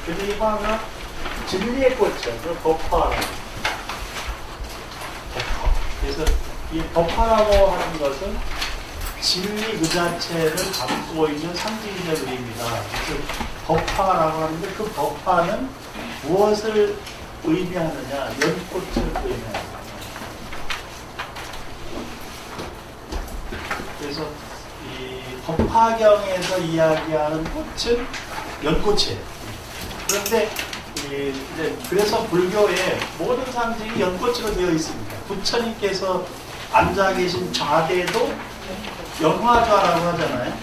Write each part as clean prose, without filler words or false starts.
근데 이 화가 진리의 꽃이죠. 법화라고. 법화. 그래서 이 법화라고 하는 것은 진리 그 자체를 담고 있는 상징적 의미입니다. 그래서 법화라고 하는데 그 법화는 무엇을 의미하느냐? 연꽃을 의미합니다. 그래서 이 법화경에서 이야기하는 꽃은 연꽃이에요. 그런데 이제 그래서 불교의 모든 상징이 연꽃으로 되어 있습니다. 부처님께서 앉아 계신 좌대도 연화좌라고 하잖아요.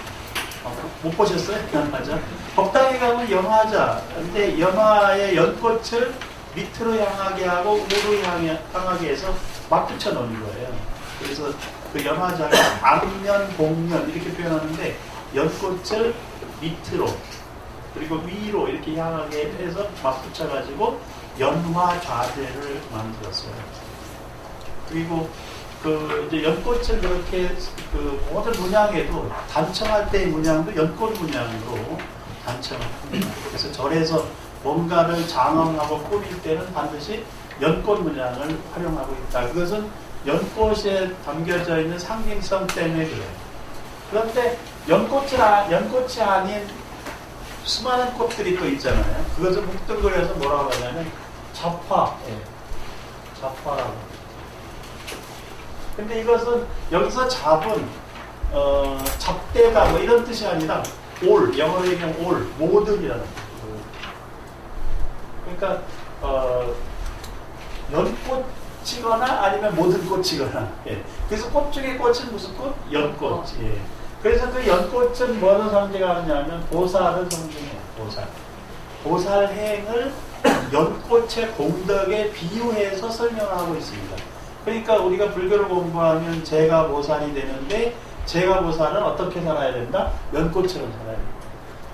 못 보셨어요? 연화좌. 법당에 가면 연화좌. 근데 연화의 연꽃을 밑으로 향하게 하고 위로 향하게 해서 막 붙여 놓은 거예요. 그래서 그 연화자가 앞면, 복면 이렇게 표현하는데 연꽃을 밑으로 그리고 위로 이렇게 향하게 해서 막 붙여가지고 연화좌대를 만들었어요. 그리고 그 이제 연꽃을 그렇게 그 모든 문양에도 단청할 때의 문양도 연꽃 문양으로 단청을 합니다. 그래서 절에서 뭔가를 장엄하고 꾸밀 때는 반드시 연꽃 문양을 활용하고 있다. 그것은 연꽃에 담겨져 있는 상징성 때문에 그래요. 그런데 연꽃이 아닌 수많은 꽃들이 또 있잖아요. 그것을 묵등거려서 뭐라고 하냐면 잡화. 잡화라고. 근데 이것은 여기서 잡은 잡대다 뭐 이런 뜻이 아니라 영어로 얘기하면 모든이라는 뜻. 그러니까 연꽃이거나 아니면 모든 꽃이거나. 그래서 꽃 중에 꽃은 무슨 꽃? 연꽃. 그래서 그 연꽃은 뭐를 상징하느냐면 보살을 상징해요. 보살 행을 연꽃의 공덕에 비유해서 설명하고 있습니다. 그러니까 우리가 불교를 공부하면 제가 보살이 되는데 제가 보살은 어떻게 살아야 된다? 연꽃처럼 살아야 된다.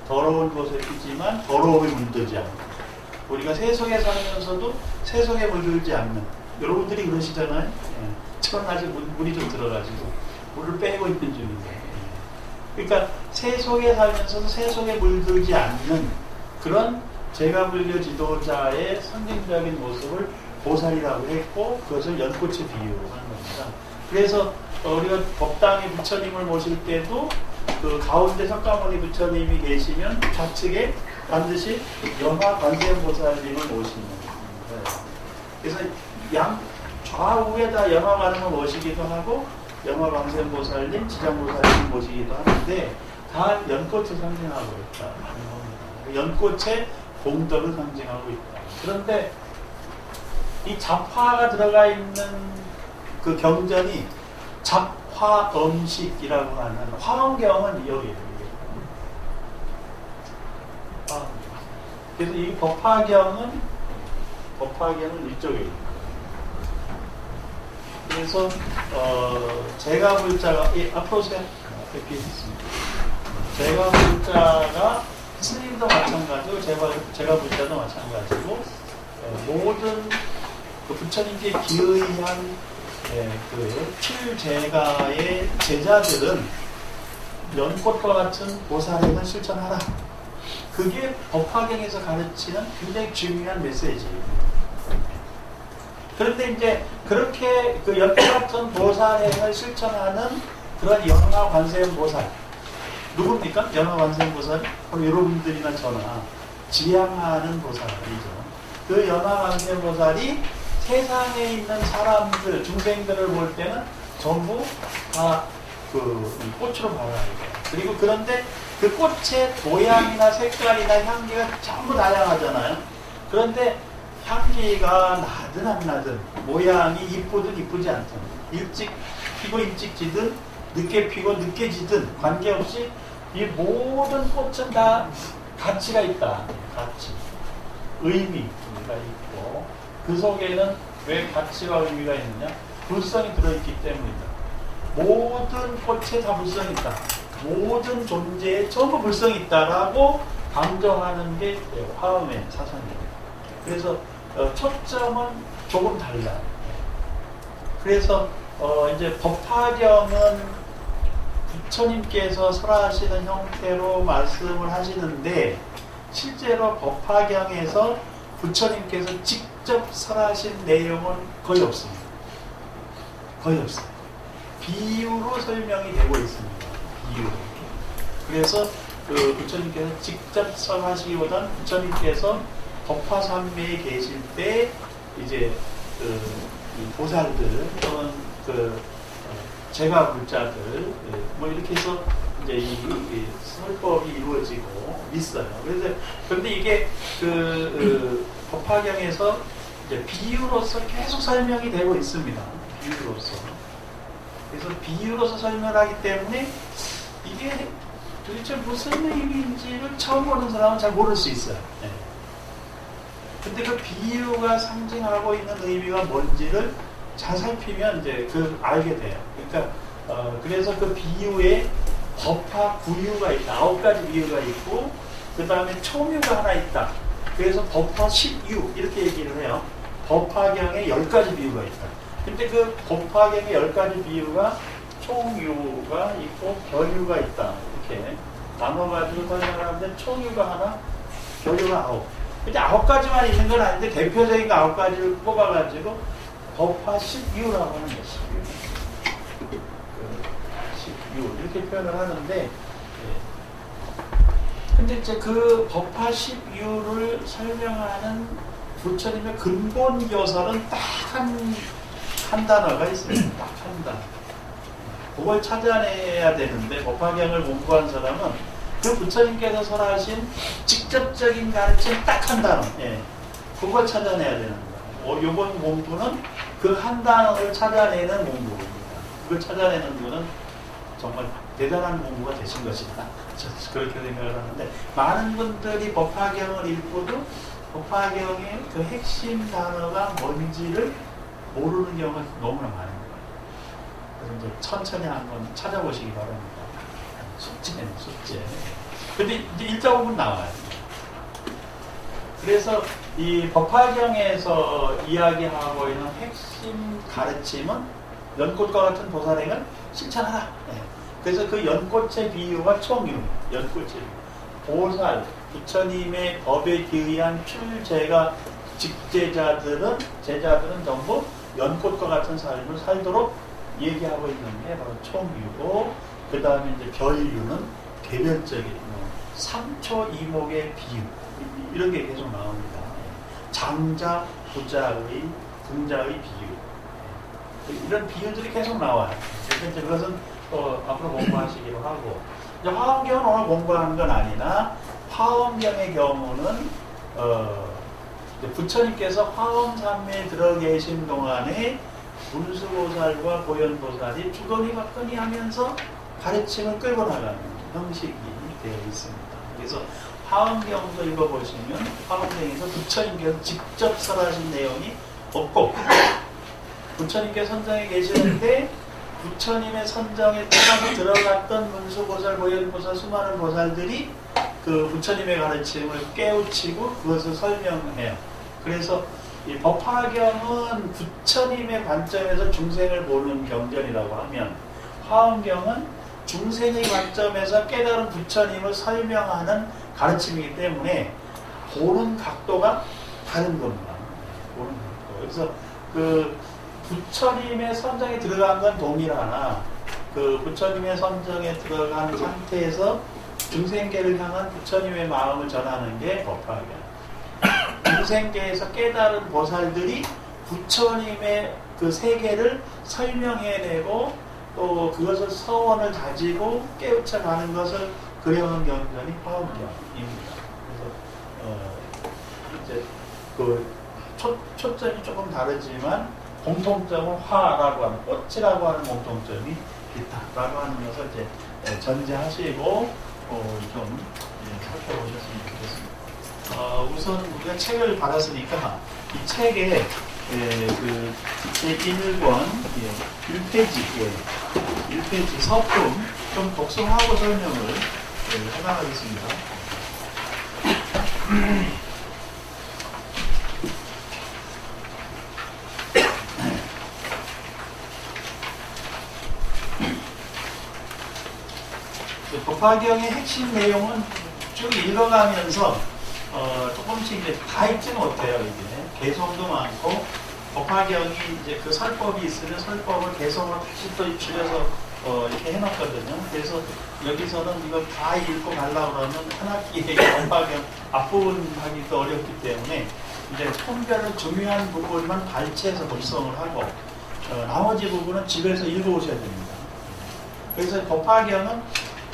더러운 곳에 있지만 더러움에 물들지 않고 우리가 세속에 살면서도 세속에 물들지 않는 여러분들이 그러시잖아요. 저는 아직 물이 좀 들어가지고 물을 빼고 있는 중인데 그러니까 세속에 살면서도 세속에 물들지 않는 그런 제가 불교 지도자의 상징적인 모습을 보살이라고 했고 그것을 연꽃에 비유하는 겁니다. 그래서 우리가 법당에 부처님을 모실 때도 그 가운데 석가모니 부처님이 계시면 좌측에 반드시 연화 관세음보살님을 모시는 거예요. 그래서 양 좌우에다 연화 관음을 모시기도 하고 연화 관세음보살님, 지장보살님 모시기도 하는데 다 연꽃을 상징하고 있다. 연꽃의 공덕을 상징하고 있다. 그런데 이 잡화가 들어가 있는 그 경전이 잡화음식이라고 하는 화엄경은 여기에요. 그래서 이 법화경은 이쪽에. 그래서 제가 불자가 앞으로 앞에 있습니다. 제가 불자가 스님도 마찬가지고 제가 불자도 마찬가지고 모든 그 부처님께 기의한 그 칠제가의 제자들은 연꽃과 같은 보살행을 실천하라. 그게 법화경에서 가르치는 굉장히 중요한 메시지입니다. 그런데 이제 그렇게 그 연꽃 같은 보살행을 실천하는 그런 연화관세음보살 누굽니까? 연화관세음보살 바로 여러분들이나 저나 지향하는 보살이죠. 그 연화관세음보살이 세상에 있는 사람들, 중생들을 볼 때는 전부 다 그 꽃으로 바라야 돼요. 그리고 그런데 그 꽃의 모양이나 색깔이나 향기가 전부 다양하잖아요. 그런데 향기가 나든 안 나든 모양이 이쁘든 이쁘지 않든 일찍 피고 일찍 지든 늦게 피고 늦게 지든 관계없이 이 모든 꽃은 다 가치가 있다. 가치, 의미가 있고 그 속에는 왜 가치와 의미가 있느냐? 불성이 들어있기 때문이다. 모든 꽃에 다 불성이 있다. 모든 존재에 전부 불성이 있다라고 강조하는 게 화엄의 사상입니다. 그래서 초점은 조금 달라요. 그래서 이제 법화경은 부처님께서 설하시는 형태로 말씀을 하시는데 실제로 법화경에서 부처님께서 직접 설하신 내용은 거의 없습니다. 거의 없어요. 비유로 설명이 되고 있습니다. 비유로. 그래서 그 부처님께서 직접 설하시기보다는 부처님께서 법화삼매에 계실 때 이제 이 보살들 또는 제가불자들 뭐 이렇게 해서 이제 이 설법이 이루어지고 있어요. 그래서 그런데 이게 법화경에서 이제 비유로서 계속 설명이 되고 있습니다. 비유로서. 그래서 비유로서 설명을 하기 때문에 이게 도대체 무슨 의미인지를 처음 보는 사람은 잘 모를 수 있어요. 네. 근데 그 비유가 상징하고 있는 의미가 뭔지를 잘 살피면 이제 알게 돼요. 그러니까 그래서 그 비유에 법화 9유가 있다. 9가지 비유가 있고 그 다음에 총유가 하나 있다. 그래서 법화 10유 이렇게 얘기를 해요. 법화경에 10가지 비유가 있다. 근데 그 법화경에 10가지 비유가 총유가 있고 별유가 있다. 이렇게 나눠가지고 설명을 하는데 총유가 하나, 별유가 9. 근데 9가지만 있는 건 아닌데 대표적인 거 9가지를 뽑아가지고 법화 10유라고 하는 거예요. 10유. 이렇게 표현을 하는데 근데 이제 그 법화 10유를 설명하는 부처님의 근본 교설은 딱 한 단어가 있습니다. 딱 한 단어. 그걸 찾아내야 되는데 법화경을 공부한 사람은 그 부처님께서 설하신 직접적인 가르침 딱 한 단어. 예. 그걸 찾아내야 되는 거예요. 이번 공부는 그 한 단어를 찾아내는 공부입니다. 그걸 찾아내는 거는 정말 대단한 공부가 되신 것이다. 그렇게 생각을 하는데 많은 분들이 법화경을 읽고도 법화경의 그 핵심 단어가 뭔지를 모르는 경우가 너무나 많은 거예요. 그래서 이제 천천히 한번 찾아보시기 바랍니다. 숙제는 숙제. 근데 이제 1.5분 나와요. 그래서 이 법화경에서 이야기하고 있는 핵심 가르침은 연꽃과 같은 보살행을 실천하라. 네. 그래서 그 연꽃의 비유가 총유, 연꽃의 비유. 보살, 부처님의 법에 기의한 출제가 직제자들은, 제자들은 전부 연꽃과 같은 삶을 살도록 얘기하고 있는 게 바로 총유고, 그 다음에 이제 별유는 개별적인 삼초 이목의 비유, 이런 게 계속 나옵니다. 장자, 부자의, 등자의 비유. 이런 비유들이 계속 나와요. 그래서 그것은 또 앞으로 공부하시기로 하고, 이제 화엄경은 오늘 공부하는 건 아니나, 화엄경의 경우는, 부처님께서 화엄삼매에 들어 계신 동안에 문수보살과 보현보살이 주거니 받거니 하면서 가르침을 끌고 나가는 형식이 되어 있습니다. 그래서 화엄경도 읽어보시면 화엄경에서 부처님께서 직접 설하신 내용이 없고, 부처님께서 선정에 계시는데 부처님의 선정에 따라서 들어갔던 문수보살, 보현보살, 수많은 보살들이 그 부처님의 가르침을 깨우치고 그것을 설명해요. 그래서 이 법화경은 부처님의 관점에서 중생을 보는 경전이라고 하면, 화엄경은 중생의 관점에서 깨달은 부처님을 설명하는 가르침이기 때문에 보는 각도가 다른 겁니다. 보는 각도. 그래서 그 부처님의 선정에 들어간 건 동일하나, 그 부처님의 선정에 들어간 상태에서 중생계를 향한 부처님의 마음을 전하는 게 법화경. 중생계에서 깨달은 보살들이 부처님의 그 세계를 설명해내고 또 그것을 서원을 가지고 깨우쳐가는 것을 그려놓은 경전이 화엄경입니다. 그래서 이제 그 초점이 조금 다르지만 공통점은 화라고 하는, 꽃이라고 하는 공통점이 있다라고 하는 것을 이제 전제하시고 좀 살펴보셨으면 좋겠습니다. 우선 우리가 책을 받았으니까 이 책에 제1권 1페이지 1페이지 서품 좀 독서하고 설명을 해나가겠습니다. 법화경의 핵심 내용은 쭉 읽어가면서 조금씩 이제 다 읽지는 못해요. 이게 개성도 많고 법화경이 이제 그 설법이 있으면 설법을 개성을 다시 또 줄여서 이렇게 해놨거든요. 그래서 여기서는 이거 다 읽고 가려고 그러면 한 학기에 법화경 앞부분 하기도 어렵기 때문에 이제 통별을 중요한 부분만 발췌해서 독성을 하고 나머지 부분은 집에서 읽어오셔야 됩니다. 그래서 법화경은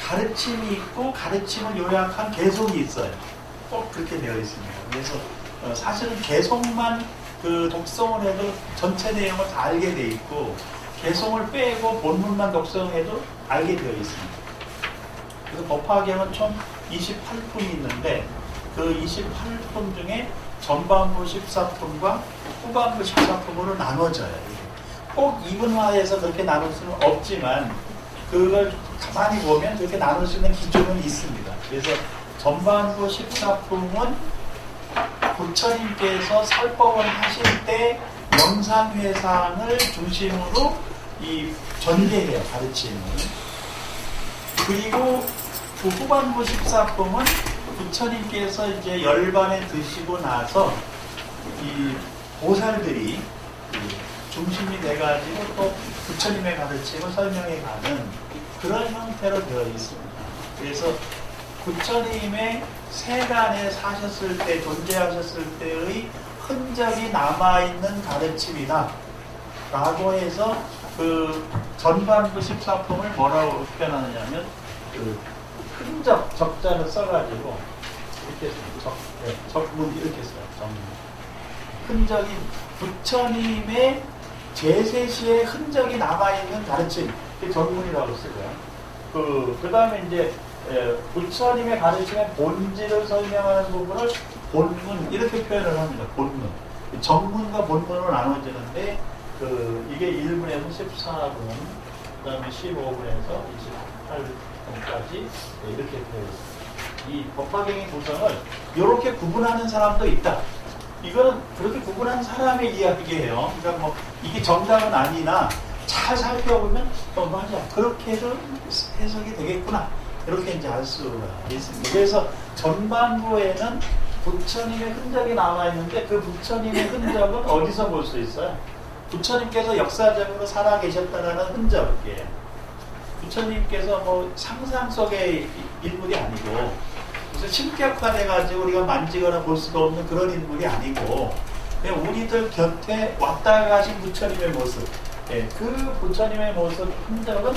가르침이 있고 가르침을 요약한 개성이 있어요. 꼭 그렇게 되어 있습니다. 그래서 사실은 개성만 그 독성을 해도 전체 내용을 다 알게 돼 있고 개성을 빼고 본문만 독성해도 알게 되어 있습니다. 그래서 법화경은 총 28품이 있는데 그 28품 중에 전반부 14품과 후반부 14품으로 나눠져요. 꼭 이분화해서 그렇게 나눌 수는 없지만 그걸 가만히 보면 그렇게 나눌 수 있는 기준은 있습니다. 그래서 전반부 14품은 부처님께서 설법을 하실 때 명상회상을 중심으로 이 전개해요, 가르침을. 그리고 그 후반부 14품은 부처님께서 이제 열반에 드시고 나서 이 보살들이 중심이 돼가지고 또 부처님의 가르침을 설명해 가는 그런 형태로 되어 있습니다. 그래서 부처님의 세간에 사셨을 때, 존재하셨을 때의 흔적이 남아있는 가르침이다 라고 해서 그 전반부 14품을 뭐라고 표현하느냐면 그 흔적, 적자를 써가지고 이렇게 적문 이렇게 써요. 적문. 흔적이 부처님의 제세시의 흔적이 남아있는 가르침, 그게 적문이라고 쓰고요. 그 다음에 이제 부처님의 가르침의 본질을 설명하는 부분을 본문 이렇게 표현을 합니다. 본문. 정문과 본문으로 나눠지는데 이게 1분에서 14분, 그 다음에 15분에서 28분까지 이렇게 되어 있습니다. 이 법화경의 구성을 이렇게 구분하는 사람도 있다. 이거는 그렇게 구분하는 사람의 이야기예요. 그러니까 뭐 이게 정답은 아니나 잘 살펴보면 맞아, 그렇게 해도 해석이 되겠구나. 이렇게 이제 알 수가 있습니다. 그래서 전반부에는 부처님의 흔적이 남아있는데 그 부처님의 흔적은 어디서 볼 수 있어요? 부처님께서 역사적으로 살아계셨다는 흔적이에요. 부처님께서 뭐 상상 속의 인물이 아니고 그래서 신격화돼가지고 우리가 만지거나 볼 수가 없는 그런 인물이 아니고 그냥 우리들 곁에 왔다 가신 부처님의 모습, 그 부처님의 모습 흔적은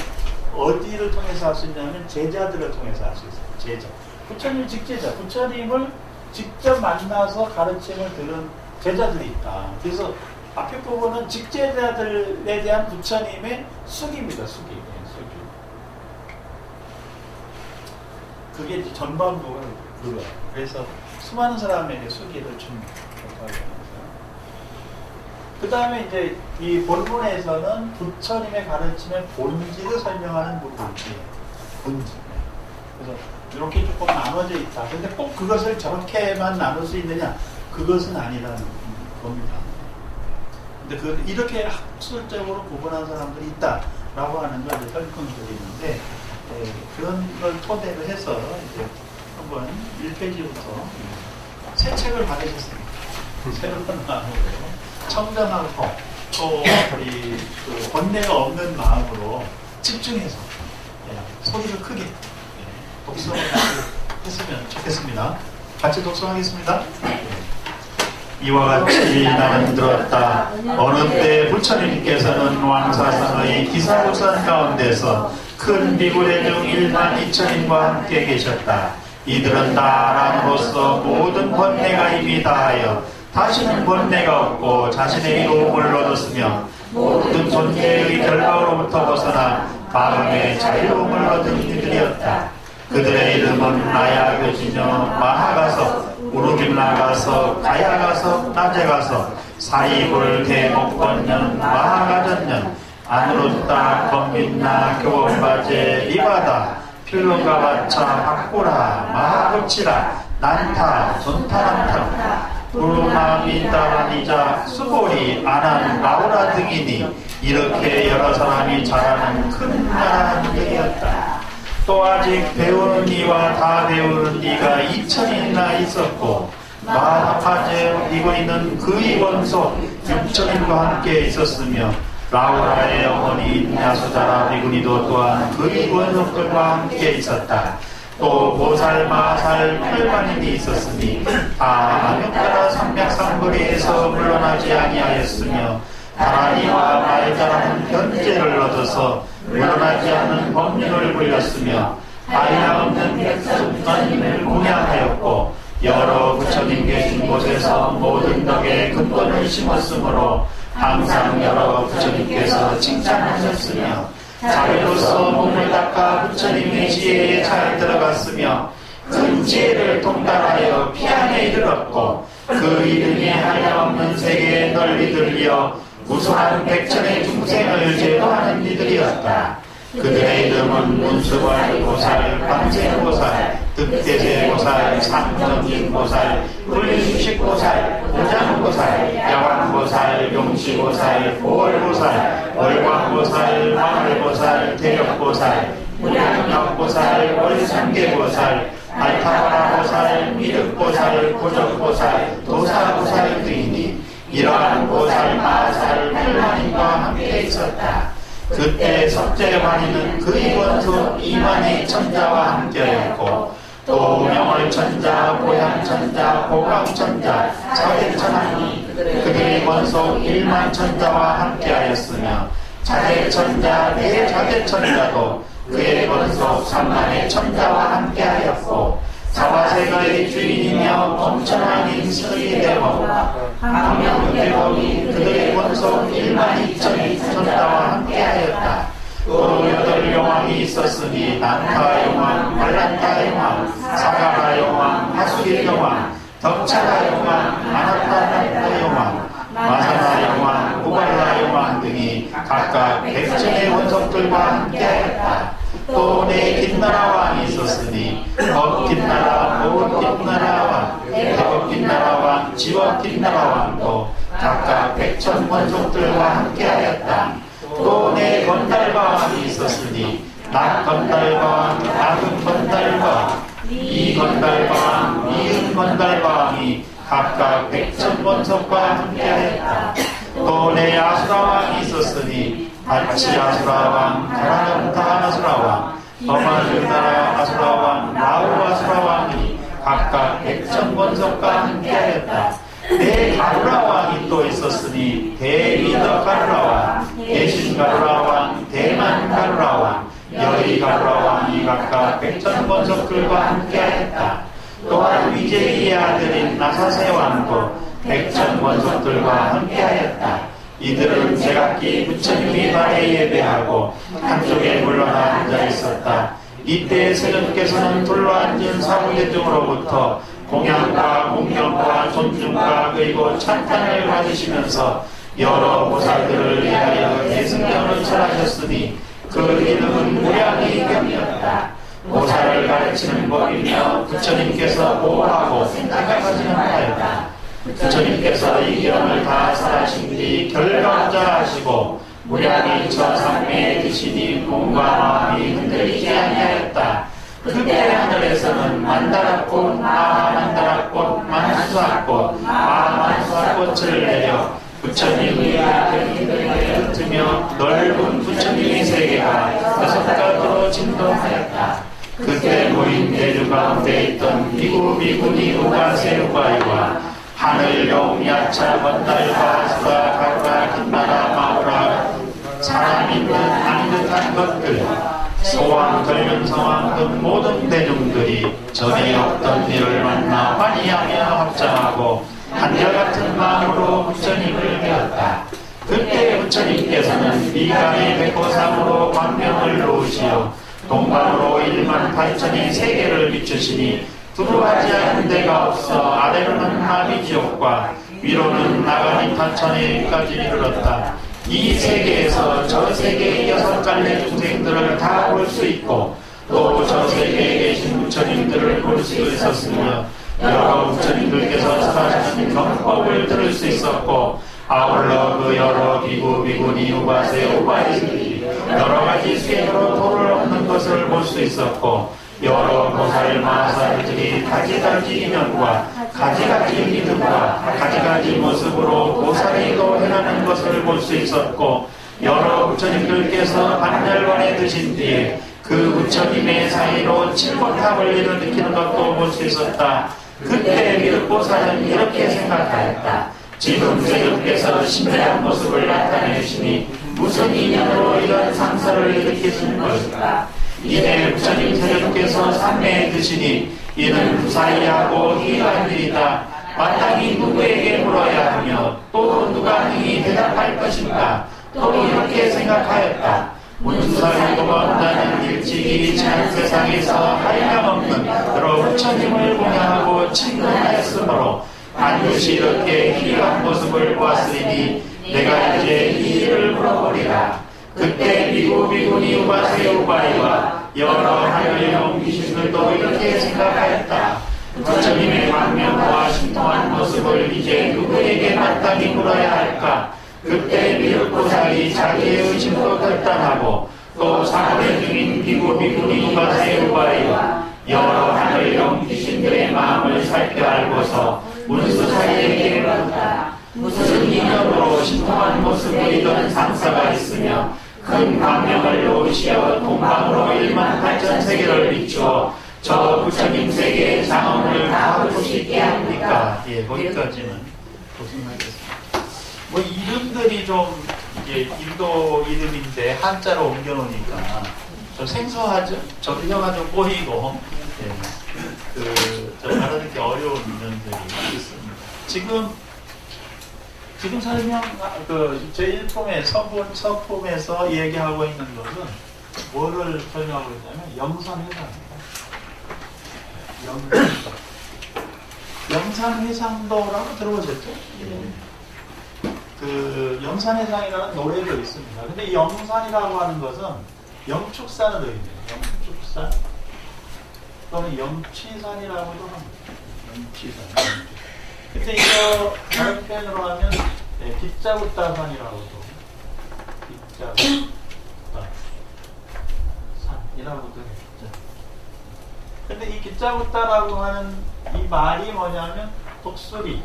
어디를 통해서 할 수 있냐면 제자들을 통해서 할 수 있어요. 제자. 부처님 직제자. 부처님을 직접 만나서 가르침을 들은 제자들이 있다. 그래서 앞에 부분은 직제자들에 대한 부처님의 숙입니다. 숙이. 그게 이제 전반부가 그거예요. 그래서 수많은 사람에게 숙이를 줍니다. 그 다음에 이제 이 본문에서는 부처님의 가르침의 본질을 설명하는 부분이에요. 본질. 그래서 이렇게 조금 나눠져 있다. 근데 꼭 그것을 저렇게만 나눌 수 있느냐? 그것은 아니라는 겁니다. 근데 이렇게 학술적으로 구분한 사람들이 있다라고 하는 걸 설명드리는데 그런 걸 토대로 해서 이제 한번 1페이지부터 새 책을 받으셨습니다. 새로운 마음으로 청정하고 또 그 번뇌가 없는 마음으로 집중해서 소리를 크게 독서를 했으면 좋겠습니다. 같이 독서하겠습니다. 이와 같이 나는 들었다. 어느 때 부처님께서는 왕사상의 기사부산 가운데서 큰 비구대 중 1만 2천인과 함께 계셨다. 이들은 나람으로서 모든 번뇌가 이미 다하여 다시는 번뇌가 없고 자신의 이로움을 얻었으며 모든 존재의 결박으로부터 벗어나 마음의 자유로움을 얻은 이들이었다. 그들의 이름은 나야교지녀, 마하가서, 우르김나가서, 가야가서, 나제가서, 사이불, 대목권년, 마하가전년, 아누르타, 건민나, 교원바제, 리바다, 필로가바차, 박구라, 마하고치라, 난타, 존타란타, 부르마미다라니자, 수고리, 아난, 라우라 등이니 이렇게 여러 사람이 자라는 큰 나라들이었다. 또 아직 배우는 이와 다 배우는 이가 2000인이나 있었고 마하파제 이거이는 그의 원소 6000인과 함께 있었으며 라우라의 어머니 야수자라 비구니도 또한 그의 원속들과 함께 있었다. 또 보살 마살 8만인이 있었으니 다 암흑가라 산맥산거리에서 물러나지 아니하였으며 다라니와 말자라는 견제를 얻어서 물러나지 않는 법륜을 불렸으며 아이나 없는 백성님을 공양하였고 여러 부처님 계신 곳에서 모든 덕에 근본을 심었으므로 항상 여러 부처님께서 칭찬하셨으며 자비로서 몸을 닦아 부처님의 지혜에 잘 들어갔으며 큰 지혜를 통달하여 피안에 이르렀고 그 이름이 한량없는 세계에 널리 들려 무수한 백천의 중생을 제도하는 이들이었다. 그들의 이름은 문수발보살, 관세보살, 득대세보살, 삼정진보살, 불림식보살, 무장보살, 야왕보살, 용시보살, 보월보살, 월광보살, 마을보살, 대력보살, 무량역보살, 월삼계보살, 알타바라보살, 미륵보살, 고적보살, 도사보살 등이니 이러한 보살, 마살, 팔만인과 함께 있었다. 그때 석재환이는 그의 원수 이만희 천자와 함께하였고 또 명월천자, 보양천자, 보광천자, 자대천하니 그들의 원수 1만 천자와 함께하였으며 자대천자, 대자대천자도 그의 원수 3만의 천자와 함께하였고 사바세가의 주인이며 엄청난 서리대왕과 강명대왕이 그들의 원수 1만 2천의 천자와 함께하였다. 또 8용왕이 있었으니 난타용왕, 말란타용왕, 사가라용왕, 하수일용왕, 덕차라용왕, 아나타나용왕, 마사나용왕, 우발라용왕 등이 각각 100천의 원석들과 함께하였다. 또 내 김나라 왕이 있었으니 법김나라, 모금김나라 왕, 대법김나라 왕, 지법김나라 왕도 각각 100천 원석들과 함께하였다. 또 내 건달바 왕이 있었으니 낙건달바 왕, 낙은건달바 왕, 이건달바 왕, 이은건달바 왕이 각각 100천 원석과 함께하였다. 또 내 아수라 왕이 있었으니 아치 아수라왕, 다라남타 아수라왕, 더마르나라 아수라왕, 라우 아수라왕이 각각 100천 원석과 함께하였다. 대가루라왕이 또 있었으니 대리더가루라왕, 대신가루라왕, 대만가루라왕, 여의가루라왕이 각각 100천 원석들과 함께하였다. 또한 위제이의 아들인 나사세왕도 100천 원석들과 함께하였다. 이들은 제각기 부처님이 발에 예배하고 한쪽에 물러나 앉아 있었다. 이때 세존께서는 둘러앉은 사부대중으로부터 공양과 공경과 존중과 그리고 찬탄을 받으시면서 여러 보살들을 위하여 대승경을 설하셨으니 그 이름은 무량의경이었다. 보살을 가르치는 법이며 부처님께서 보호하고 생각하시는 바였다. 부처님께서 이 경을 다 설하신 뒤 결정자하시고 무량이 저상매에 드시니 몸과 마음이 흔들리지 아니하였다. 그때 하늘에서는 만다라꽃, 마만다라꽃, 만수화꽃, 마만수화꽃을 내려 부처님의 아들들에게 흩으며 넓은 부처님의 세계가 6가지로 진동하였다. 그때 모인 대주 가운데 있던 비구 비구니 우가세 우가이와 하늘용 야차 건달과 수라 가루라 김나라 마우라 사람인 듯 아닌 듯한 것들 소왕 걸면 성왕 등 모든 대중들이 전에 없던 일을 만나 환희하며 합장하고 한결같은 마음으로 부처님을 배웠다. 그때 부처님께서는 미간의 백호상으로 광명을 놓으시어 동방으로 1만 8천의 세계를 비추시니 두루하지 않은 데가 없어 아래로는 마비지옥과 위로는 나가니 탄천에까지 이르렀다. 이 세계에서 저 세계의 6갈래 중생들을 다 볼 수 있고 또 저 세계에 계신 부처님들을 볼 수 있었으며 여러 부처님들께서 설하시는 경법을 들을 수 있었고 아울러 그 여러 비구 비구니 우바세 우바이들이 여러 가지 쇠로 돌을 엎는 것을 볼 수 있었고 여러 보살 마하사들이 가지가지 인연과 가지가지 믿음과 가지가지 모습으로 보살이도 행하는 것을 볼 수 있었고 여러 부처님들께서 반열반에 드신 뒤에 그 부처님의 사이로 칠보탑을 일으키는 것도 볼 수 있었다. 그때 미륵보살은 이렇게 생각하였다. 지금 제주께서 신비한 모습을 나타내시니 무슨 인연으로 이런 상사를 일으키신 것일까? 이내 부처님 세존께서 삼매에 드시니 이는 무사히하고 희귀한 일이다. 마땅히 누구에게 물어야 하며 또 누가 능히 대답할 것인가? 또 이렇게 생각하였다. 문수사리도가 없다는 일찍이 자연세상에서 하염없는 여러 부처님을 공양하고 친근하였으므로 반드시 이렇게 희귀한 모습을 보았으니 내가 이제 이 일을 물어보리라. 그때 비구니 우바세 우바이와 여러 하늘의 귀신들도 이렇게 생각하였다. 부처님의 광명과 신통한 모습을 이제 누구에게 마땅히 물어야 할까? 그때 미륵보살이 자기의 의심도 결단하고 또 사고의 중인 비구니 우바세 우바이와 여러 하늘의 귀신들의 마음을 살펴 알고서 문수사리에게 물었다. 무슨 인연으로 신통한 모습의 상사가 있으며 큰 광명을 놓으시어 동방으로 1만 8천 세계를 비추어 저 부처님 세계의 장엄을 다 볼 수 있게 합니까? 예, 거기까지는 고생하겠습니다. 뭐 이름들이 좀 이제 인도 이름인데 한자로 옮겨놓으니까 좀 생소하죠? 정리가 좀 보이고 좀 알아듣기 어려운 이름들이 있습니다. 지금 설명, 제 일품의 서품에서 얘기하고 있는 것은 뭐를 설명하고 있냐면 영산회상입니다. 영산회상도라고 들어보셨죠? 그 영산회상이라는 노래도 있습니다. 근데 이 영산이라고 하는 것은 영축산을 의미해요. 영축산 또는 영취산이라고도 합니다. 영취산. 근데 이거 다른 표현으로 하면 빗자부따산이라고도 빗자부따산이라고도 했죠. 근데 이 빗자부따라고 하는 이 말이 뭐냐면 독수리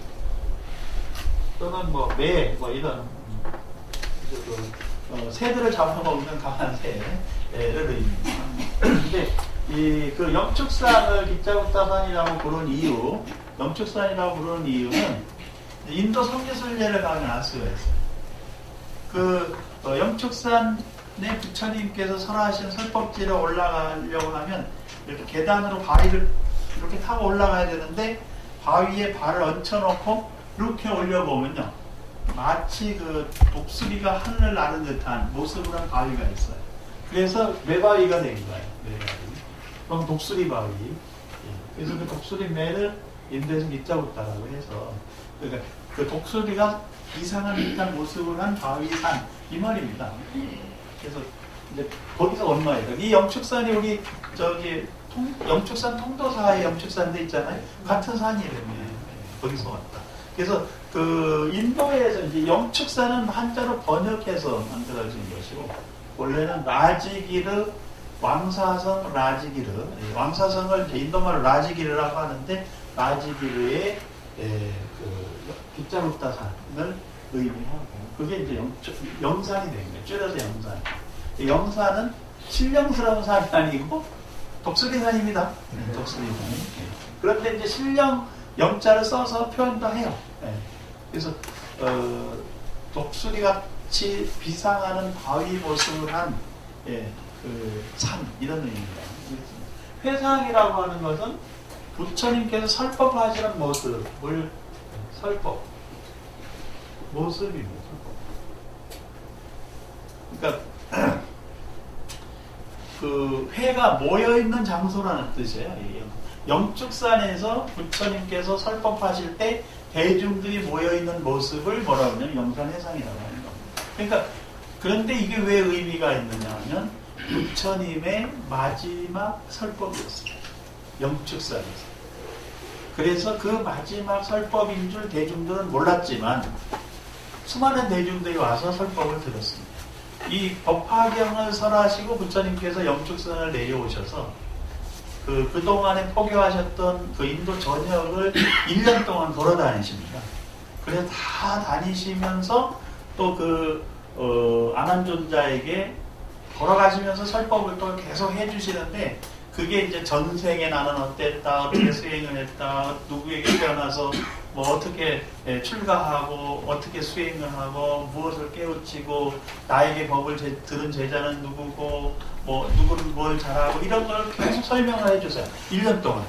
또는 매 이런 새들을 잡아먹는 강한 새를 의미합니다. 근데 그 영축산을 빗자부따산이라고 부른 이유, 영축산이라고 부르는 이유는 인도 성지순례를 가면 알 수가 있어요. 영축산의 부처님께서 설하신 설법지를 올라가려고 하면 이렇게 계단으로 바위를 이렇게 타고 올라가야 되는데 바위에 발을 얹혀놓고 이렇게 올려보면요, 마치 그 독수리가 하늘을 나는 듯한 모습을 한 바위가 있어요. 그래서 매바위가 된 거예요. 매바위. 그럼 독수리 바위. 그래서 그 독수리 매를 인도에서 밑자부따라고 해서, 그러니까 그 독수리가 이상한 듯한 모습을 한 바위산 이 말입니다. 그래서 이제 거기서 온 말이에요. 이 영축산이 우리 영축산 통도사의 영축산도 있잖아요. 같은 산이라며 거기서 왔다. 그래서 그 인도에서 이제 영축산은 한자로 번역해서 만들어진 것이고, 원래는 라지기르 왕사성 라지기르, 왕사성을 인도말로 라지기르라고 하는데 라지기르의 빗자루따산을 의미하고, 그게 이제 영산이 된 거예요. 줄여서 영산. 영산은 신령스러운 산이 아니고 독수리산입니다. 독수리산. 그런데 이제 신령 영자를 써서 표현도 해요. 그래서 독수리같이 비상하는 바위 모습을 한 그 산, 이런 의미입니다. 회상이라고 하는 것은 부처님께서 설법하시는 모습을 모습입니다. 그러니까 그 회가 모여있는 장소라는 뜻이에요. 영축산에서 부처님께서 설법하실 때 대중들이 모여있는 모습을 뭐라고 하냐면 영산회상이라고 하는 겁니다. 그러니까 그런데 이게 왜 의미가 있느냐 하면 부처님의 마지막 설법이었어요. 영축산에서. 그래서 그 마지막 설법인 줄 대중들은 몰랐지만 수많은 대중들이 와서 설법을 들었습니다. 이 법화경을 설하시고 부처님께서 영축선을 내려오셔서 그동안에 포교하셨던 그 인도 전역을 1년 동안 돌아다니십니다. 그래서 다 다니시면서 또 아난존자에게 돌아가시면서 설법을 또 계속 해주시는데, 그게 이제 전생에 나는 어땠다, 어떻게 수행을 했다, 누구에게 태어나서 뭐 어떻게 출가하고 어떻게 수행을 하고 무엇을 깨우치고 나에게 법을 들은 제자는 누구고 뭐 누구는 뭘 잘하고 이런 걸 계속 설명을 해주세요. 1년 동안.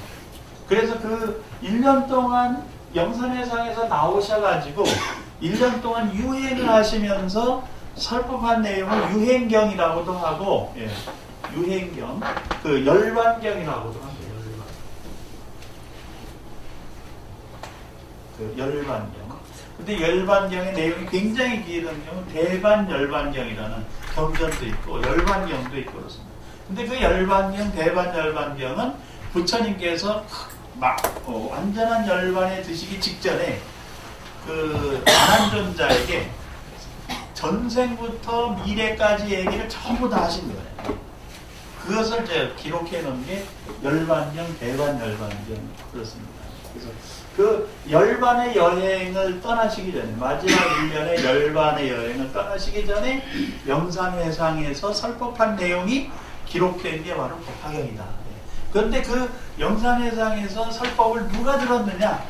그래서 그 1년 동안 영산회상에서 나오셔가지고 1년 동안 유행을 하시면서 설법한 내용을 유행경이라고도 하고, 예, 유행경, 그 열반경이라고도 합니다. 열반경. 근데 열반경의 내용이 굉장히 길은 경우 대반열반경이라는 경전도 있고 열반경도 있고 그렇습니다. 근데 그 열반경, 대반열반경은 부처님께서 완전한 열반에 드시기 직전에 그 아난존자에게 전생부터 미래까지 얘기를 전부 다 하신 거예요. 그것을 이제 기록해 놓은 게 열반경, 대반열반경 그렇습니다. 그래서 그 열반의 여행을 떠나시기 전에, 마지막 1년의 열반의 여행을 떠나시기 전에 영산회상에서 설법한 내용이 기록된 게 바로 법화경이다. 그런데 그 영산회상에서 설법을 누가 들었느냐?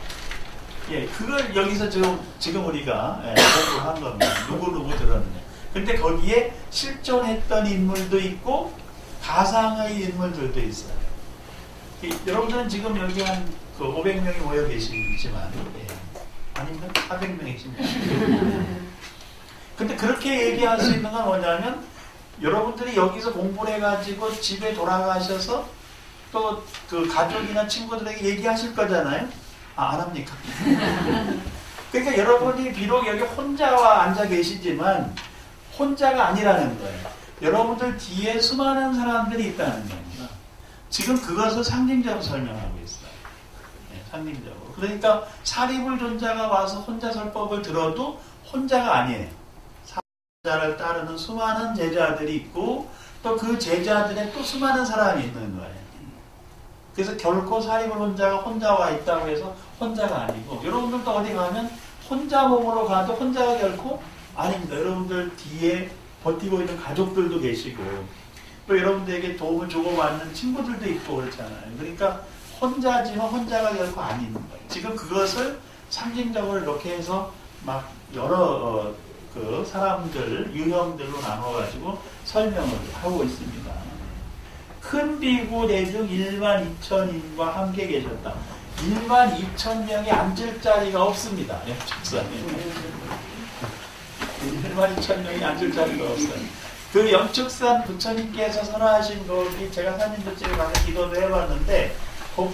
예, 그걸 여기서 지금 우리가 공부한 겁니다. 누구 들었느냐. 근데 거기에 실존했던 인물도 있고 가상의 인물들도 있어요. 여러분들은 지금 여기 한 500명이 모여 계시지만, 아니면 400명이십니다. 근데 그렇게 얘기할 수 있는 건 뭐냐면, 여러분들이 여기서 공부를 해가지고 집에 돌아가셔서 또 그 가족이나 친구들에게 얘기하실 거잖아요? 안 합니까? 그러니까 여러분이 비록 여기 혼자와 앉아 계시지만 혼자가 아니라는 거예요. 여러분들 뒤에 수많은 사람들이 있다는 겁니다. 지금 그것을 상징적으로 설명하고 있어요. 상징적으로. 그러니까 사리불 존자가 와서 혼자 설법을 들어도 혼자가 아니에요. 사자를 따르는 수많은 제자들이 있고 또 그 제자들에 또 수많은 사람이 있는 거예요. 그래서 결코 사리불 혼자가 혼자 와 있다고 해서 혼자가 아니고, 여러분들도 어디 가면 혼자 몸으로 가도 혼자가 결코 아닙니다. 여러분들 뒤에 버티고 있는 가족들도 계시고 또 여러분들에게 도움을 주고받는 친구들도 있고 그렇잖아요. 그러니까 혼자지만 혼자가 결코 아닌 거예요. 지금 그것을 상징적으로 이렇게 해서 막 여러 그 사람들, 유형들로 나눠가지고 설명을 하고 있습니다. 큰 비구 대중 12,000인과 함께 계셨다. 12,000명이 앉을 자리가 없습니다. 영축산에. 12,000명이 앉을 자리가 없어요. 그 영축산 부처님께서 설하신 거기 제가 사진도집에 가서 기도도 해봤는데 그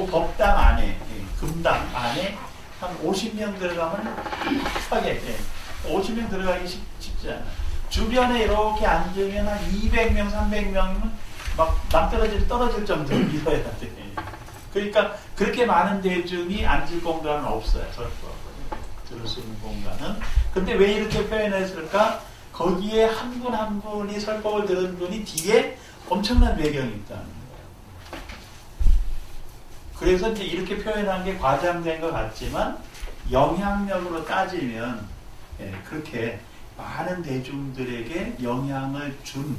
법당 안에, 금당 안에 한 50명 들어가면 팍하게 50명 들어가기 쉽지 않아요. 주변에 이렇게 앉으면 한 200명, 300명이면 막 떨어질 정도로 밀어야 돼. 그러니까 그렇게 많은 대중이 앉을 공간은 없어요. 들을 수 있는 공간은. 근데 왜 이렇게 표현했을까? 거기에 한 분 한 분이 설법을 들은 분이 뒤에 엄청난 배경이 있다는 거예요. 그래서 이제 이렇게 표현한 게 과장된 것 같지만 영향력으로 따지면 그렇게 많은 대중들에게 영향을 준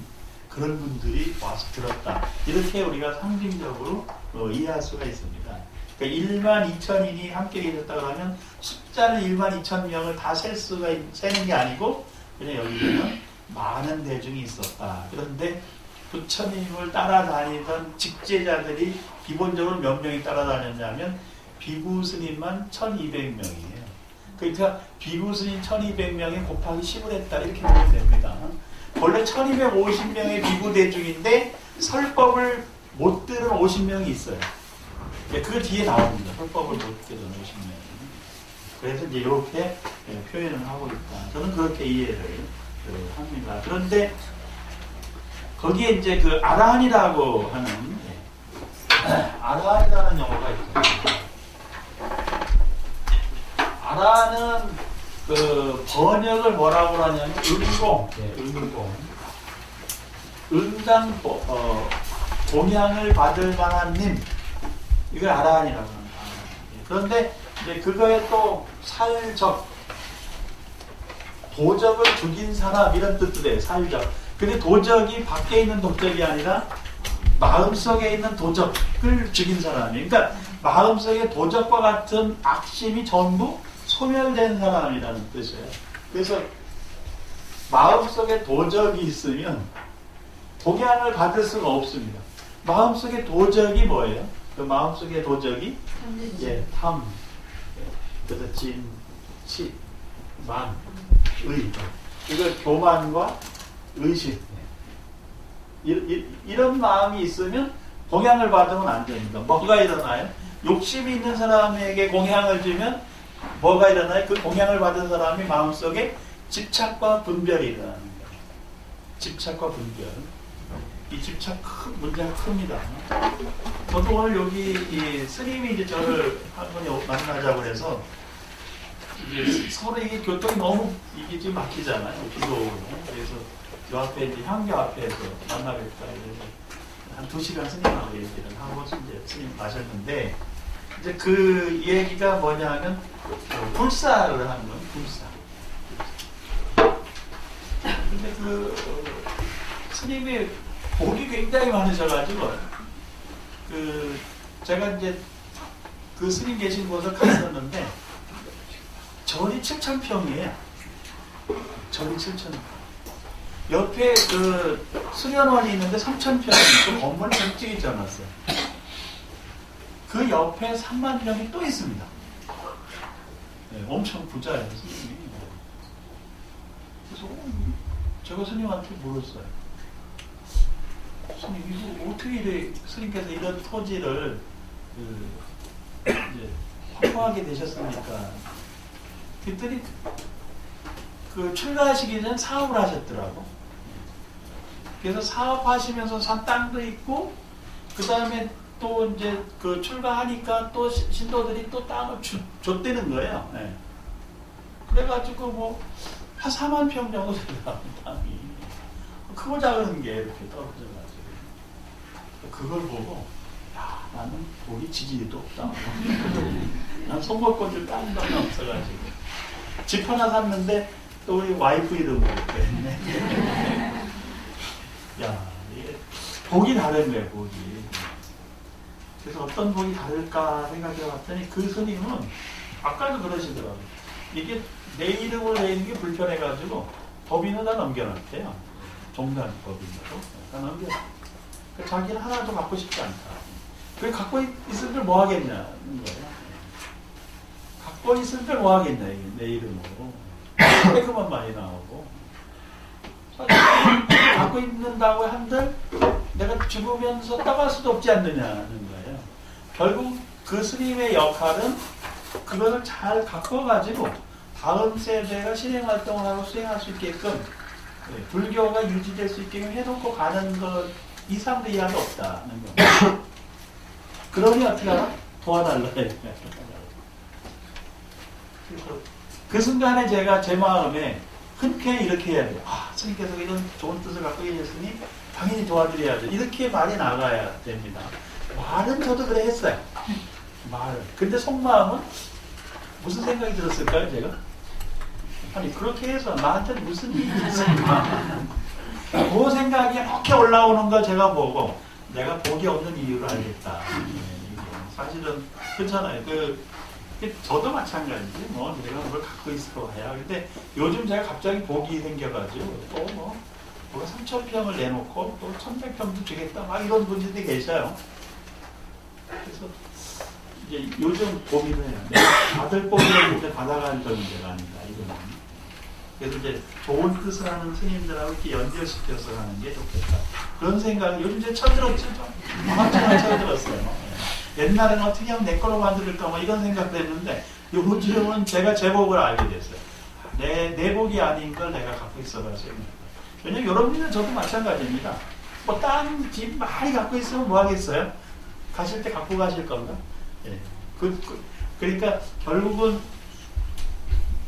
그런 분들이 와서 들었다. 이렇게 우리가 상징적으로 이해할 수가 있습니다. 그러니까 12,000인이 함께 계셨다고 하면 숫자는 12,000명을 다 세는 게 아니고 그냥 여기는 많은 대중이 있었다. 그런데 부처님을 따라다니던 직제자들이 기본적으로 몇 명이 따라다녔냐면 비구 스님만 1,200명이에요. 그러니까 비구 스님 1,200명이 곱하기 10을 했다. 이렇게 보면 됩니다. 원래 1,250명의 비구 대중인데 설법을 못 들은 50명이 있어요. 그 뒤에 나옵니다. 설법을 못 들은 50명. 그래서 이제 이렇게 표현을 하고 있다. 저는 그렇게 이해를 합니다. 그런데 거기에 이제 그 아라한이라고 하는 아라한이라는 용어가 있어요. 아라한은 그 번역을 뭐라고 하냐면 은공, 은장 동양을 받을 만한 님, 이걸 아라한이라고 합니다. 그런데 이제 그거에 또 살적, 도적을 죽인 사람 이런 뜻도 돼요. 살적. 근데 도적이 밖에 있는 도적이 아니라 마음속에 있는 도적을 죽인 사람이에요. 그러니까 마음속에 도적과 같은 악심이 전부 소멸된 사람이라는 뜻이에요. 그래서 마음속에 도적이 있으면 동양을 받을 수가 없습니다. 마음속에 도적이 뭐예요? 그 마음속에 도적이 탐, 그래서 진, 치, 만, 의. 이걸 교만과 의식. 이런 마음이 있으면 공양을 받으면 안 됩니다. 뭐가 일어나요? 욕심이 있는 사람에게 공양을 주면 뭐가 일어나요? 그 공양을 받은 사람이 마음속에 집착과 분별이 일어나는 거예요. 집착과 분별. 이 집착 문제가 큽니다. 저도 오늘 여기 이 스님이 이제 저를 한 분이 만나자고 해서 이제 서로 이게 교통이 너무 이게 지금 막히잖아요. 기도로. 그래서 요 앞에 이제 향교 앞에서 만나겠다. 그래서 한 2시간 스님하고 얘기를 하고 이제 스님 가셨는데 이제 그 얘기가 뭐냐면 불사를 하는 거예요. 불사. 근데 그 스님이 복이 굉장히 많으셔가지고 그 제가 이제 그 스님 계신 곳을 갔었는데 절이 7,000평이에요. 절이 7,000평. 옆에 그 수련원이 있는데 3,000평이 있고 건물을 굉장히 지어놨어요. 그 옆에 30,000평이 또 있습니다. 네, 엄청 부자예요, 스님이. 그래서 제가 스님한테 물었어요. 스님, 이거 어떻게 이래, 스님께서 이런 토지를 이제 확보하게 되셨습니까? 그랬더니 그 출가하시기 전 사업을 하셨더라고. 그래서 사업하시면서 산 땅도 있고, 그 다음에 또 이제 그 출가하니까 또 신도들이 또 땅을 줬대는 거예요. 네. 그래가지고 뭐 한 4만 평 정도 되더라고, 땅이. 크고 작은 게 이렇게 떨어져가지고. 그걸 보고, 야, 나는 복이 지지리도 없다. 난 손볼권줄 땅도 없어가지고. 집 하나 샀는데 또 우리 와이프 이름으로 했네. 야, 이게 복이 다른 거예요, 복이. 그래서 어떤 복이 다를까 생각해 봤더니 그 스님은 아까도 그러시더라고요. 이게 내 이름으로 돼 있는 게 불편해가지고 법인을 다 넘겨놨대요. 종단 법인으로 다 넘겨놨대요. 그러니까 자기는 하나도 갖고 싶지 않다. 그 갖고 있을 걸 뭐 하겠냐는 거예요. 갖고 있을 걸 뭐 하겠냐, 이게 내 이름으로. 세금만 많이 나오고. 갖고 있는다고 한들 내가 죽으면서 떠갈 수도 없지 않느냐는 거예요. 결국 그 스님의 역할은 그것을 잘 가꿔가지고 다음 세대가 실행활동을 하고 수행할 수 있게끔 불교가 유지될 수 있게끔 해놓고 가는 것 이상도 이하도 없다는 거예요. 그러니 어떻게 하나? 도와달라. 그래서 그 순간에 제가 제 마음에 흔쾌히 이렇게 해야 돼요. 아, 스님께서 이런 좋은 뜻을 갖고 계셨으니 당연히 도와드려야죠. 이렇게 말이 나가야 됩니다. 말은 저도 그래 했어요. 말은. 근데 속마음은 무슨 생각이 들었을까요, 제가? 아니, 그렇게 해서 나한테 무슨 일이 있을까? 그 생각이 이렇게 올라오는 걸 제가 보고 내가 복이 없는 이유를 알겠다. 사실은 그렇잖아요. 저도 마찬가지지. 뭐 내가 뭘 갖고 있을 거야. 근데 요즘 제가 갑자기 복이 생겨가지고 또 뭐가 3,000평을 내놓고 또 1,100평도 주겠다. 막 이런 분들이 계셔요. 그래서 이제 요즘 고민을 해요. 내가 받을 복을 이제 받아갈 문제가 아니다. 이거는. 그래서 이제 좋은 뜻을 하는 스님들하고 이렇게 연결시켜서 하는 게 좋겠다. 그런 생각을 요즘 이제 쳐들었죠. 엄청나게 쳐들었어요. 옛날에는 어떻게 하면 내 거로 만들까 뭐 이런 생각도 했는데 요즘은 제가 제 복을 알게 됐어요. 내 복이 아닌 걸 내가 갖고 있어가지고. 왜냐면 여러분들은 저도 마찬가지입니다. 뭐 땅, 집 많이 갖고 있으면 뭐 하겠어요? 가실 때 갖고 가실 건가? 예. 그러니까 결국은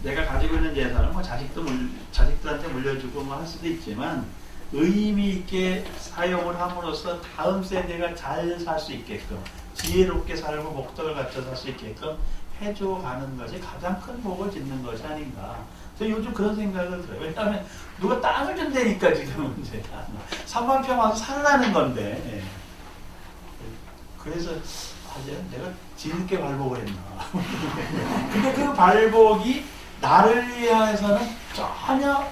내가 가지고 있는 재산을 뭐 자식들한테 물려주고 뭐 할 수도 있지만 의미 있게 사용을 함으로써 다음 세대가 잘 살 수 있게끔 지혜롭게 살고 복덕을 갖춰 살 수 있게끔 해줘가는 것이 가장 큰 복을 짓는 것이 아닌가. 저 요즘 그런 생각을 들어요. 왜냐하면 누가 땅을 준다니까 지금 문제가 3만 평 와서 살라는 건데. 그래서 내가 뒤늦게 발복을 했나. 근데 그 발복이 나를 위해서는 전혀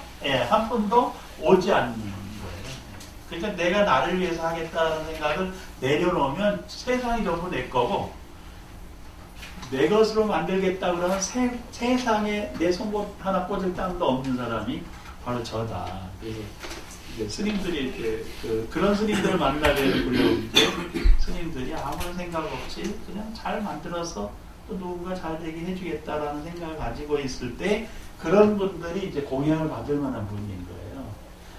한 푼도 오지 않는 거예요. 그러니까 내가 나를 위해서 하겠다는 생각을 내려놓으면 세상이 전부 내 거고 내 것으로 만들겠다 그러면 세상에 내 손못 하나 꽂을 땅도 없는 사람이 바로 저다. 스님들이 이렇게 그런 스님들을 만나게 부려오는데 스님들이 아무런 생각 없이 그냥 잘 만들어서 또 누군가 잘 되게 해주겠다라는 생각을 가지고 있을 때 그런 분들이 이제 공양을 받을 만한 분인 거예요.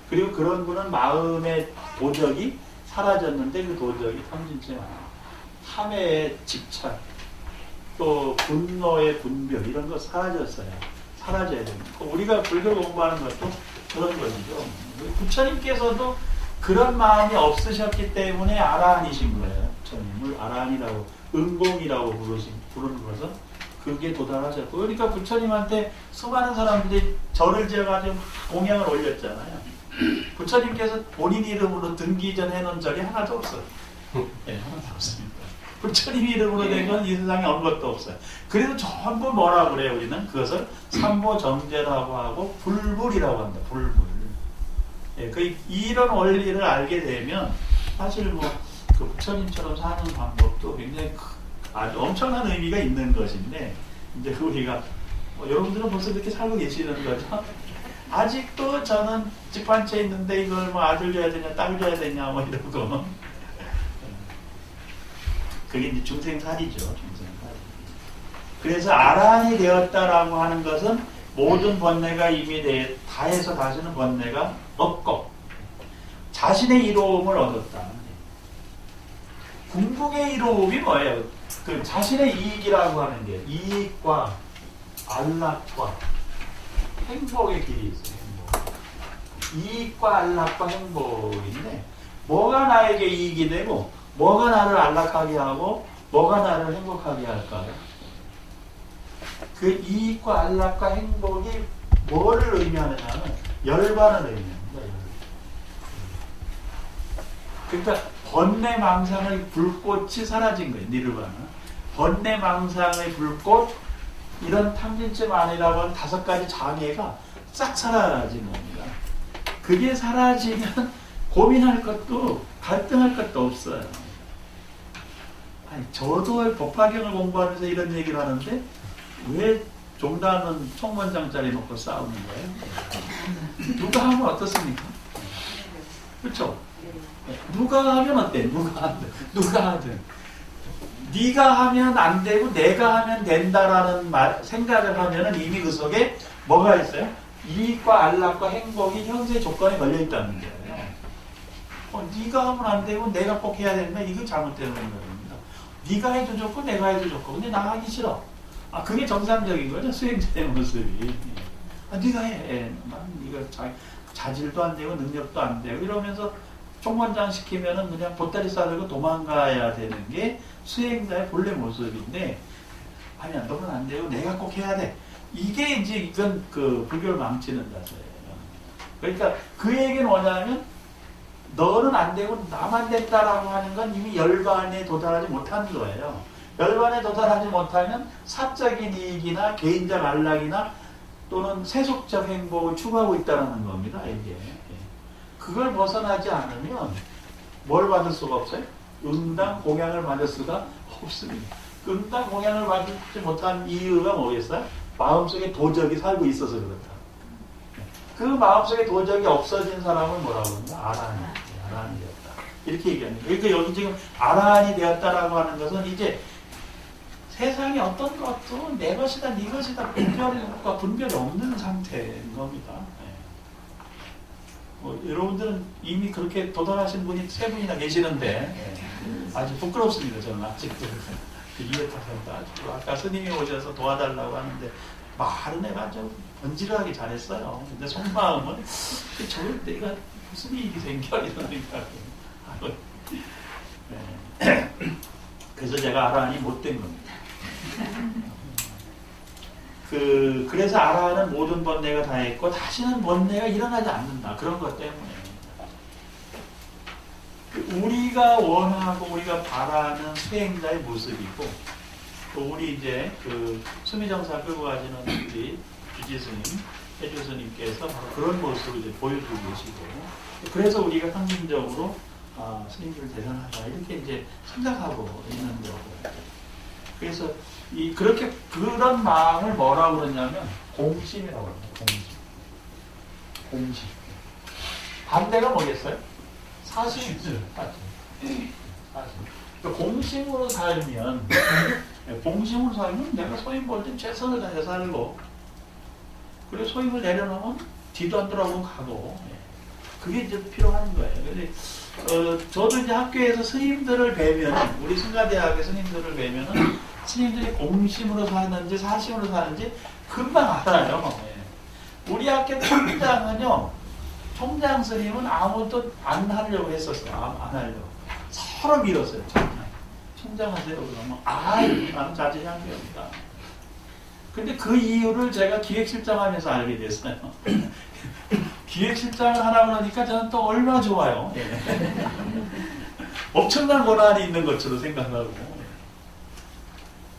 그리고 그런 분은 마음의 도적이 사라졌는데 그 도적이 탐진체 탐의 집착 또 분노의 분별 이런 거 사라졌어요. 사라져야 됩니다. 우리가 불교 공부하는 것도 그런 것이죠. 부처님께서도 그런 마음이 없으셨기 때문에 아라한이신 거예요. 부처님을 아라한이라고 은공이라고 부르는 것은 그게 도달하셨고 그러니까 부처님한테 수많은 사람들이 절을 지어가지고 공양을 올렸잖아요. 부처님께서 본인 이름으로 등기전 해놓은 절이 하나도 없어요. 네, 하나도 없습니다. 부처님 이름으로 된 건 이 세상에 아무것도 없어요. 그래도 전부 뭐라고 그래요? 우리는 그것을 삼보정제라고 하고 불불이라고 합니다. 불불. 예, 이런 원리를 알게 되면 사실 그 부처님처럼 사는 방법도 굉장히 아주 엄청난 의미가 있는 것인데 이제 우리가 여러분들은 벌써 그렇게 살고 계시는 거죠. 아직도 저는 집 한 채 있는데 이걸 아들 줘야 되냐 딸 줘야 되냐 이러고 그게 이제 중생살이죠. 중생살. 그래서 아라한이 되었다라고 하는 것은 모든 번뇌가 이미 다해서 다시는 번뇌가 없고 자신의 이로움을 얻었다. 궁극의 이로움이 뭐예요? 그 자신의 이익이라고 하는 게 이익과 안락과 행복의 길이 있어요. 행복. 이익과 안락과 행복인데 뭐가 나에게 이익이 되고 뭐가 나를 안락하게 하고 뭐가 나를 행복하게 할까요? 그 이익과 안락과 행복이 뭐를 의미하느냐면 열반을 의미합니다. 그러니까 번뇌망상의 불꽃이 사라진 거예요. 니르바나. 번뇌망상의 불꽃 이런 탐진체만이라고 하는 5가지 장애가 싹 사라진 겁니다. 그게 사라지면 고민할 것도 갈등할 것도 없어요. 아니, 저도 법화경을 공부하면서 이런 얘기를 하는데 왜 종단은 총무원장짜리 놓고 싸우는 거예요? 누가 하면 어떻습니까? 그렇죠? 누가 하면 어때? 누가 하든 네가 하면 안 되고 내가 하면 된다라는 생각을 하면은 이미 그 속에 뭐가 있어요? 이익과 안락과 행복이 현재 조건에 걸려 있다는 거예요. 네가 하면 안 되고 내가 꼭 해야 된다. 이거 잘못되는 겁니다. 네가 해도 좋고 내가 해도 좋고 근데 나 하기 싫어. 그게 정상적인 거죠. 수행자의 모습이. 네가 해. 네가 자질도 안 되고 능력도 안 되고 이러면서 총무원장 시키면은 그냥 보따리 싸들고 도망가야 되는 게 수행자의 본래 모습인데 아니야 너는 안 되고 내가 꼭 해야 돼. 이게 이제 이건 그 불교를 망치는 자세예요. 그러니까 그 얘기는 뭐냐면 너는 안 되고 나만 된다라고 하는 건 이미 열반에 도달하지 못한 거예요. 열반에 도달하지 못하면 사적인 이익이나 개인적 안락이나 또는 세속적 행복을 추구하고 있다는 겁니다. 이게. 그걸 벗어나지 않으면 뭘 받을 수가 없어요? 응당 공양을 받을 수가 없습니다. 응당 공양을 받지 못한 이유가 뭐겠어요? 마음속에 도적이 살고 있어서 그렇다. 그 마음속에 도적이 없어진 사람을 뭐라고 합니까? 아라한이 되었다. 이렇게 얘기합니다. 그러니까 여기 지금 아라한이 되었다라고 하는 것은 이제 세상에 어떤 것도 내 것이다, 네 것이다 분별이 없는 상태인 겁니다. 여러분들은 이미 그렇게 도달하신 분이 3분이나 계시는데 아주 부끄럽습니다. 저는 아직도 이해 타산도 아주 아까 스님이 오셔서 도와달라고 하는데 말은 내가 좀 번지르하게 잘했어요. 근데 속마음은 저럴 때가 무슨 일이 생겨 이런 생각이. 그래서 제가 아라한이 못된 겁니다. 그래서 아라한은 모든 번뇌가 다 했고 다시는 번뇌가 일어나지 않는다. 그런 것 때문에 우리가 원하고 우리가 바라는 수행자의 모습이고 또 우리 이제 수미정사 끌고 가시는 우리 주지스님, 해주스님께서 바로 그런 모습을 이제 보여주고 계시고 그래서 우리가 상징적으로 스님들을 대상하자 이렇게 이제 생각하고 있는 거고 그래서 그렇게 그런 마음을 뭐라고 그러냐면 공심이라고 합니다. 공심. 반대가 뭐겠어요? 사심. 그러니까 공심으로 살면 내가 소임 볼 때 최선을 다해 살고 그리고 소임을 내려놓으면 뒤도 안 돌아보고 가고 그게 이제 필요한 거예요. 근데 저도 이제 학교에서 스님들을 뵈면 우리 승가대학의 스님들을 뵈면은 스님들이 공심으로 사는지 사심으로 사는지 금방 알아요. 우리 학교 총장 스님은 아무도 안 하려고 했었어요. 안 하려고. 서로 밀었어요. 총장 하세요. 그러면 나는 자제장교입니다. 근데 그 이유를 제가 기획실장 하면서 알게 됐어요. 기획실장을 하라고 하니까 저는 또 얼마나 좋아요. 엄청난 권한이 있는 것처럼 생각하고.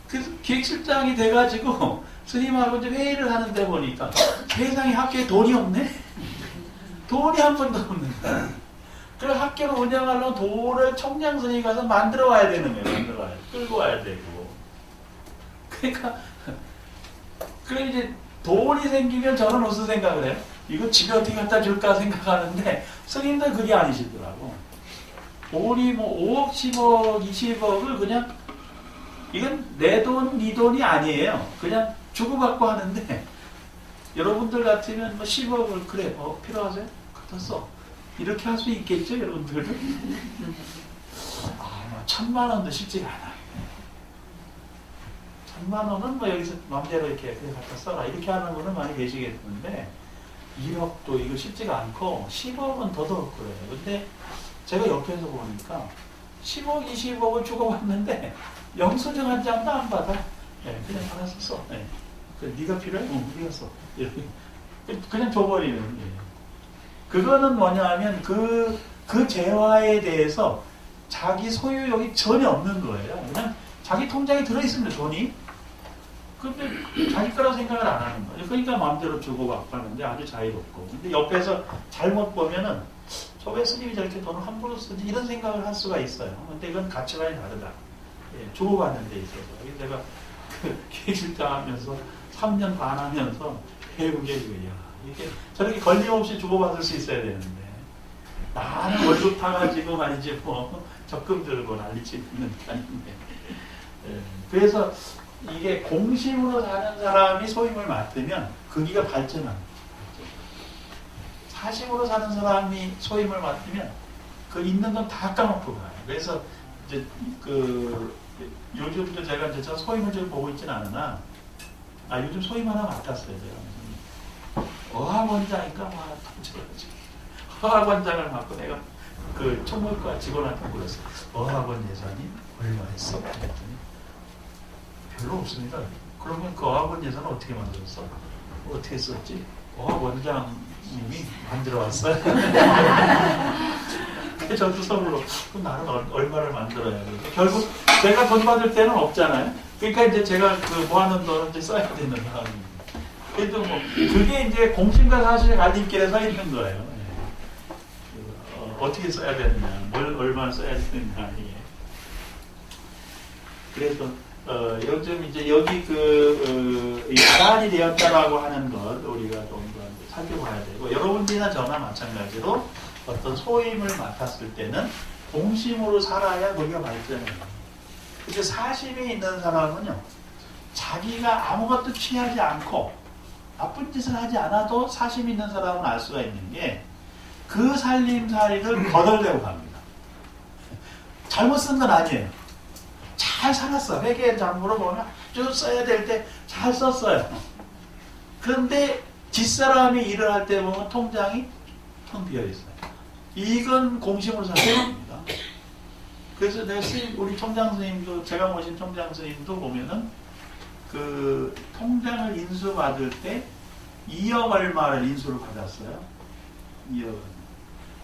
그래서 기획실장이 돼가지고 스님하고 이제 회의를 하는데 보니까 세상에 학교에 돈이 없네? 돈이 한 번도 없는 거야. 그래서 학교를 운영하려면 돈을 총장 스님이 가서 만들어 와야 되는 거예요. 끌고 와야 되고. 그러니까 그래 이제 돈이 생기면 저는 무슨 생각을 해요? 이거 집에 어떻게 갖다 줄까 생각하는데 스님들 그게 아니시더라고. 돈이 뭐 5억, 10억, 20억을 그냥 이건 내 돈, 네 돈이 아니에요. 그냥 주고받고 하는데 여러분들 같으면 뭐 10억을 그래 필요하세요? 갖다 써. 이렇게 할 수 있겠죠, 여러분들도? 1,000만 원도 쉽지가 않아. 1,000만 원은 뭐 여기서 마음대로 이렇게 그래 갖다 써라. 이렇게 하는 분은 많이 계시겠는데 1억도 이거 쉽지가 않고 10억은 더더욱 그래요. 근데 제가 옆에서 보니까 10억, 20억을 주고받는데 영수증 한 장도 안 받아. 그냥 알아서 써. 네가 필요해? 네가 써. 그냥 줘버리는. 그거는 뭐냐 하면 그 재화에 대해서 자기 소유욕이 전혀 없는 거예요. 그냥 자기 통장에 들어있습니다, 돈이. 근데 자기 거라고 생각을 안 하는 거예요. 그러니까 마음대로 주고받고 하는데 아주 자유롭고. 근데 옆에서 잘못 보면은 왜 스님이 저렇게 돈을 함부로 쓰지? 이런 생각을 할 수가 있어요. 근데 이건 가치관이 다르다. 주고받는 데 있어서. 내가 기획실장 하면서 3년 반 하면서 배운 게 이거야. 이게 저렇게 걸림없이 주고받을 수 있어야 되는데 나는 월급 타가지고 말이지 적금 들고 난리치는 게 아닌데. 그래서 이게 공심으로 사는 사람이 소임을 맡으면 거기가 발전합니다. 사심으로 사는 사람이 소임을 맡으면 그 있는 건 다 까먹고 가요. 그래서 이제 요즘도 제가 이제 저 소임을 좀 보고 있지는 않으나 요즘 소임 하나 맡았어요. 제가 어학원장인가 어학원장을 맡고 내가 그 총무과 직원한테 물었어요. 어학원 예산이 얼마 했어? 그랬더니 별로 없습니다. 그러면 그 어학원 예산을 어떻게 만들었어? 어떻게 썼지? 어학원장님이 만들어 왔어요. 저도 선물로 그럼 나는 얼마를 만들어야 돼? 결국 제가 돈 받을 때는 없잖아요. 그러니까 이제 제가 모아놓은 돈은 이제 써야 되는 상황입니다. 그래도 그게 이제 공심과 사실의 갈림길에 서 있는 거예요. 어떻게 써야 되느냐, 얼마나 써야 되느냐. 그래서 요즘 이제 여기 야단이 되었다라고 하는 것 우리가 좀 더 살펴봐야 되고 여러분들이나 저나 마찬가지로 어떤 소임을 맡았을 때는 공심으로 살아야 거기가 발전해요. 근데 사심이 있는 사람은요, 자기가 아무것도 취하지 않고 나쁜 짓을 하지 않아도 사심 있는 사람은 알 수가 있는 게 그 살림살이를 거덜내고 갑니다. 잘못 쓴 건 아니에요. 잘 살았어. 회계 장부로 보면 쭉 써야 될 때 잘 썼어요. 그런데 뒷사람이 일을 할 때 보면 통장이 텅 비어 있어요. 이건 공심으로 사는 겁니다. 그래서 내가 우리 총장 선생님도, 제가 모신 총장 선생님도 보면은 그 통장을 인수받을 때 2억 얼마를 인수를 받았어요. 2억.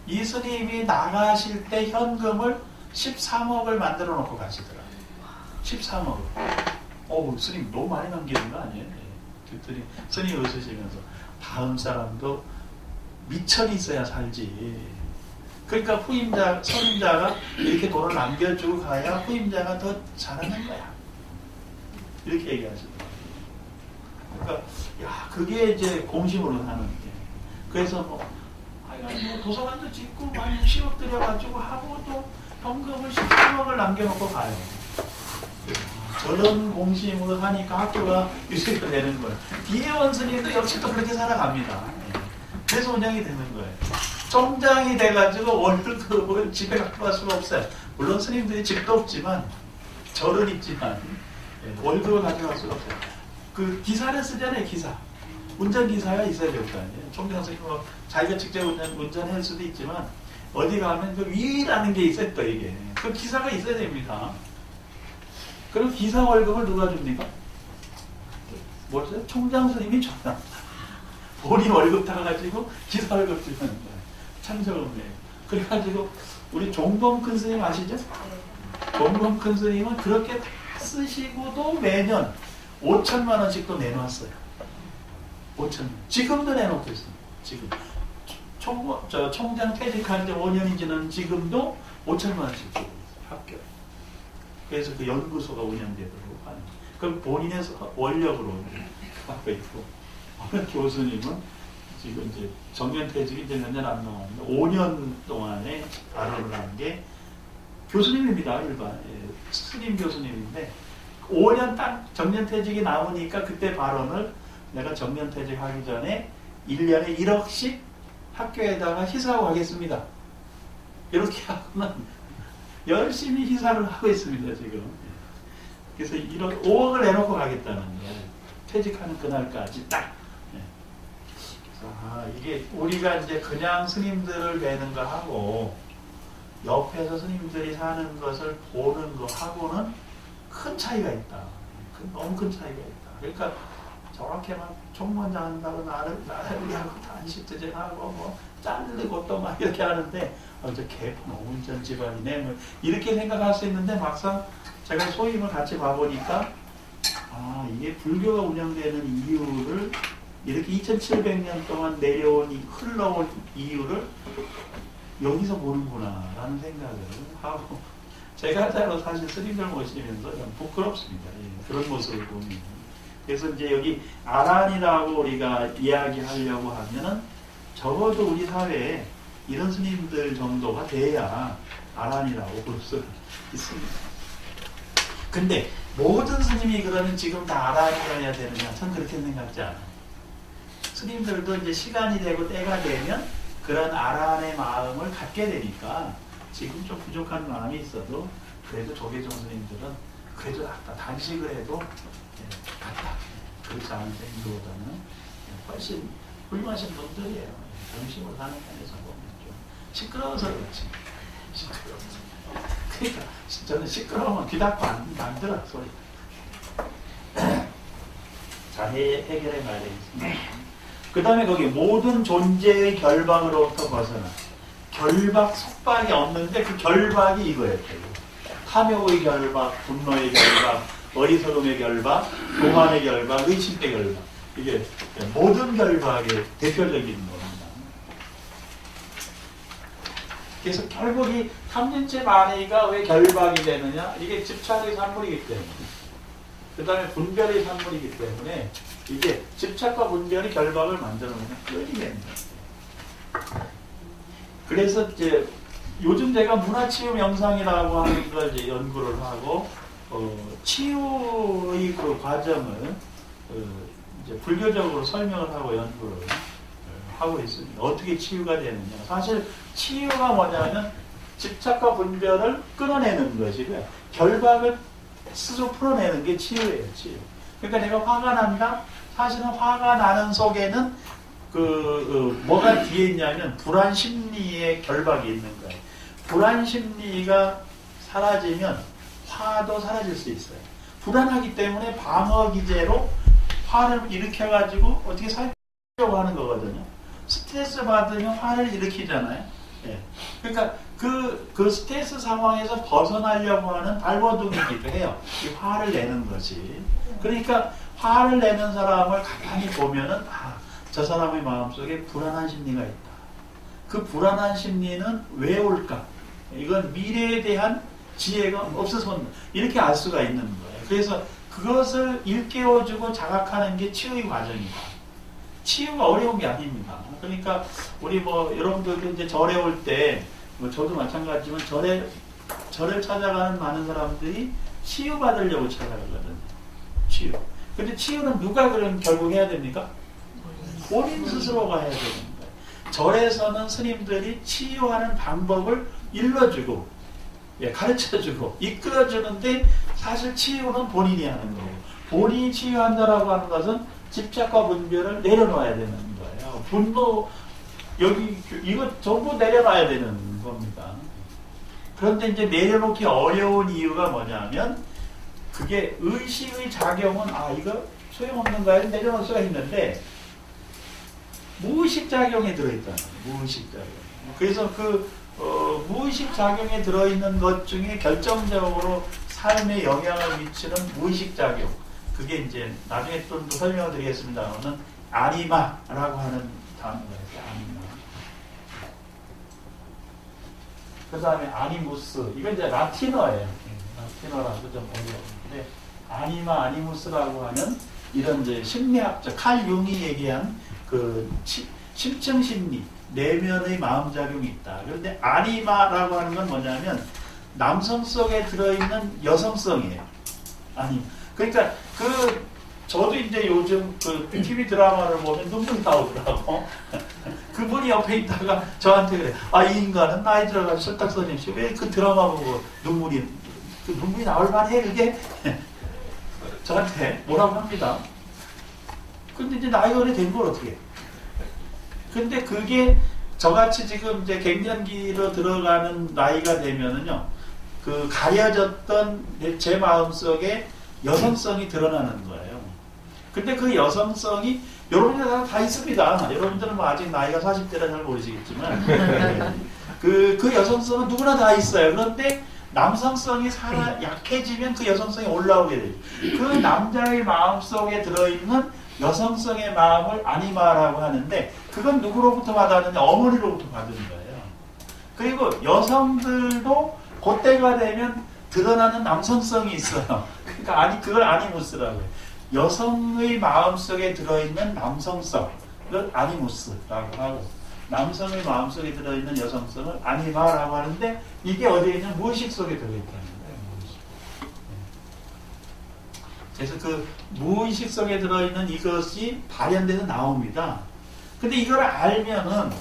이 스님이 나가실 때 현금을 13억을 만들어 놓고 가시더라고요. 13억을. 스님 너무 많이 남기는 거 아니에요? 그랬더니 스님이 웃으시면서 다음 사람도 미천이 있어야 살지. 그러니까 선임자가 이렇게 돈을 남겨주고 가야 후임자가 더 잘하는 거야. 이렇게 얘기하시더라고요. 그러니까, 그게 이제 공심으로 사는 게. 그래서 도서관도 짓고, 많이 10억 들여가지고 하고, 또 현금을 13억을 남겨놓고 가요. 저런 공심으로 사니까 학교가 유지가 되는 거예요. 뒤에 원스님도 역시 또 그렇게 살아갑니다. 그래서 운영이 되는 거예요. 총장이 돼가지고 월급을 집에 갖고 갈 수가 없어요. 물론 스님들이 집도 없지만, 절은 있지만, 월급을 가져갈 수가 없어요. 그 기사를 쓰잖아요, 기사. 운전기사가 있어야 될 거 아니에요. 총장 선생님 자기가 직접 운전할 수도 있지만, 어디 가면 그 위라는 게 있어요, 또 이게. 그 기사가 있어야 됩니다. 그럼 기사 월급을 누가 줍니까? 뭐죠? 총장 선생님이 줬다. 본인 월급 타가지고 기사 월급 주는 거예요. 참석업이에요. 그래가지고 우리 종범 큰 스님 아시죠? 종범 큰 스님은 그렇게 다 쓰시고도 매년 5천만 원씩 또 내놨어요. 5천만. 지금도 내놓고 있어요. 지금 총장 퇴직한 지 5년이 지난 지금도 5천만 원씩 주고 있어요. 학교. 그래서 그 연구소가 운영되도록 하는. 그럼 본인의 원력으로 하고 있고, 어느 교수님은 지금 이제 정년퇴직이 이제 몇 년 안 남았는데 5년 동안에 발언을 한 게 교수님입니다. 일반 스님 교수님인데 5년 딱 정년퇴직이 남으니까 그때 발언을 내가 정년퇴직하기 전에 1년에 1억씩 학교에다가 희사하고 가겠습니다. 이렇게 하고는 열심히 희사를 하고 있습니다. 지금. 그래서 5억을 내놓고 가겠다는 거예요. 퇴직하는 그날까지 딱. 이게 우리가 이제 그냥 스님들을 뵈는 거 하고 옆에서 스님들이 사는 것을 보는 거 하고는 큰 차이가 있다. 너무 큰 차이가 있다. 그러니까 저렇게 막 총무장 한다고 나르리하고 단식투쟁하고 뭐 잘리고 또 막 이렇게 하는데 저 개판 온전 집안이네 뭐 이렇게 생각할 수 있는데 막상 제가 소임을 같이 봐보니까 이게 불교가 운영되는 이유를 이렇게 2700년 동안 흘러온 이유를 여기서 보는구나 라는 생각을 하고 제가 사실 스님들 모시면서 좀 부끄럽습니다. 그런 모습을 보면. 그래서 이제 여기 아란이라고 우리가 이야기하려고 하면은 적어도 우리 사회에 이런 스님들 정도가 돼야 아란이라고 볼 수 있습니다. 근데 모든 스님이 그러면 지금 다 아란이어야 되느냐? 전 그렇게 생각지 않아요. 스님들도 이제 시간이 되고 때가 되면 그런 아란의 마음을 갖게 되니까 지금 좀 부족한 마음이 있어도 그래도 조계종 스님들은 그래도 낫다. 단식을 해도 낫다. 그렇지 않은 스님들보다는 훨씬 훌륭하신 분들이에요. 정심으로 사는 편에서 보면 좀 시끄러워서 그렇지. 시끄러워서. 그러니까 저는 시끄러우면 귀 닫고 안 들어 소리. 자, 해결해 봐야 되겠습니다. 그 다음에 거기 모든 존재의 결박으로부터 벗어나. 결박, 속박이 없는데 그 결박이 이거예요. 탐욕의 결박, 분노의 결박, 어리석음의 결박, 교만의 결박, 의심의 결박. 이게 모든 결박의 대표적인 겁니다. 그래서 결국 이 탐진체 만의가 왜 결박이 되느냐? 이게 집착의 산물이기 때문에. 그 다음에 분별의 산물이기 때문에 이게 집착과 분별이 결박을 만들어내는 끈이 됩니다. 그래서 이제 요즘 제가 문화치유 명상이라고 하는 걸 이제 연구를 하고 치유의 그 과정을 이제 불교적으로 설명을 하고 연구를 하고 있습니다. 어떻게 치유가 되느냐? 사실 치유가 뭐냐면 집착과 분별을 끊어내는 것이고요. 결박을 스스로 풀어내는 게 치유예요. 치유. 그러니까 내가 화가 난다. 사실은 화가 나는 속에는 뭐가 뒤에 있냐면 불안 심리의 결박이 있는 거예요. 불안 심리가 사라지면 화도 사라질 수 있어요. 불안하기 때문에 방어 기제로 화를 일으켜가지고 어떻게 살려고 하는 거거든요. 스트레스 받으면 화를 일으키잖아요. 예. 그러니까 그 스트레스 상황에서 벗어나려고 하는 발버둥이기도 해요. 이 화를 내는 것이. 그러니까 화를 내는 사람을 가만히 보면은 저 사람의 마음속에 불안한 심리가 있다. 그 불안한 심리는 왜 올까? 이건 미래에 대한 지혜가 없어서 이렇게 알 수가 있는 거예요. 그래서 그것을 일깨워주고 자각하는 게 치유의 과정이다. 치유가 어려운 게 아닙니다. 그러니까 우리 여러분들도 이제 절에 올 때 저도 마찬가지지만 절을 찾아가는 많은 사람들이 치유 받으려고 찾아가거든요. 치유. 근데 치유는 누가 그럼 결국 해야 됩니까? 본인 스스로가 해야 되는 거예요. 절에서는 스님들이 치유하는 방법을 일러주고, 가르쳐주고, 이끌어주는데 사실 치유는 본인이 하는 거고, 본인이 치유한다라고 하는 것은 집착과 분별을 내려놔야 되는 거예요. 분노, 이거 전부 내려놔야 되는 겁니다. 그런데 이제 내려놓기 어려운 이유가 뭐냐면, 그게 의식의 작용은, 이거 소용없는 거야. 내려놓을 수가 있는데, 무의식 작용에 들어있잖아요. 무의식 작용. 그래서 무의식 작용에 들어있는 것 중에 결정적으로 삶에 영향을 미치는 무의식 작용. 그게 이제 나중에 좀 더 설명을 드리겠습니다만은 아니마라고 하는 단어가 있어요. 아니마. 그 다음에 아니무스. 이건 이제 라틴어예요. 라틴어라서 좀 어려운데 아니마, 아니무스라고 하는 이런 이제 심리학적 칼 융이 얘기한 심층 심리, 내면의 마음작용이 있다. 그런데 아니마라고 하는 건 뭐냐면 남성 속에 들어있는 여성성이에요. 그러니까 저도 이제 요즘 TV 드라마를 보면 눈물이 나오더라고. 그분이 옆에 있다가 저한테 그래. 이 인간은 나이 들어가서 설득선생님 왜 그 드라마 보고 눈물이 나올 만해 그게? 저한테 뭐라고 합니다. 근데 이제 나이가 오래 된 걸 어떻게 해? 근데 그게 저같이 지금 이제 갱년기로 들어가는 나이가 되면은요, 가려졌던 제 마음속에 여성성이 드러나는 거예요. 근데 그 여성성이 여러분들 다 있습니다. 여러분들은 아직 나이가 40대라 잘 모르시겠지만 그 여성성은 누구나 다 있어요. 그런데 남성성이 약해지면 그 여성성이 올라오게 돼요. 그 남자의 마음속에 들어있는 여성성의 마음을 아니마라고 하는데 그건 누구로부터 받았느냐? 어머니로부터 받은 거예요. 그리고 여성들도 그때가 되면 드러나는 남성성이 있어요. 그러니까 그걸 아니무스라고 해요. 여성의 마음속에 들어있는 남성성, 그걸 아니무스라고 하고 남성의 마음속에 들어있는 여성성을 아니마라고 하는데 이게 어디에 있냐? 무의식 속에 들어있다는 거예요. 무의식. 그래서 그 무의식 속에 들어있는 이것이 발현돼서 나옵니다. 근데 이걸 알면은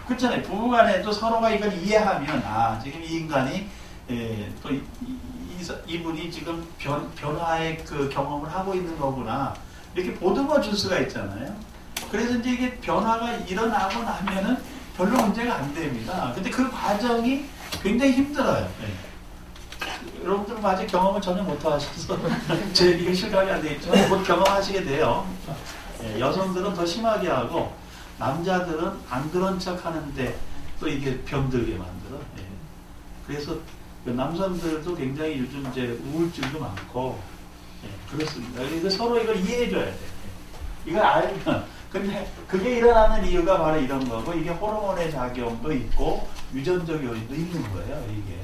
그렇잖아요. 부부간에도 서로가 이걸 이해하면 지금 이 인간이 또 이분이 지금 변화의 그 경험을 하고 있는 거구나 이렇게 보듬어 줄 수가 있잖아요. 그래서 이제 이게 변화가 일어나고 나면은 별로 문제가 안 됩니다. 근데 그 과정이 굉장히 힘들어요. 여러분들은 아직 경험을 전혀 못 하셔서 제 얘기가 실감이 안 되겠지만 곧 경험하시게 돼요. 여성들은 더 심하게 하고 남자들은 안 그런 척 하는데 또 이게 병들게 만들어. 그래서 남성들도 굉장히 요즘 이제 우울증도 많고 그렇습니다. 그래서 서로 이걸 이해해줘야 돼. 이걸 알면. 근데 그게 일어나는 이유가 바로 이런 거고 이게 호르몬의 작용도 있고 유전적 요인도 있는 거예요. 이게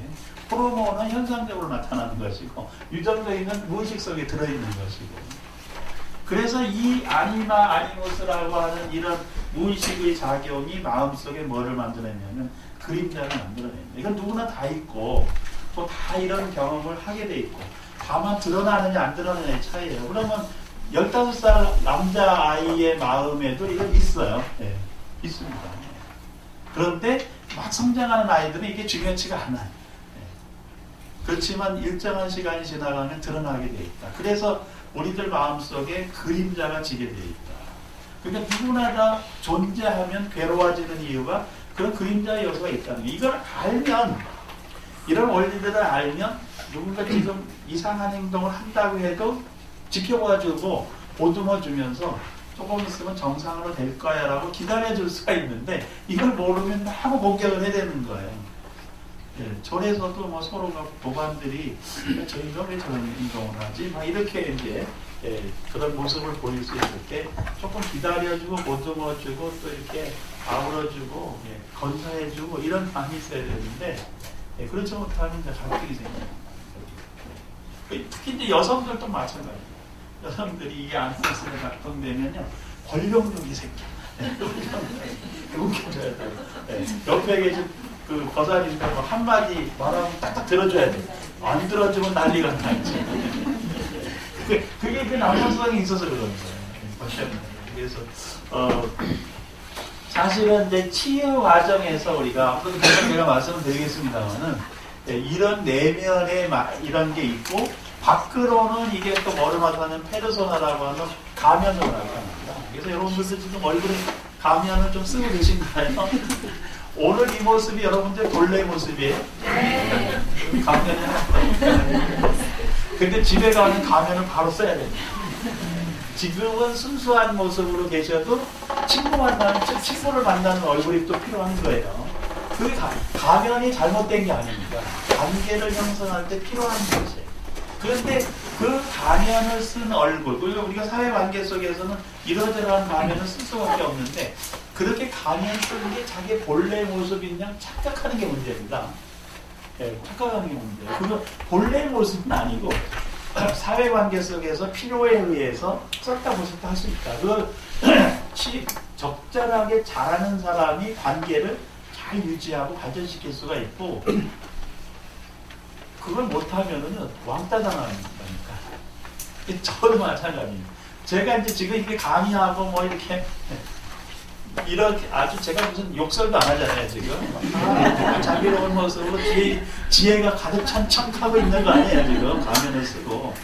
호르몬은 현상적으로 나타나는 것이고 유전적인 건 무의식 속에 들어있는 것이고 그래서 이 아니마 아니모스라고 하는 이런 무의식의 작용이 마음속에 뭐를 만들어내냐면 그림자를 만들어냅니다. 이건 누구나 다 있고 또 다 이런 경험을 하게 돼 있고 다만 드러나느냐 안 드러나느냐의 차이예요. 그러면 15살 남자아이의 마음에도 이건 있어요. 있습니다. 그런데 막 성장하는 아이들은 이게 중요치가 않아요. 그렇지만 일정한 시간이 지나가면 드러나게 돼 있다. 그래서 우리들 마음속에 그림자가 지게 되어 있다. 그러니까 누구나 다 존재하면 괴로워지는 이유가 그런 그림자 요소가 있다는 거예요. 이걸 알면, 이런 원리들을 알면 누군가 지금 이상한 행동을 한다고 해도 지켜봐주고 보듬어주면서 조금 있으면 정상으로 될 거야 라고 기다려줄 수가 있는데, 이걸 모르면 너무 공격을 해야 되는 거예요. 예, 절에서도 뭐 서로가 보관들이 저희가 왜 저런 행동을 하지? 막 이렇게 이제 그런 모습을 보일 수 있을 때 조금 기다려주고 보듬어주고 또 이렇게 아우러주고 건사해주고 이런 마음이 있어야 되는데, 그렇지 못하면 이제 갈등이 생겨요. 특히 이제 여성들도 마찬가지예요. 여성들이 이게 안 쓰는 작동되면요 권력욕이 생겨. 웃겨줘야 돼. 옆에 계신 그 거사님들 한마디 말하면 딱딱 들어줘야 돼. 안 들어주면 난리가 나지. 그게 그 남성성이 있어서 그런 거예요. 그래서 사실은 이제 치유 과정에서 우리가 제가 말씀을 드리겠습니다만은 이런 내면에 이런 게 있고 밖으로는 이게 또 머리맡하는 페르소나라고 하는 가면을 나타납니다. 그래서 여러분들도 지금 얼굴에 가면을 좀 쓰고 계신가요? 오늘 이 모습이 여러분들 본래 모습이에요? 네. 가면을 근데 집에 가면 가면을 바로 써야 됩니다. 지금은 순수한 모습으로 계셔도 친구를 만나는 얼굴이 또 필요한 거예요. 그 가면이 잘못된 게 아닙니다. 관계를 형성할 때 필요한 것이에요. 그런데 그 가면을 쓴 얼굴, 그리고 우리가 사회관계 속에서는 이러저러한 가면을 쓸 수밖에 없는데, 그렇게 가면 쓰는 게 자기 본래 모습인 양 착각하는 게 문제입니다. 착각하는 게 문제예요. 그거 본래 모습은 아니고 사회관계 속에서 필요에 의해서 썼다 보셨다 할 수 있다. 그걸 적절하게 잘하는 사람이 관계를 잘 유지하고 발전시킬 수가 있고, 그걸 못하면은 왕따 당하는 거니까. 저도 마찬가지입니다. 제가 이제 지금 이렇게 강의하고 뭐 이렇게 아주 제가 무슨 욕설도 안 하잖아요, 지금. 자비로운 모습으로 지혜가 가득 찬 척하고 있는 거 아니에요, 지금. 가면을 쓰고.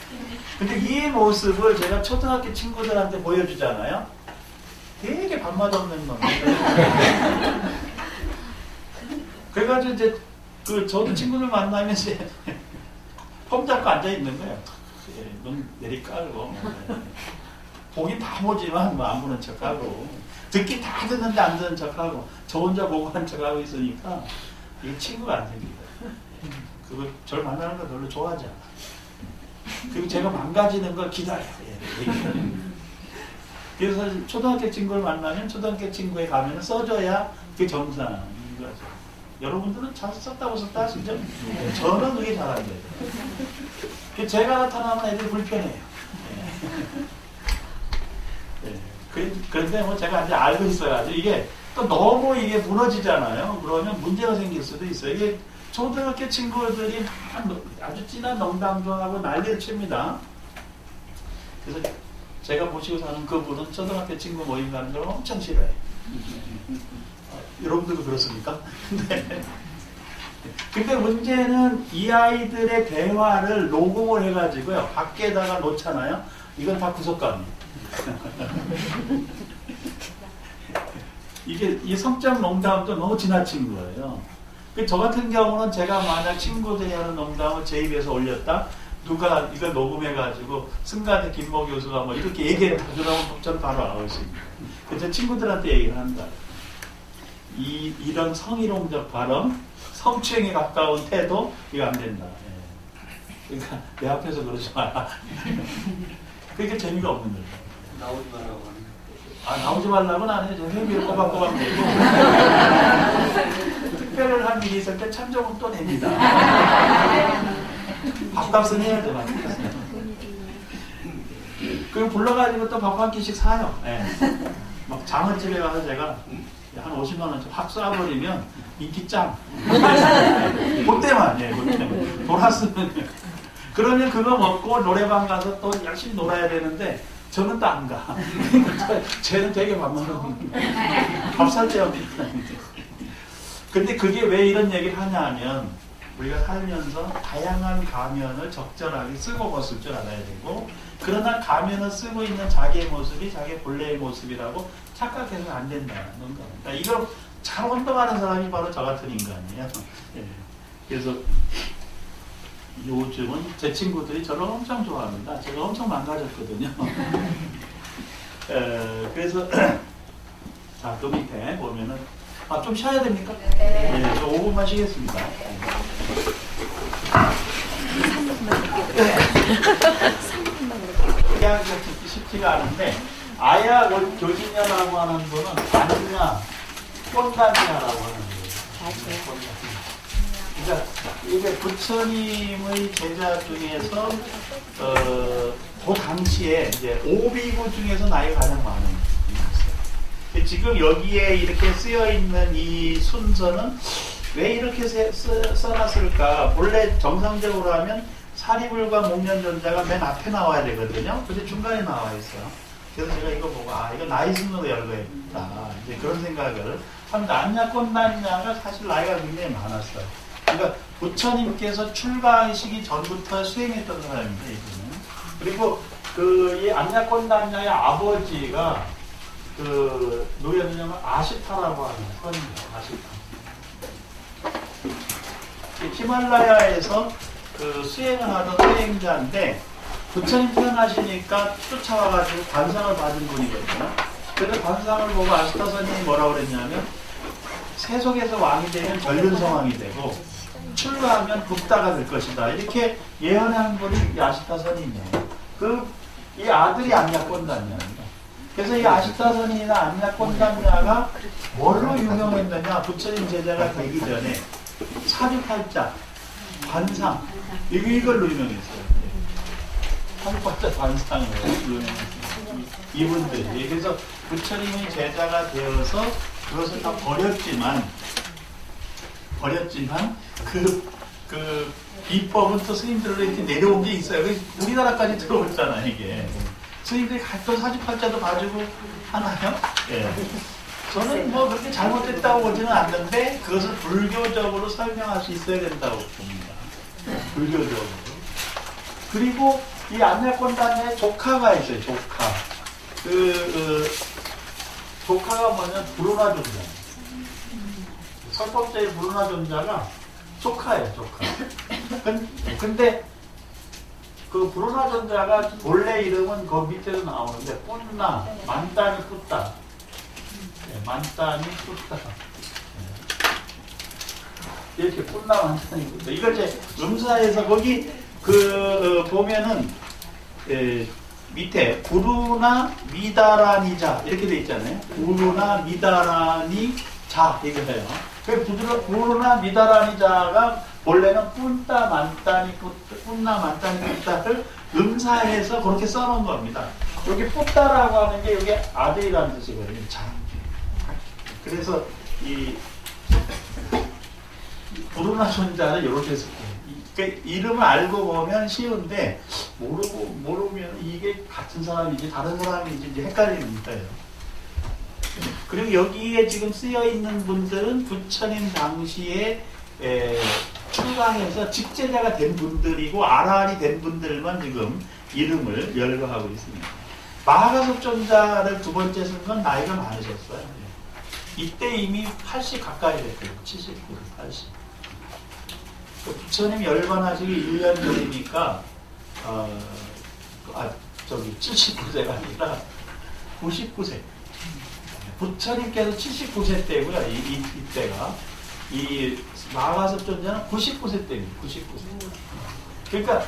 근데 이 모습을 제가 초등학교 친구들한테 보여주잖아요. 되게 밥맛 없는 놈. 그래가지고 이제 저도 친구들 만나면 이제 폼 잡고 앉아있는 거예요. 눈 내리깔고. 보긴 다 보지만 뭐 안 보는 척하고. 듣긴 다 듣는데 안 듣는 척하고. 저 혼자 보고 한 척하고 있으니까 이게 친구가 안 생깁니다. 그걸 저를 만나는 걸 별로 좋아하지 않아. 그리고 제가 망가지는 걸 기다려요. 그래서 초등학교 친구를 만나면 초등학교 친구에 가면 써줘야 그게 정상인 거죠. 여러분들은 잘 썼다고 썼다 하시죠? 저는 그게 잘 안 돼요. 제가 나타나면 애들이 불편해요. 그런데 뭐 제가 이제 알고 있어가지고 이게 또 너무 이게 무너지잖아요. 그러면 문제가 생길 수도 있어요. 이게 초등학교 친구들이 아주 진한 농담도 하고 난리를 칩니다. 그래서 제가 모시고 사는 그분은 초등학교 친구 모임 가는 걸 엄청 싫어해요. 여러분들도 그렇습니까? 근데 문제는 이 아이들의 대화를 녹음을 해가지고요, 밖에다가 놓잖아요. 이건 다 구속감이에요. 이게 이 성적 농담도 너무 지나친 거예요. 저 같은 경우는 제가 만약 친구들이 하는 농담을 제 입에서 올렸다, 누가 이걸 녹음해가지고 승가대 김모 교수가 뭐 이렇게 얘기했다 그러면 저는 바로 아웃입니다. 그래서 친구들한테 얘기를 한다. 이런 성희롱적 발언, 성추행에 가까운 태도, 이거 안 된다. 그러니까 내 앞에서 그러지 마라. 그게 재미가 없는 거예요. 나오지 말라고 하는. 나오지 말라고는 안 해요. 회비를 꼬박꼬박 내고. 특별한 일이 있을 때 참조금 또 냅니다. 밥값은 해야죠. 그리고 불러가지고 또 밥 한 끼씩 사요. 막 장어집에 가서 제가 한 50만 원씩 확 쏴버리면 인기 짱. 그때만, 그때만. 돌았으면. 그러면 그거 먹고 노래방 가서 또 열심히 놀아야 되는데, 저는 또 안 가. 쟤는 되게 밥 먹는 밥 살 데 없는. 근데 그게 왜 이런 얘기를 하냐 하면, 우리가 살면서 다양한 가면을 적절하게 쓰고 벗을 줄 알아야 되고, 그러나 가면을 쓰고 있는 자기의 모습이 자기의 본래의 모습이라고 착각해서는 안 된다는 겁니다. 이걸 잘 혼동하는 사람이 바로 저 같은 인간이에요. 예. 그래서 요즘은 제 친구들이 저를 엄청 좋아합니다. 제가 엄청 망가졌거든요. 그래서 자, 또 밑에 보면은 좀 쉬어야 됩니까? 네. 네, 저 5분만 쉬겠습니다. 3분만 이야기가 듣기 쉽지가 않은데, 아야 교진녀라고 하는 분은 안냐, 꼰단냐라고 하는 거예요. 그러니까 이게 부처님의 제자 중에서 그 당시에 이제 오비구 중에서 나이가 가장 많은 분이었어요. 지금 여기에 이렇게 쓰여 있는 이 순서는 왜 이렇게 써놨을까? 본래 정상적으로 하면 사리불과 목련존자가 맨 앞에 나와야 되거든요. 근데 중간에 나와 있어요. 그래서 제가 이거 보고 이거 나이 순으로 열거했다. 이제 그런 생각을 합니다. 안냐꼰단냐가 사실 나이가 굉장히 많았어요. 그러니까 부처님께서 출가하시기 전부터 수행했던 사람입니다. 이분은. 그리고 이 안냐꼰단냐의 아버지가 누구였냐면 아시타라고 하는 선입니다. 아시타. 히말라야에서 수행을 하던 수행자인데, 부처님 태어나시니까 쫓아와가지고 관상을 받은 분이거든요. 그래서 관상을 보고 아시타 선생님이 뭐라고 그랬냐면, 세속에서 왕이 되면 전륜성왕이 되고 출가하면 북다가 될 것이다. 이렇게 예언한 분이 아시타 선임이에요. 이 아들이 안냐꼰단냐입니다. 그래서 이 아시타 선임이나 안냐꼰단냐가 뭘로 유명했느냐? 부처님 제자가 되기 전에 사주팔자, 관상, 이걸로 유명했어요. 사주팔자, 관상으로 유명했어요. 이분들이. 그래서 부처님의 제자가 되어서 그것을 다 버렸지만 그 비법은 또 스님들로 이렇게 내려온 게 있어요. 우리나라까지 들어오잖아, 이게. 스님들이 가끔 사주팔자도 봐주고 하나요? 예. 저는 뭐 그렇게 잘못됐다고 보지는 않는데, 그것을 불교적으로 설명할 수 있어야 된다고 봅니다. 불교적으로. 그리고 이 안냐꼰단냐의 조카가 있어요, 조카. 조카가 뭐냐면 불운하존자. 설법자의 불운하존자가 조카예요, 조카. 근데 그 불운하존자가 본래 이름은 그 밑에도 나오는데, 뿜나, 만단이 뿜다. 네, 만단이 뿜다. 네. 이렇게 뿜나, 만단이 뿜다. 이걸 이제 음사에서 거기 보면은 밑에 구루나 미다라니자 이렇게 돼 있잖아요. 구루나 미다라니자 이거예요. 그 구루나 미다라니자가 원래는 뿜다 만따니 뿜나 만따니 뿜다를 음사해서 그렇게 써놓은 겁니다. 여기 뿜다라고 하는 게 여기 아들이라는 뜻이거든요. 자. 그래서 이 구루나 존자를 이렇게 쓸게요. 이름을 알고 보면 쉬운데 모르면 이게 같은 사람인지 다른 사람인지 이제 헷갈리는 거예요. 그리고 여기에 지금 쓰여 있는 분들은 부처님 당시에 출가해서 직제자가 된 분들이고 아라한이 된 분들만 지금 이름을 열거하고 있습니다. 마하가섭존자를 두 번째 쓴 건 나이가 많으셨어요. 이때 이미 80 가까이 됐고요. 79, 80. 부처님 열반하시기 1년 전이니까 79세가 아니라 99세. 부처님께서 79세 때고요. 이때가 이 마하가섭존자는 99세 때입니다. 99세. 그러니까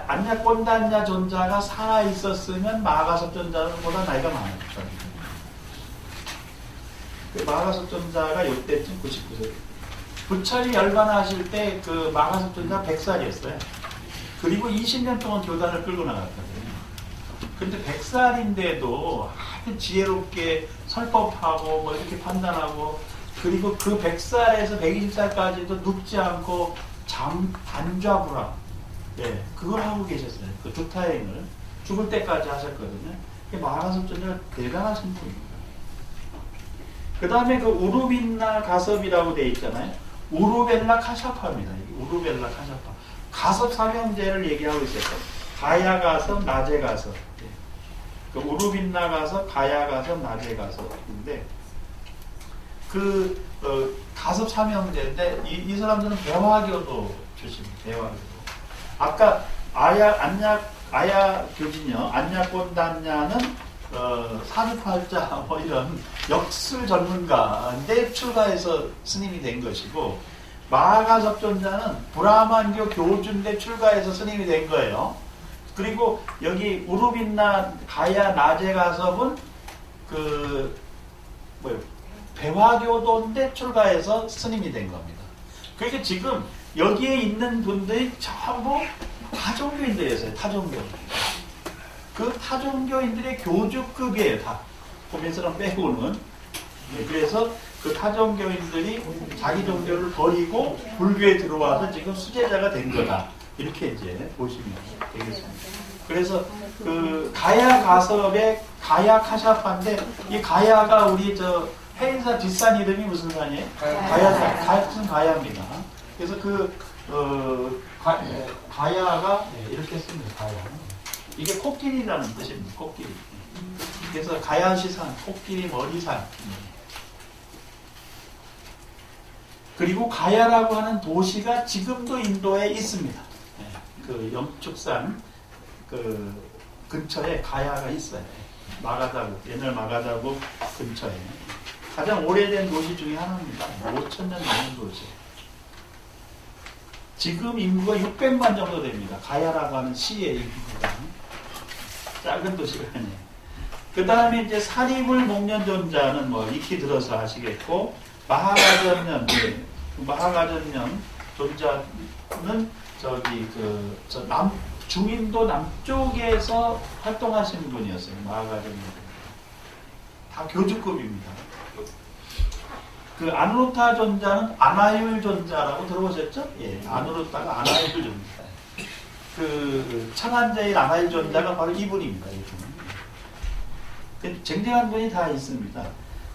안냐꼰단냐 존자가 살아 있었으면 마하가섭존자보다 나이가 많았죠. 마하가섭존자가 이때쯤 99세. 부처님 열반하실 때 그 마하가섭존자 100살이었어요. 그리고 20년 동안 교단을 끌고 나갔거든요. 근데 100살인데도 아주 지혜롭게 설법하고 뭐 이렇게 판단하고, 그리고 그 100살에서 120살까지도 눕지 않고 단좌불화, 예, 그걸 하고 계셨어요. 그 주타행을 죽을 때까지 하셨거든요. 마하가섭존자가 대단하신 분입니다. 그 다음에 그 우루빈나 가섭이라고 되어 있잖아요. 우루벨라 카샤파입니다. 우루벨라 카샤파. 가섭 삼형제를 얘기하고 있었어요. 가야 가섭, 나제 가섭. 그 우루빈나 가섭, 가야 가섭, 나제 가섭인데 가섭 삼형제인데 이 사람들은 배화교도 출신입니다. 배화교도. 아까 아야 교진요, 안야꼰단냐는 사주팔자 뭐 이런 역술 전문가인데 출가해서 스님이 된 것이고, 마하가섭존자는 브라만교 교주인데 출가해서 스님이 된 거예요. 그리고 여기 우루빈나 가야 나제 가섭은 배화교도인데 출가해서 스님이 된 겁니다. 그러니까 지금 여기에 있는 분들이 전부 타종교인들이었어요. 타종교. 그 타종교인들의 교주급이에요. 다. 고민스러움 빼고는. 그래서 그 타종교인들이 자기 종교를 버리고 불교에 들어와서 지금 수제자가 된 거다. 이렇게 이제 보시면 되겠습니다. 그래서 그 가야 가섭의 가야 카샤파인데, 이 가야가 우리 해인사 뒷산 이름이 무슨 산이에요? 가야산. 같은 가야입니다. 그래서 가야가 이렇게 씁니다. 가야. 이게 코끼리라는 뜻입니다. 코끼리. 그래서 가야시산, 코끼리 머리산. 그리고 가야라고 하는 도시가 지금도 인도에 있습니다. 그 영축산 근처에 가야가 있어요. 마가다국, 옛날 마가다국 근처에. 가장 오래된 도시 중에 하나입니다. 5,000년 넘은 도시. 지금 인구가 600만 정도 됩니다. 가야라고 하는 시의 인구가. 작은 도시가 아니에요. 그 다음에 이제 사리불 목련존자는 뭐 익히 들어서 아시겠고, 마하가전년 존자는 중인도 남쪽에서 활동하시는 분이었어요. 마하가전년. 다 교주급입니다. 그 아누루타 존자는 아나율 존자라고 들어보셨죠? 예, 아누루타가 아나율 존자. 그 청한제일 아나율 존자가 바로 이분입니다. 이분. 쟁쟁한 분이 다 있습니다.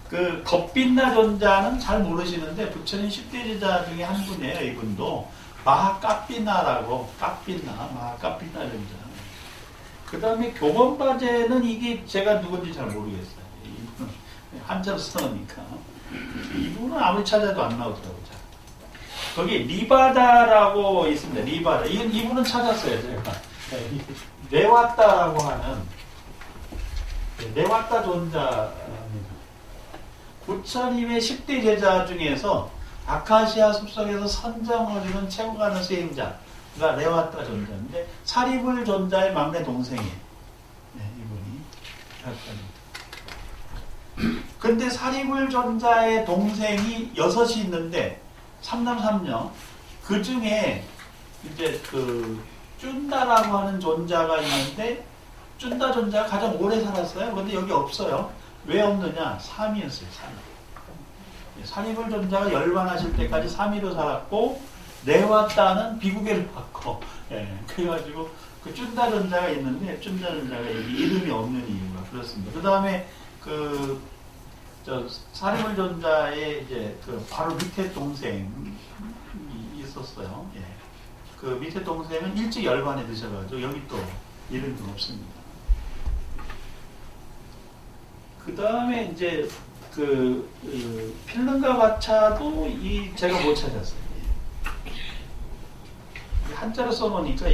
그 겁빛나 존자는 잘 모르시는데 부처님 10대 제자 중에 한 분이에요. 이분도 마하까삐나라고, 마하까삐나 존자. 그 다음에 교본바제는 이게 제가 누군지 잘 모르겠어요. 이분은 한자로 써놓으니까. 이분은 아무리 찾아도 안 나오더라고요. 거기 리바다라고 있습니다. 리바다. 이분은 찾았어요. 제가. 네와따라고 하는 네와따 존자입니다. 부처님의 10대 제자 중에서 아카시아 숲속에서 선정을 채워가는 수행자가 네와따 존자인데, 사리불 존자의 막내 동생이에요. 이분이. 근데 사리불 존자의 동생이 6이 있는데, 삼남삼녀. 그 중에 이제 쭌다라고 하는 존자가 있는데, 쭌다 존자가 가장 오래 살았어요. 근데 여기 없어요. 왜 없느냐? 3이었어요. 3이. 사리불 존자가 열반하실 때까지 3위로 살았고, 네와따는 비구계를 받고, 그래가지고 그 쭌다 존자가 있는데, 쭌다 존자가 여기 이름이 없는 이유가 그렇습니다. 그 다음에 사리불 존자의 이제 바로 밑에 동생이 있었어요. 그 밑에 동생은 일찍 열반에 드셔가지고 여기 또 이름이 없습니다. 그 다음에 이제 필름가 바차도 제가 못 찾았어요. 한자로 써놓으니까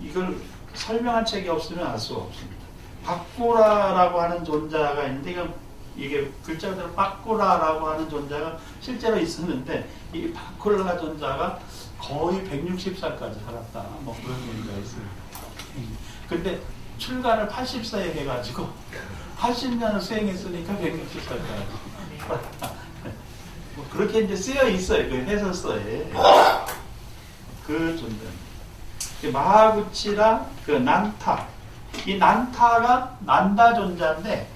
이걸 설명한 책이 없으면 알 수가 없습니다. 박고라라고 하는 존자가 있는데, 이게 글자 그대로 빠꾸라라고 하는 존자가 실제로 있었는데, 이 바쿠라 존자가 거의 160살까지 살았다. 뭐 그런 얘기가 있습니다. 근데 출가를 80세에 해가지고 80년을 수행했으니까 160살까지. 뭐 그렇게 이제 쓰여 있어요. 그 해설서에. 그 존재. 마하구치라 난타. 이 난타가 난다 존자인데,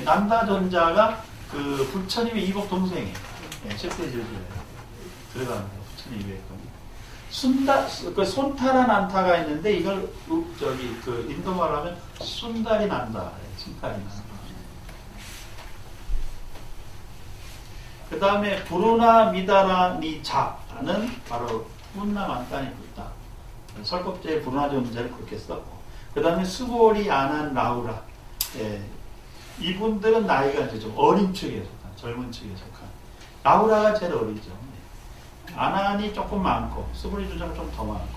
난다 존자가 그 부처님의 이복 동생이에요. 10대 제주에 들어가는 거예요. 부처님 이백권. 손타라 난타가 있는데, 이걸 인도 말하면 순다리 난다. 순다리 난다. 그 다음에 부르나 미다라 니자는 바로 훈나 만단이 붙다. 설법제의 부르나 존재를 그렇게 썼고, 그 다음에 스보리 아난 라우라. 예, 이분들은 나이가 이제 좀 어린 축에 속한, 젊은 축에 속한. 라우라가 제일 어리죠. 아난이 조금 많고, 스보리 존재가 좀 더 많고.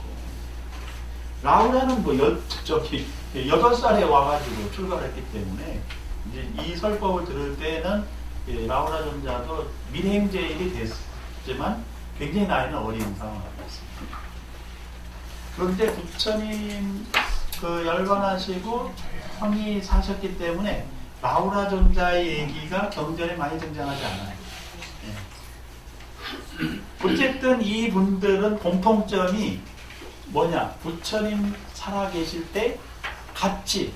라우라는 뭐 8살에 와가지고 출가했기 때문에, 이제 이 설법을 들을 때는 라우라 존자도 밀행제일이 됐지만 굉장히 나이는 어린 상황을 갖습니다. 그런데 부처님 열반하시고 형이 사셨기 때문에 라우라 존자의 얘기가 경전에 많이 등장하지 않아요. 어쨌든 이 분들은 공통점이 뭐냐? 부처님 살아계실 때 같이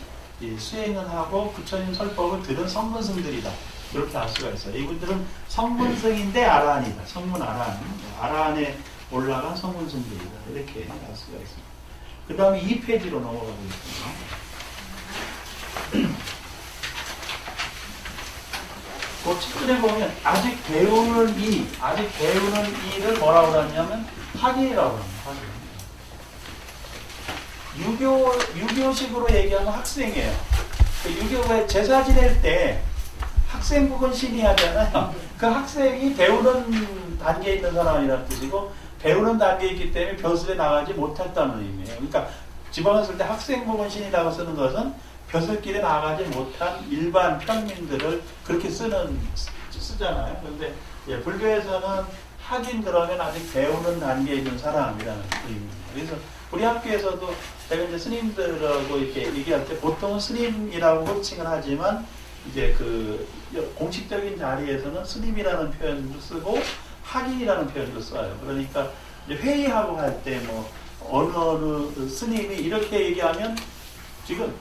수행을 하고 부처님 설법을 들은 성문승들이다. 이렇게 알 수가 있어요. 이분들은 성문승인데 아라한이다. 성문 아라한. 아라한에 올라간 성문승들이다. 이렇게 알 수가 있습니다. 그 다음에 2페이지로 넘어가고 있습니다. 그 측근에 보면 아직 배우는 이를 뭐라고 하냐면 학인이라고 합니다. 유교식으로 얘기하면 학생이에요. 유교가 제사 지낼 때 학생복은 신이 하잖아요. 그 학생이 배우는 단계에 있는 사람이라는 뜻이고, 배우는 단계에 있기 때문에 벼슬에 나가지 못했다는 의미예요. 그러니까 지방을 쓸 때 학생복은 신이라고 쓰는 것은 벼슬길에 나가지 못한 일반 평민들을 그렇게 쓰잖아요. 그런데 불교에서는 학인 그러면 아직 배우는 단계에 있는 사람이라는 의미입니다. 그래서 우리 학교에서도 제가 이제 스님들하고 이렇게 얘기할 때 보통은 스님이라고 호칭을 하지만 이제 그 공식적인 자리에서는 스님이라는 표현도 쓰고 학인이라는 표현도 써요. 그러니까 이제 회의하고 할 때 뭐 어느 스님이 이렇게 얘기하면 지금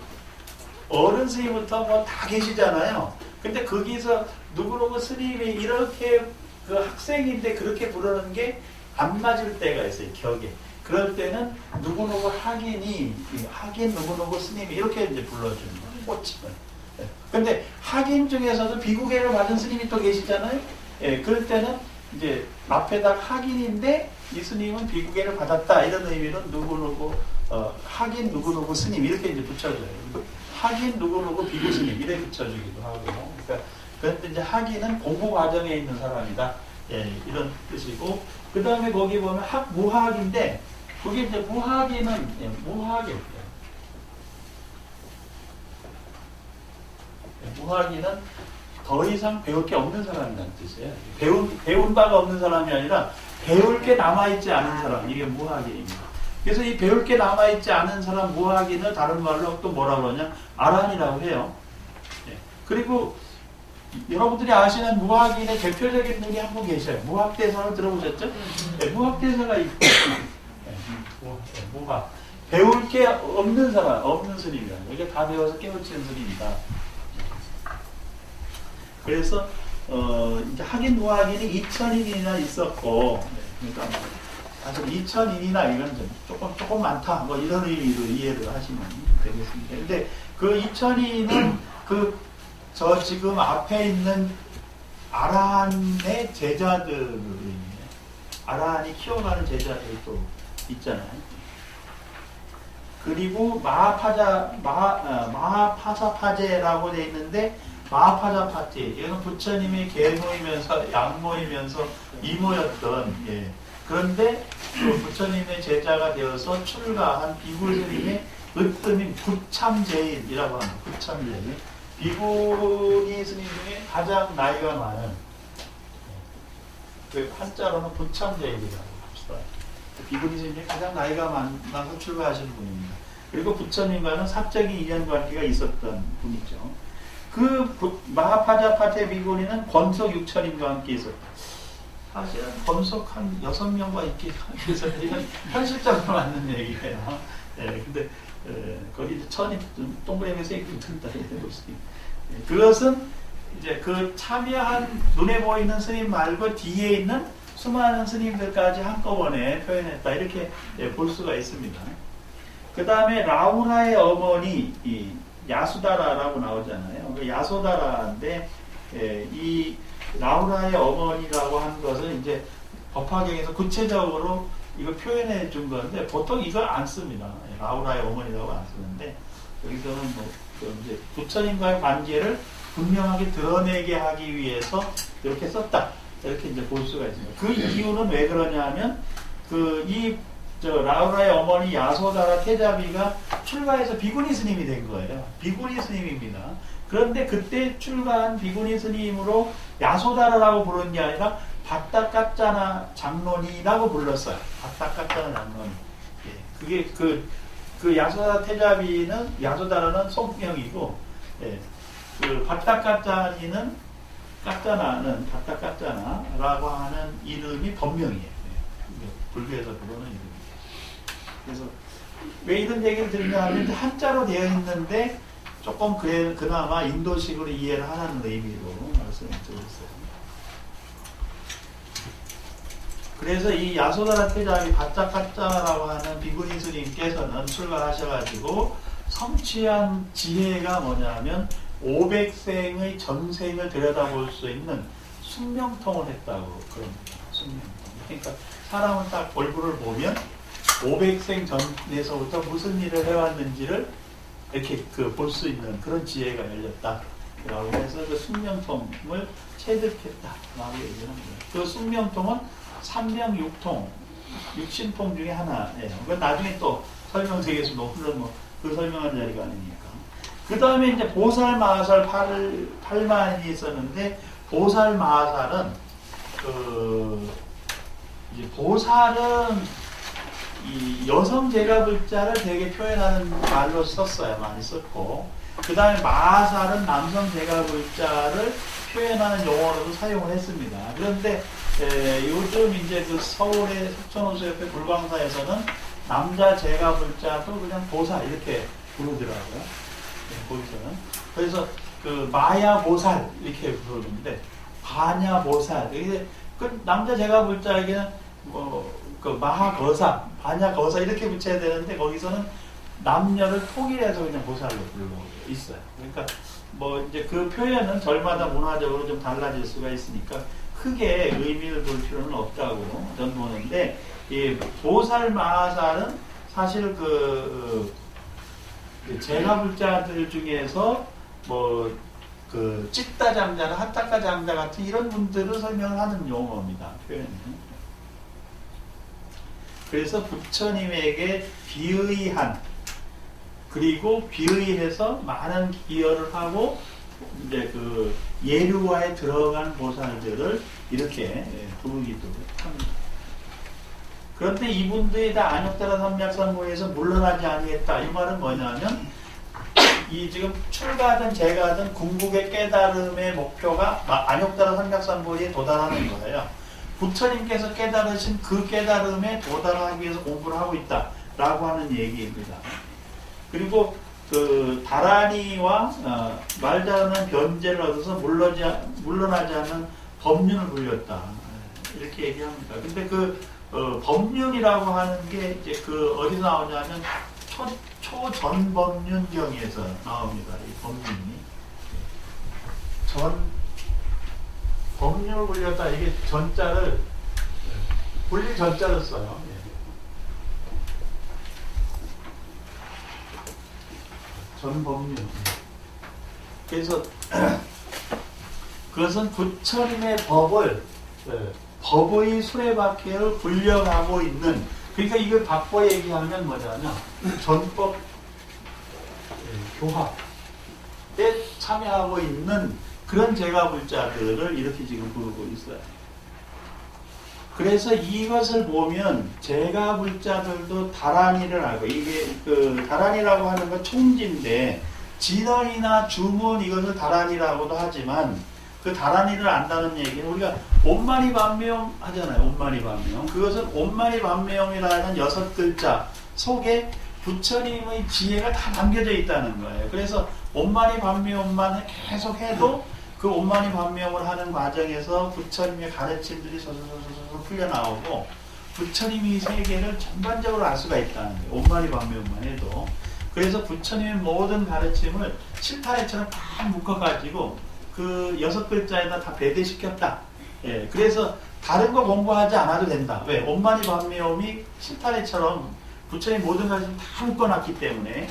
어른 스님부터 뭐 다 계시잖아요. 근데 거기서 누구누구 스님이 이렇게 그 학생인데 그렇게 부르는 게 안 맞을 때가 있어요. 격에. 그럴 때는 누구누구 학인 누구누구 스님이 이렇게 이제 불러주는 거예요. 꽂히면. 근데 학인 중에서도 비구계를 받은 스님이 또 계시잖아요. 예, 그럴 때는 이제 앞에다 학인인데 이 스님은 비구계를 받았다 이런 의미로 누구누구 학인 누구누구 스님 이렇게 이제 붙여줘요. 학인 누구누구 비구 스님 이렇게 붙여주기도 하고. 그러니까 그런데 이제 학인은 공부 과정에 있는 사람이다. 예, 이런 뜻이고, 그 다음에 거기 보면 무학인데 그게 이제 무학인은 무학인은 더 이상 배울 게 없는 사람이라는 뜻이에요. 배운 바가 없는 사람이 아니라 배울 게 남아있지 않은 사람, 이게 무학인입니다. 그래서 이 배울 게 남아있지 않은 사람 무학인을 다른 말로 또 뭐라고 하냐? 아란이라고 해요. 그리고 여러분들이 아시는 무학인의 대표적인 분이 한 분 계셔요. 무학대사를 들어보셨죠? 무학대사가 있고 무학. 배울 게 없는 사람, 없는 스님이다. 이게 다 배워서 깨우치는 스님이다. 그래서 이제 학인 무학인이 2000인이나 있었고, 그러니까 사실 2000인이나 이건 좀 조금 많다. 뭐 이런 의미로 이해를 하시면 되겠습니다. 근데 그 2000인은 저 지금 앞에 있는 아라한의 제자들을 의미해요. 아라한이 키워가는 제자들이 또 있잖아요. 그리고 마하파사파제라고 되어 있는데, 마하파사파제, 이거는 부처님의 계모이면서 양모이면서 이모였던, 그런데 그 부처님의 제자가 되어서 출가한 비구 스님의 으뜸인 부참제일이라고 합니다. 부참제일. 비구니 스님 중에 가장 나이가 많은, 그 한자로는 부참제일이라고 합시다. 비구니 스님 중에 가장 나이가 많아서 출가하시는 분입니다. 그리고 부처님과는 사적인 인연 관계가 있었던 분이죠. 그 마하파자파테 비구니는 권속 6천인과 함께 있었다. 사실은 권속 한 6명과 있기 위해서 현실적으로 맞는 얘기예요. 근데 거기 천이 동그라미에서 이렇게 든다. 그것은 이제 그 참여한 눈에 보이는 스님 말고 뒤에 있는 수많은 스님들까지 한꺼번에 표현했다. 이렇게 볼 수가 있습니다. 그 다음에 라우라의 어머니 야수다라라고 나오잖아요. 그 야소다라인데 이 라우라의 어머니라고 한 것은 이제 법화경에서 구체적으로 이거 표현해 준 건데 보통 이걸 안 씁니다. 라우라의 어머니라고 안 쓰는데 여기서는 뭐 이제 부처님과의 관계를 분명하게 드러내게 하기 위해서 이렇게 썼다. 이렇게 이제 볼 수가 있습니다. 그 이유는 왜 그러냐면 라우라의 어머니 야소다라 태자비가 출가해서 비구니 스님이 된 거예요. 비구니 스님입니다. 그런데 그때 출가한 비구니 스님으로 야소다라라고 부르는 게 아니라 바타카짜나 장론이라고 불렀어요. 바타카짜나 장론이. 예, 그게 그 야소다라 태자비는 야소다라는 속명이고, 예, 그 바타카짜니는 까짜나는 바타카짜나라고 하는 이름이 법명이에요. 예, 불교에서 부르는 이름이에요. 그래서 왜 이런 얘기를 드리냐면 한자로 되어 있는데 조금 그나마 인도식으로 이해를 하라는 의미로 말씀을 드렸어요. 그래서 이 야소다라 태자비 바짜카짜라고 하는 비구니 스님께서는 출가하셔가지고 성취한 지혜가 뭐냐면 500생의 전생을 들여다볼 수 있는 숙명통을 했다고 그럽니다. 숙명통. 그러니까 사람은 딱 얼굴을 보면 500생 전에서부터 무슨 일을 해왔는지를 이렇게 볼 수 있는 그런 지혜가 열렸다라고 해서 그 숙명통을 체득했다라고 얘기를 합니다. 그 숙명통은 삼명육통, 육신통 중에 하나예요. 그건 나중에 또 설명드리겠습니다. 물론 뭐 그 설명한 자리가 아니니까. 그 다음에 이제 보살 마살 8만이 있었는데 보살 마살은 이제 보살은 이 여성 제가불자를 되게 표현하는 말로 썼어요. 많이 썼고 그 다음에 마살은 남성 제가불자를 표현하는 용어로도 사용을 했습니다. 그런데 요즘 이제 그 서울의 석천호수협회 불광사에서는 남자 제가불자도 그냥 보살 이렇게 부르더라고요. 거기서는. 그래서 그 마야보살 이렇게 부르는데 바냐보살. 그 남자 제가불자에게는 그 마하거사, 바냐거사 이렇게 붙여야 되는데 거기서는 남녀를 통일해서 그냥 보살로 부르고 있어요. 그러니까 뭐 이제 그 표현은 절마다 문화적으로 좀 달라질 수가 있으니까 크게 의미를 둘 필요는 없다고 저는 보는데 이 보살 마살은 사실 그 제가불자들 중에서 뭐 그 찌따 장자나 핫따까 장자 같은 이런 분들을 설명을 하는 용어입니다. 표현이. 그래서 부처님에게 비의한 그리고 비의해서 많은 기여를 하고 이제 그 예류화에 들어간 보살들을 이렇게 부르기도 합니다. 그런데 이분들이 다 안욕다라 삼약산보에서 물러나지 아니했다. 이 말은 뭐냐면 이 지금 출가든 재가든 궁극의 깨달음의 목표가 안욕다라 삼약산보에 도달하는 거예요. 부처님께서 깨달으신 그 깨달음에 도달하기 위해서 공부를 하고 있다라고 하는 얘기입니다. 그리고 그 다라니와 말자는 변제를 얻어서 물러나지 않는 법륜을 불렸다. 이렇게 얘기합니다. 근데 그 법륜이라고 하는 게 이제 그 어디서 나오냐면 초전법륜경에서 나옵니다. 이 법륜이. 법륜을 불렸다. 이게 전자를 불릴 전자를 써요. 전법륜. 그래서 그것은 부처님의 법의 수레바퀴를 굴려가고 있는, 그러니까 이걸 바꿔 얘기하면 뭐냐면 전법 교합에 참여하고 있는 그런 제가불자들을 이렇게 지금 부르고 있어요. 그래서 이것을 보면 제가불자들도 다란이를 알고, 이게 그 다란이라고 하는 건 총지인데 진언이나 주문 이것을 다란이라고도 하지만 그 다란이를 안다는 얘기는 우리가 옴마니반명 하잖아요. 옴마니반명. 그것은 옴마니반명이라는 6글자 속에 부처님의 지혜가 다 담겨져 있다는 거예요. 그래서 옴마니반명만 계속 해도 그 옴마니반명을 하는 과정에서 부처님의 가르침들이 서서서서 풀려나오고 부처님이 세계를 전반적으로 알 수가 있다는 거예요. 옴마니반명만 해도. 그래서 부처님의 모든 가르침을 실타래처럼 다 묶어가지고 그 6글자에다 다 배대시켰다. 예, 그래서 다른 거 공부하지 않아도 된다. 왜? 옴마니 반미옴이 실타래처럼 부처님 모든 것을 다 묶어놨기 때문에.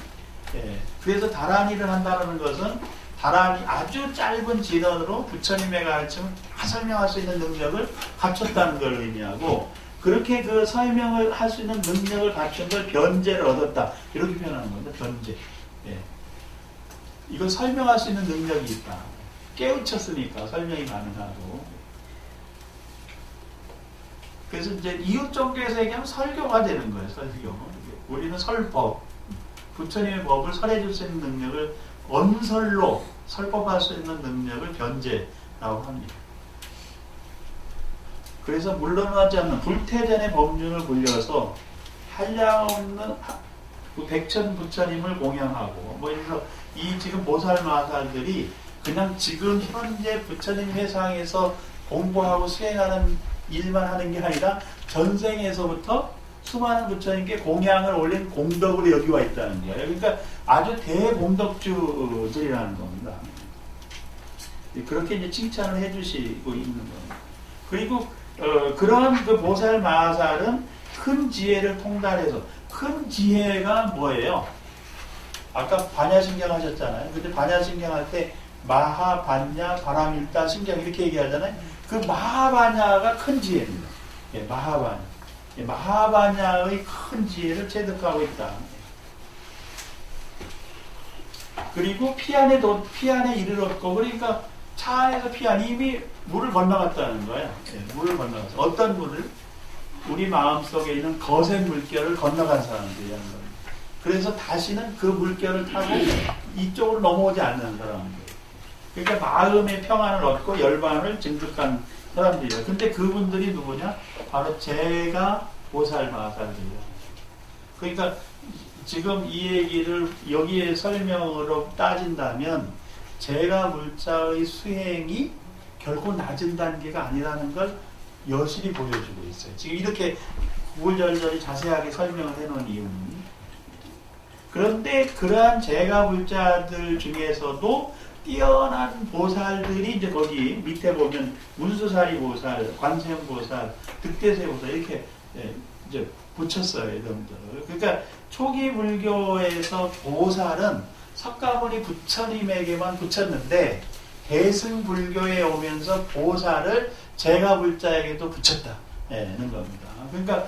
예, 그래서 다란이를 한다는 것은 다란이 아주 짧은 진언으로 부처님의 가르침을 다 설명할 수 있는 능력을 갖췄다는 걸 의미하고, 그렇게 그 설명을 할 수 있는 능력을 갖춘 걸 변제를 얻었다. 이렇게 표현하는 겁니다. 변제. 예. 이건 설명할 수 있는 능력이 있다. 깨우쳤으니까 설명이 가능하고. 그래서 이제 이웃 종교에서 얘기하면 설교가 되는 거예요. 설교. 우리는 설법. 부처님의 법을 설해줄 수 있는 능력을 언설로 설법할 수 있는 능력을 변제라고 합니다. 그래서 물러나지 않는 불태전의 법륜을 불려서 한량없는 백천 부처님을 공양하고, 뭐 이래서 이 지금 보살마살들이 그냥 지금 현재 부처님 회상에서 공부하고 수행하는 일만 하는 게 아니라 전생에서부터 수많은 부처님께 공양을 올린 공덕으로 여기 와 있다는 거예요. 그러니까 아주 대공덕주들이라는 겁니다. 그렇게 이제 칭찬을 해주시고 있는 겁니다. 그리고 그런 그 보살마살은 큰 지혜를 통달해서, 큰 지혜가 뭐예요? 아까 반야신경 하셨잖아요. 근데 반야신경 할 때 마하, 반야, 바람일다, 신경 이렇게 얘기하잖아요. 그 마하반야가 큰 지혜입니다. 예, 마하반야. 예, 마하반야의 큰 지혜를 체득하고 있다. 그리고 피안에 이르렀고, 그러니까 차 안에서 피안이 이미 물을 건너갔다는 거예요. 예, 물을 건너갔어. 어떤 물을? 우리 마음속에 있는 거센 물결을 건너간 사람들이라는 거예요. 그래서 다시는 그 물결을 타고 이쪽으로 넘어오지 않는 사람들. 그러니까 마음의 평안을 얻고 열반을 증득한 사람들이에요. 근데 그분들이 누구냐? 바로 제가 보살마살들이에요. 그러니까 지금 이 얘기를 여기에 설명으로 따진다면 제가 물자의 수행이 결코 낮은 단계가 아니라는 걸 여실히 보여주고 있어요. 지금 이렇게 구구절절히 자세하게 설명을 해놓은 이유는. 그런데 그러한 제가 물자들 중에서도 뛰어난 보살들이 이제 거기 밑에 보면 문수사리 보살, 관세음 보살, 득대세 보살 이렇게 이제 붙였어요, 이름들. 그러니까 초기 불교에서 보살은 석가모니 부처님에게만 붙였는데 대승 불교에 오면서 보살을 제가 불자에게도 붙였다는 겁니다. 그러니까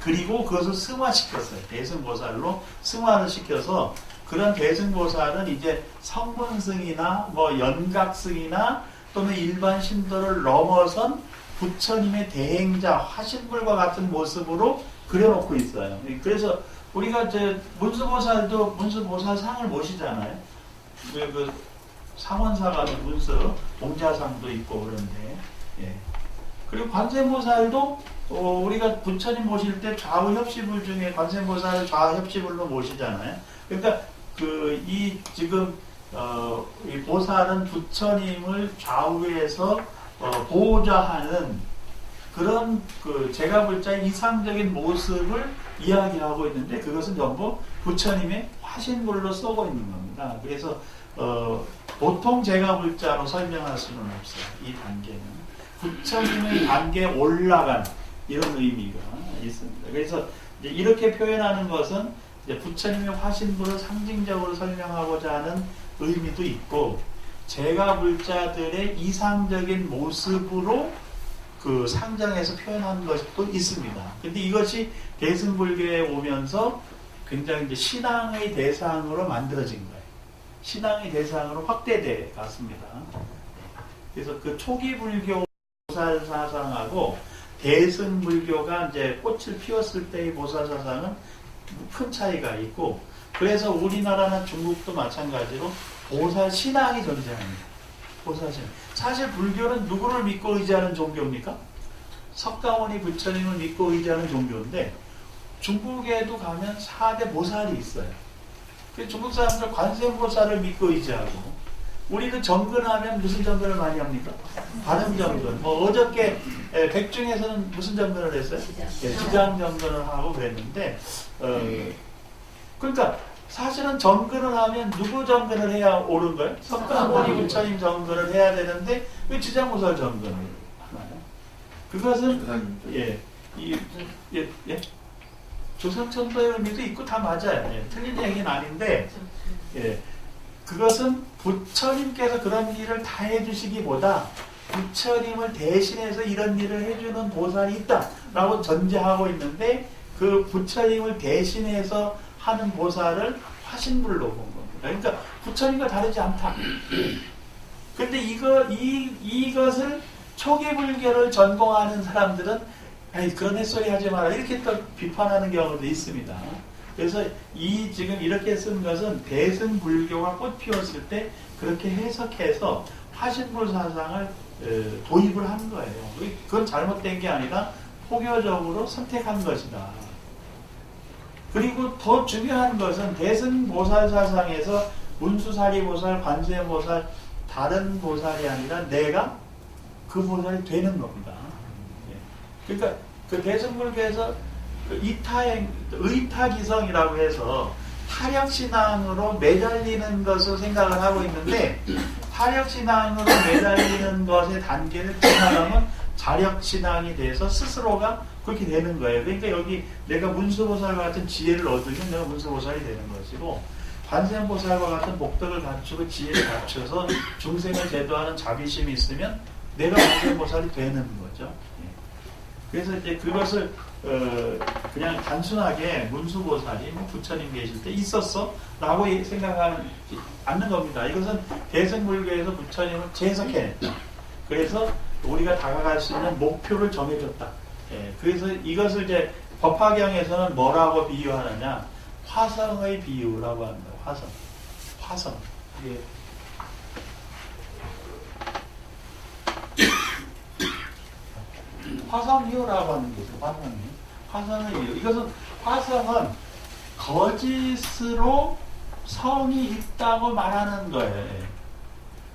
그리고 그것을 승화시켰어요. 대승보살로 승화를 시켜서 그런 대승보살은 이제 성문승이나 뭐 연각승이나 또는 일반 신도를 넘어선 부처님의 대행자, 화신불과 같은 모습으로 그려놓고 있어요. 그래서 우리가 이제 문수보살도 문수보살상을 모시잖아요. 그 상원사가 문수 봉자상도 있고 그런데, 예. 그리고 관세음보살도 우리가 부처님 모실 때 좌우 협시불 중에 관세음보살을 좌우 협시불로 모시잖아요. 그러니까 이 지금 이 보살은 부처님을 좌우에서 보호자하는 그런 제가불자의 이상적인 모습을 이야기하고 있는데 그것은 전부 부처님의 화신불로 쓰고 있는 겁니다. 그래서 보통 제가불자로 설명할 수는 없어요. 이 단계는 부처님의 단계에 올라간 이런 의미가 있습니다. 그래서 이제 이렇게 표현하는 것은 이제 부처님의 화신불을 상징적으로 설명하고자 하는 의미도 있고 제가불자들의 이상적인 모습으로 상정해서 표현하는 것도 있습니다. 근데 이것이 대승불교에 오면서 굉장히 이제 신앙의 대상으로 만들어진 거예요. 신앙의 대상으로 확대돼 갔습니다. 그래서 그 초기 불교 보살 사상하고 대승불교가 이제 꽃을 피웠을 때의 보살 사상은 큰 차이가 있고, 그래서 우리나라나 중국도 마찬가지로 보살 신앙이 존재합니다. 보살 신앙. 사실 불교는 누구를 믿고 의지하는 종교입니까? 석가모니 부처님을 믿고 의지하는 종교인데 중국에도 가면 4대 보살이 있어요. 그래서 중국 사람들 관세음보살을 믿고 의지하고, 우리는 정근하면 무슨 정근을 많이 합니까? 발음정근. 뭐 어저께 백중에서는 무슨 정근을 했어요? 지장정근을 하고 그랬는데 그러니까 사실은 정근을 하면 누구 정근을 해야 옳은 거예요? 석가모니 부처님 정근을 해야 되는데 왜 지장보살 정근을 하나요? 그것은 조선천도의 의미도 있고 다 맞아요. 틀린 얘기는 아닌데 그것은 부처님께서 그런 일을 다 해주시기보다 부처님을 대신해서 이런 일을 해주는 보살이 있다라고 전제하고 있는데 그 부처님을 대신해서 하는 보살을 화신불로 본 겁니다. 그러니까 부처님과 다르지 않다. 근데 이것을 초기 불교를 전공하는 사람들은 에이, 그런 햇소리 하지 마라 이렇게 또 비판하는 경우도 있습니다. 그래서 지금 이렇게 쓴 것은 대승불교가 꽃 피웠을 때 그렇게 해석해서 화신불 사상을 도입을 한 거예요. 그건 잘못된 게 아니라 포교적으로 선택한 것이다. 그리고 더 중요한 것은 대승보살 사상에서 문수사리보살, 관세음보살 다른 보살이 아니라 내가 그 보살이 되는 겁니다. 그러니까 그 대승불교에서 의타기성이라고 해서 타력신앙으로 매달리는 것을 생각을 하고 있는데 타력신앙으로 매달리는 것의 단계를 지나가면 자력신앙이 돼서 스스로가 그렇게 되는 거예요. 그러니까 여기 내가 문수보살과 같은 지혜를 얻으면 내가 문수보살이 되는 것이고 관세음보살과 같은 복덕을 갖추고 지혜를 갖춰서 중생을 제도하는 자비심이 있으면 내가 관세음보살이 되는 거죠. 그래서 이제 그것을 그냥 단순하게 문수보살이 부처님 계실 때 있었어? 라고 생각하지 않는 겁니다. 이것은 대승불교에서 부처님을 재해석해냈다. 그래서 우리가 다가갈 수 있는 목표를 정해줬다. 그래서 이것을 이제 법화경에서는 뭐라고 비유하느냐? 화성의 비유라고 합니다. 화성. 화성이요라고 하는 거죠. 화성의 이유. 이것은 화성은 거짓으로 성이 있다고 말하는 거예요.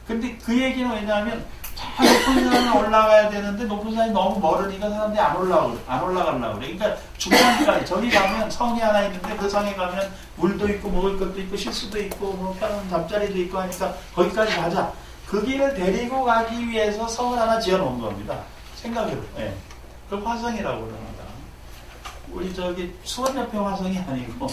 근데 그 얘기는 왜냐하면 저 높은 산에 올라가야 되는데 높은 산이 너무 멀으니까 사람들이 안 올라가려고 그래. 그러니까 중간까지 저기 가면 성이 하나 있는데 그 성에 가면 물도 있고 먹을 것도 있고 쉴 수도 있고 뭐 편한 잠자리도 있고 하니까 거기까지 가자. 그 길을 데리고 가기 위해서 성을 하나 지어놓은 겁니다. 생각해요. 그걸 화성이라고 그럽니다. 우리 저기 수원 옆에 화성이 아니고.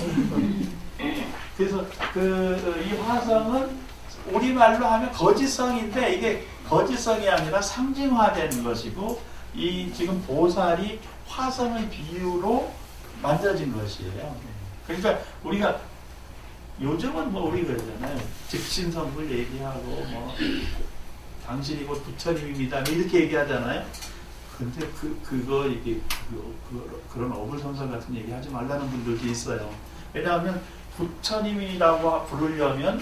그래서 이 화성은 우리말로 하면 거짓성인데 이게 거짓성이 아니라 상징화된 것이고 이 지금 보살이 화성의 비유로 만들어진 것이에요. 그러니까 우리가 요즘은 뭐 우리 그러잖아요. 즉신성불 얘기하고 뭐 당신이 곧 부처님입니다 이렇게 얘기하잖아요. 근데 그거 이게 그런 어불성설 같은 얘기 하지 말라는 분들도 있어요. 왜냐하면 부처님이라고 부르려면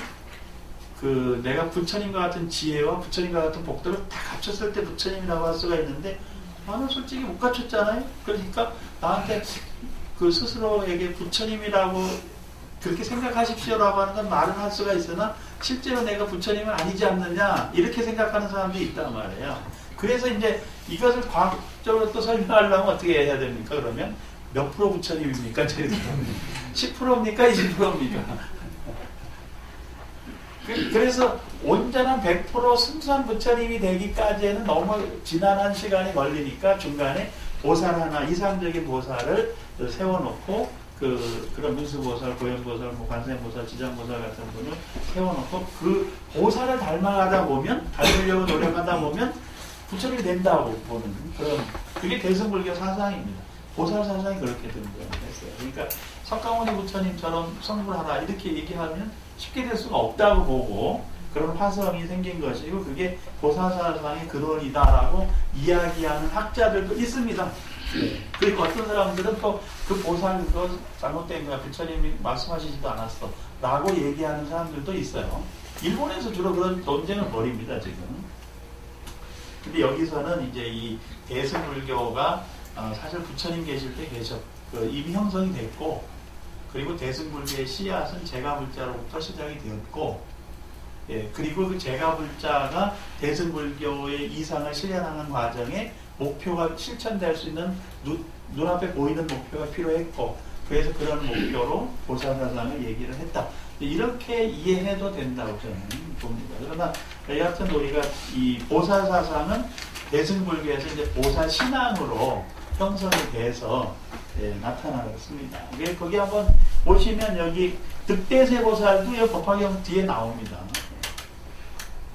내가 부처님과 같은 지혜와 부처님과 같은 복덕을 다 갖췄을 때 부처님이라고 할 수가 있는데 나는 솔직히 못 갖췄잖아요. 그러니까 나한테 스스로에게 부처님이라고 그렇게 생각하십시오라고 하는 건 말은 할 수가 있으나 실제로 내가 부처님은 아니지 않느냐 이렇게 생각하는 사람도 있단 말이에요. 그래서 이제 이것을 과학적으로 또 설명하려면 어떻게 해야 됩니까? 그러면 몇 프로 부처님입니까? 10%입니까? 20%입니까? 그래서 온전한 100% 순수한 부처님이 되기까지는 너무 지난한 시간이 걸리니까 중간에 보살 하나, 이상적인 보살을 세워놓고 그런 문수보살, 고현보살, 관세음보살, 지장보살 같은 분을 세워놓고 그 보살을 닮으려고 노력하다 보면 부처님이 된다고 보는 그게 대승불교 사상입니다. 보살 사상이 그렇게 등장했어요. 그러니까 석가모니 부처님처럼 성불하라 이렇게 얘기하면 쉽게 될 수가 없다고 보고 그런 화성이 생긴 것이고 그게 보살 사상의 근원이다라고 이야기하는 학자들도 있습니다. 그리고 어떤 사람들은 또 그 보살 그거 잘못된 거야. 부처님이 말씀하시지도 않았어. 라고 얘기하는 사람들도 있어요. 일본에서 주로 그런 논쟁을 벌입니다, 지금. 근데 여기서는 이제 이 대승불교가 사실 부처님 계실 때 이미 형성이 됐고, 그리고 대승불교의 씨앗은 제가불자로부터 시작이 되었고, 그리고 그 제가불자가 대승불교의 이상을 실현하는 과정에 목표가 실천될 수 있는 눈앞에 보이는 목표가 필요했고, 그래서 그런 목표로 보살사상을 얘기를 했다. 이렇게 이해해도 된다고 저는 봅니다. 그러나 여하튼 우리가 이 보살사상은 대승불교에서 이제 보살신앙으로 형성이 돼서 나타나겠습니다. 거기 한번 보시면 여기 득대세보살도 이 법화경 뒤에 나옵니다.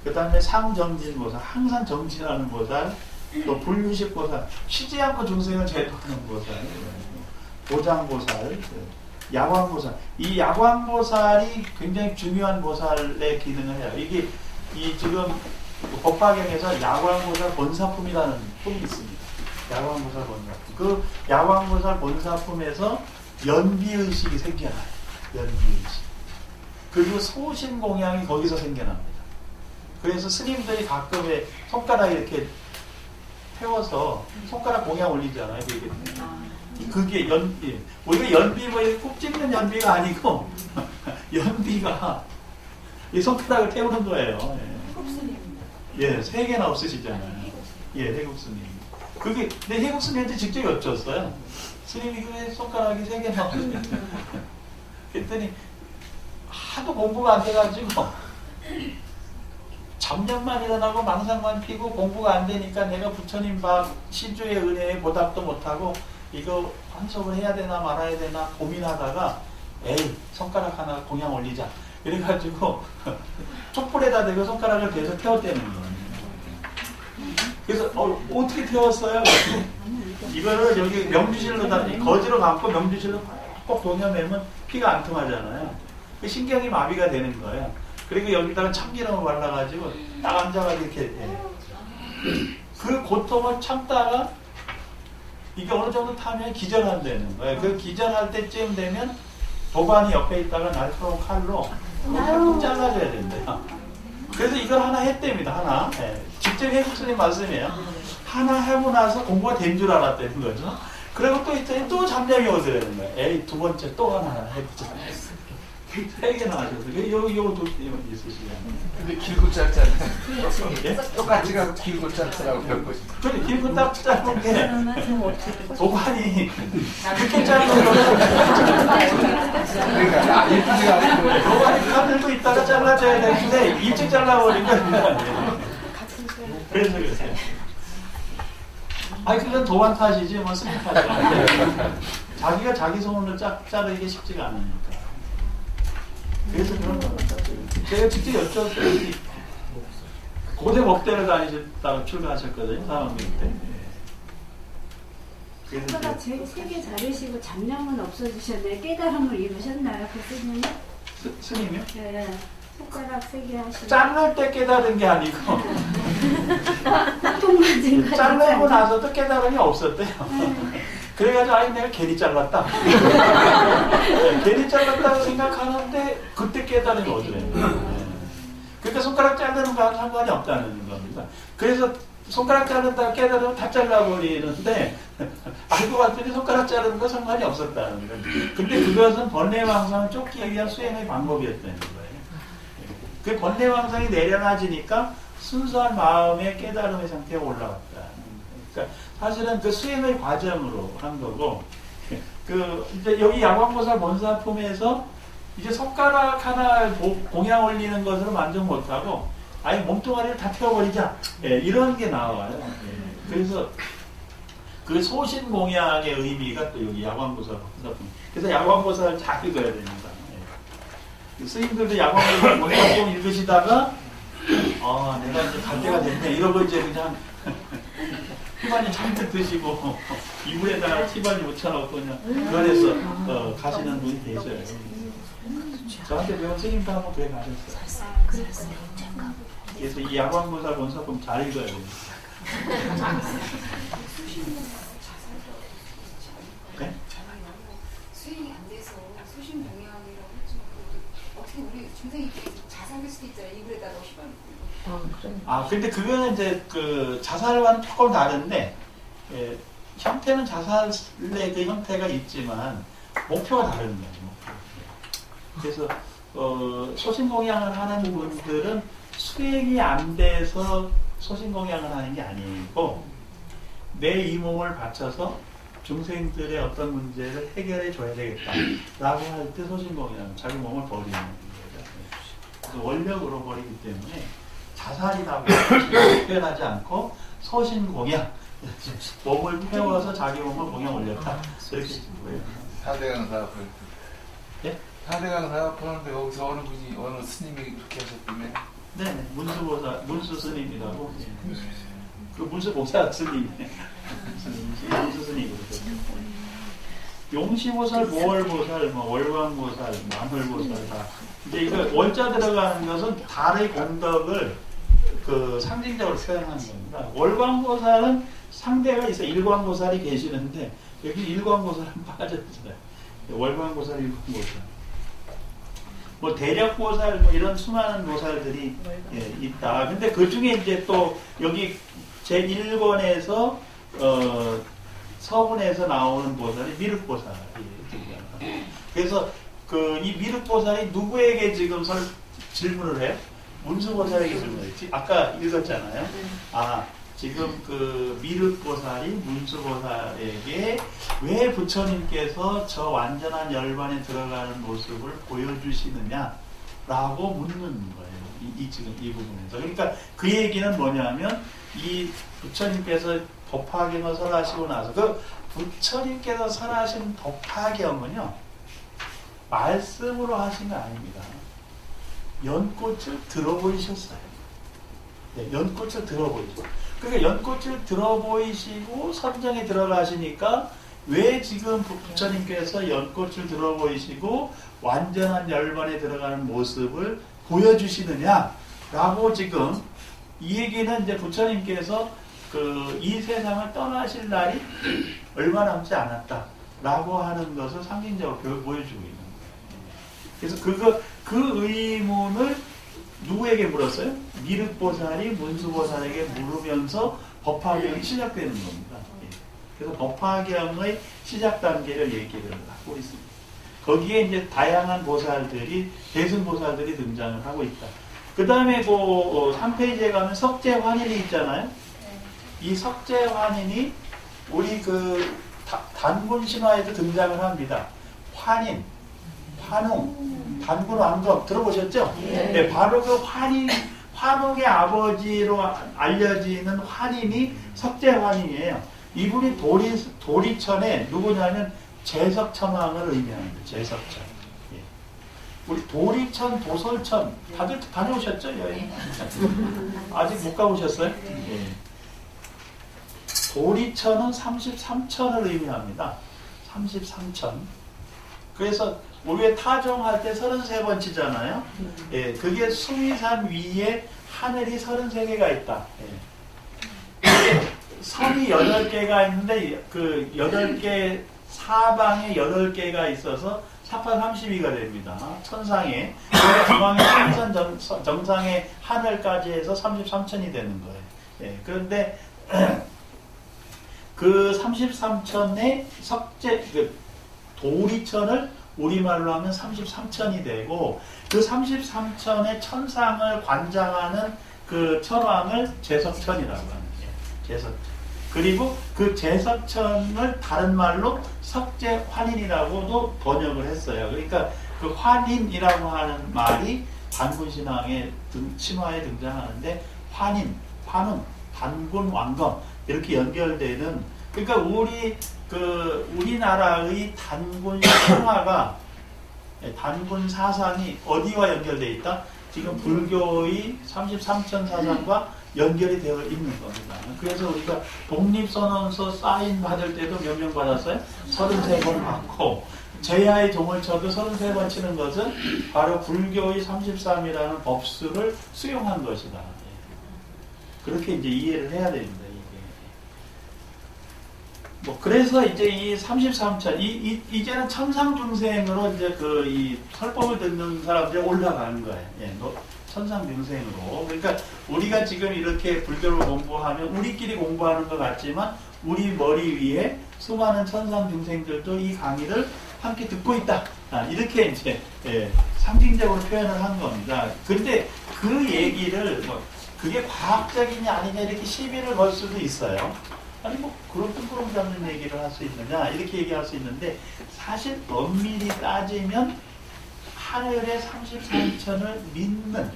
그 다음에 상정진보살, 항상 정진하는 보살, 또 불유식보살, 쉬지 않고 중생을 제도하는 보살, 보장보살, 야광보살. 이 야광보살이 굉장히 중요한 보살의 기능을 해요. 이게 지금 법화경에서 야광보살 본사품이라는 품이 있습니다. 야광보살 본사품. 그 야광보살 본사품에서 연비의식이 생겨나요. 연비의식. 그리고 소신공양이 거기서 생겨납니다. 그래서 스님들이 가끔 손가락에 이렇게 태워서 손가락 공양 올리잖아요. 그게 연비. 우리가 연비 뭐 꾹 찍는 연비가 아니고 연비가 이 손가락을 태우는 거예요. 예, 3개나 없으시잖아요. 예, 해국 스님. 그게 내 해국 스님한테 직접 여쭸어요. 스님이 왜 손가락이 3개나 없으냐. 그랬더니 하도 공부가 안 돼가지고 잡념만 일어나고 망상만 피고 공부가 안 되니까 내가 부처님 밥 시주의 은혜에 보답도 못하고 이거 환속을 해야 되나 말아야 되나 고민하다가 에이 손가락 하나 공양 올리자 이래가지고 촛불에다 대고 손가락을 계속 태웠다는 거예요. 그래서 어떻게 태웠어요? 이거를 여기 명주실로다 거지로 감고 명주실로 꼭 동여매면 피가 안 통하잖아요. 그 신경이 마비가 되는 거예요. 그리고 여기다가 참기름을 발라가지고 딱 앉아가지고 이렇게 그 고통을 참다가 이게 어느 정도 타면 기절한다는 거예요. 그 기절할 때쯤 되면 도반이 옆에 있다가 날카로운 칼로 꼭 잘라줘야 된대요. 그래서 이걸 하나 했답니다. 하나. 직접 해국스님 말씀이에요. 하나 하고 나서 공부가 된 줄 알았다는 거죠. 그리고 또 있더니 또 잠잠이 오더라는 거예요. 에이, 2번째 또 하나 해보자. 3개나 하셨어요. 요거 도 있으시잖아요. 근데 길고 짧잖아요. 예? 똑같이 가고 길고 짧더라고 몇 번씩. 그래, 길고 딱 짧은 게 도관이 그렇게 짧은 거는 그러니까 예쁘지가 않고 도관이 가들고 있다가 잘라줘야 되는데 일찍 잘라버리니까 그래서 그러세요. 아니 그건 도관 탓이지 뭐 스님 탓이 아니에요. 자기가 자기 손으로 자르기 쉽지가 않으니까. 그래서 그런 거 같아요. 제가 직접 여쭤봤더니 고대 법대를 다니셨다고 출가하셨거든요. 3학년 때. 손가락 세게 자르시고 잡념은 없어지셨나요? 깨달음을 이루셨나요? 그 스님은? 스님이요? 네. 손가락 세게 하시고 자를 때 깨달은 게 아니고 통 맞은 거 자르고 나서도 깨달음이 없었대요. 그래가지고 아니 내가 괜히 잘랐다. 괜히 잘랐다고 생각하는데 그때 깨달음이 오더래요. 그러니까 손가락 자르는 거하고 상관이 없다는 겁니다. 그래서 손가락 자른다고 깨달으면 다 잘라버리는데 알고 봤더니 손가락 자르는 거 상관이 없었다는 거예요. 근데 그것은 번뇌왕상을 쫓기 위한 수행의 방법이었다는 거예요. 그 번뇌왕상이 내려놔지니까 순수한 마음의 깨달음의 상태가 올라갔다. 그러니까 사실은 그 수행의 과정으로 한 거고, 이제 여기 야광보살 본사품에서 이제 손가락 하나 공양 올리는 것으로 만족 못하고, 아예 몸뚱아리를 다 태워버리자. 이런 게 나와요. 그래서 그 소신 공양의 의미가 또 여기 야광보살 본사품. 그래서 야광보살을 잘 읽어야 됩니다. 스님들도 야광보살 본사품 읽으시다가, 내가 이제 갈 때가 됐네. 이러고 이제 그냥 티바니 잔뜩 드시고 이불에다가 티바니 묻혀놓고 그냥 그 안에서 가시는 분이 계셔요. 저한테 배운 스님도 한번 그래 가셨어요. 그래서 이 야광보살 본사품 잘 읽어야 돼요. 네? 수행이 안 돼서 수신 동향이라고 했지만 어떻게 우리 중생이 자살할 수도 있잖아요. 이불에다가 휘발유. 근데 그거는 이제 그 자살과는 조금 다른데, 형태는 자살의 그 형태가 있지만, 목표가 다른 거예요. 그래서, 소신공양을 하는 분들은 수행이 안 돼서 소신공양을 하는 게 아니고, 내 이 몸을 바쳐서 중생들의 어떤 문제를 해결해 줘야 되겠다라고 할 때 소신공양, 자기 몸을 버리는 거예요. 그래서 원력으로 버리기 때문에 자살이라고 표현하지 않고 소신공양, 몸을 태워서 자기 몸을 공양 올렸다. 이렇게 쓴 거예요. 사대강 사업. 예? 사대강 사업 하는데 여기서 어느 분이 어느 스님이 그렇게 하셨다며? 네, 문수보사, 문수 스님이라고. 예. 그 문수보사 스님. 문수 스님으로. 용시보살, 보월보살, 뭐 월광보살, 만월보살 다. 이제 이거 월자 들어가는 것은 달의 공덕을 그 상징적으로 표현하는 겁니다. 월광보살은 상대가 있어 일광보살이 계시는데 여기 일광보살은 빠졌어요. 월광보살, 일광보살. 뭐 대력보살 뭐 이런 수많은 보살들이 있다. 근데 그 중에 이제 또 여기 제1권에서 서문에서 나오는 보살이 미륵보살이 등장합니다. 그래서 그 이 미륵보살이 누구에게 지금 질문을 해요? 문수보살에게 질문했지. 아까 읽었잖아요. 아, 지금 그 미륵보살이 문수보살에게 왜 부처님께서 저 완전한 열반에 들어가는 모습을 보여주시느냐라고 묻는 거예요. 지금 이 부분에서. 그러니까 그 얘기는 뭐냐면 이 부처님께서 법화경을 설하시고 나서 그 부처님께서 설하신 법화경은요 말씀으로 하신 거 아닙니다. 연꽃을 들어보이셨어요. 네, 연꽃을 들어보이시고. 그러니까 연꽃을 들어보이시고 선정에 들어가시니까 왜 지금 부처님께서 연꽃을 들어보이시고 완전한 열반에 들어가는 모습을 보여주시느냐라고 지금 이 얘기는 이제 부처님께서 이 세상을 떠나실 날이 얼마 남지 않았다라고 하는 것을 상징적으로 보여주고 있는 거예요. 그래서 그 의문을 누구에게 물었어요? 미륵보살이 문수보살에게 물으면서 법화경이 시작되는 겁니다. 그래서 법화경의 시작 단계를 얘기를 하고 있습니다. 거기에 이제 다양한 보살들이, 대승보살들이 등장을 하고 있다. 그 다음에 그 3페이지에 가면 석재환인이 있잖아요. 이 석재환인이 우리 그 단군 신화에도 등장을 합니다. 환인, 환웅, 단군 왕검 들어보셨죠? 네, 바로 그 환웅의 아버지로 알려지는 환인이 석재환인이에요. 이분이 도리천에 누구냐면 제석천왕을 의미합니다. 제석천. 예. 우리 도리천, 도솔천 다들 다녀오셨죠? 여행? 아직 못 가보셨어요? 예. 도리천은 33천을 의미합니다. 33천. 그래서 우리 타종할 때 33번 치잖아요. 예, 그게 수위산 위에 하늘이 33개가 있다. 예. 선이 8개가 있는데 그 8개 사방에 8개가 있어서 4파 32가 됩니다. 천상에. 중앙에 정상에 하늘까지 해서 33천이 되는 거예요. 예, 그런데 그 33천의 도리천을 우리말로 하면 33천이 되고 그 33천의 천상을 관장하는 그 천왕을 제석천이라고 하는 거예요. 제석천. 그리고 그 제석천을 다른 말로 석재환인이라고도 번역을 했어요. 그러니까 그 환인이라고 하는 말이 단군신앙의 신화에 등장하는데 환인, 환웅, 단군, 왕검 이렇게 연결되는 그러니까 우리나라의 단군 신화가 단군 사상이 어디와 연결되어 있다? 지금 불교의 33천 사상과 연결이 되어 있는 겁니다. 그래서 우리가 독립선언서 사인 받을 때도 몇 명 받았어요? 33번 받고 제야의 종을 쳐도 33번 치는 것은 바로 불교의 33이라는 법수를 수용한 것이다. 그렇게 이제 이해를 해야 됩니다. 그래서 이제 이 33천, 이제는 천상중생으로 이제 이 설법을 듣는 사람들이 올라가는 거예요. 예, 천상중생으로. 그러니까 우리가 지금 이렇게 불교를 공부하면 우리끼리 공부하는 것 같지만 우리 머리 위에 수많은 천상중생들도 이 강의를 함께 듣고 있다. 이렇게 이제 상징적으로 표현을 한 겁니다. 그런데 그 얘기를 그게 과학적이냐 아니냐 이렇게 시비를 걸 수도 있어요. 아니 뭐 그런 뜬구름 잡는 얘기를 할 수 있느냐 이렇게 얘기할 수 있는데 사실 엄밀히 따지면 하늘의 33천을 믿는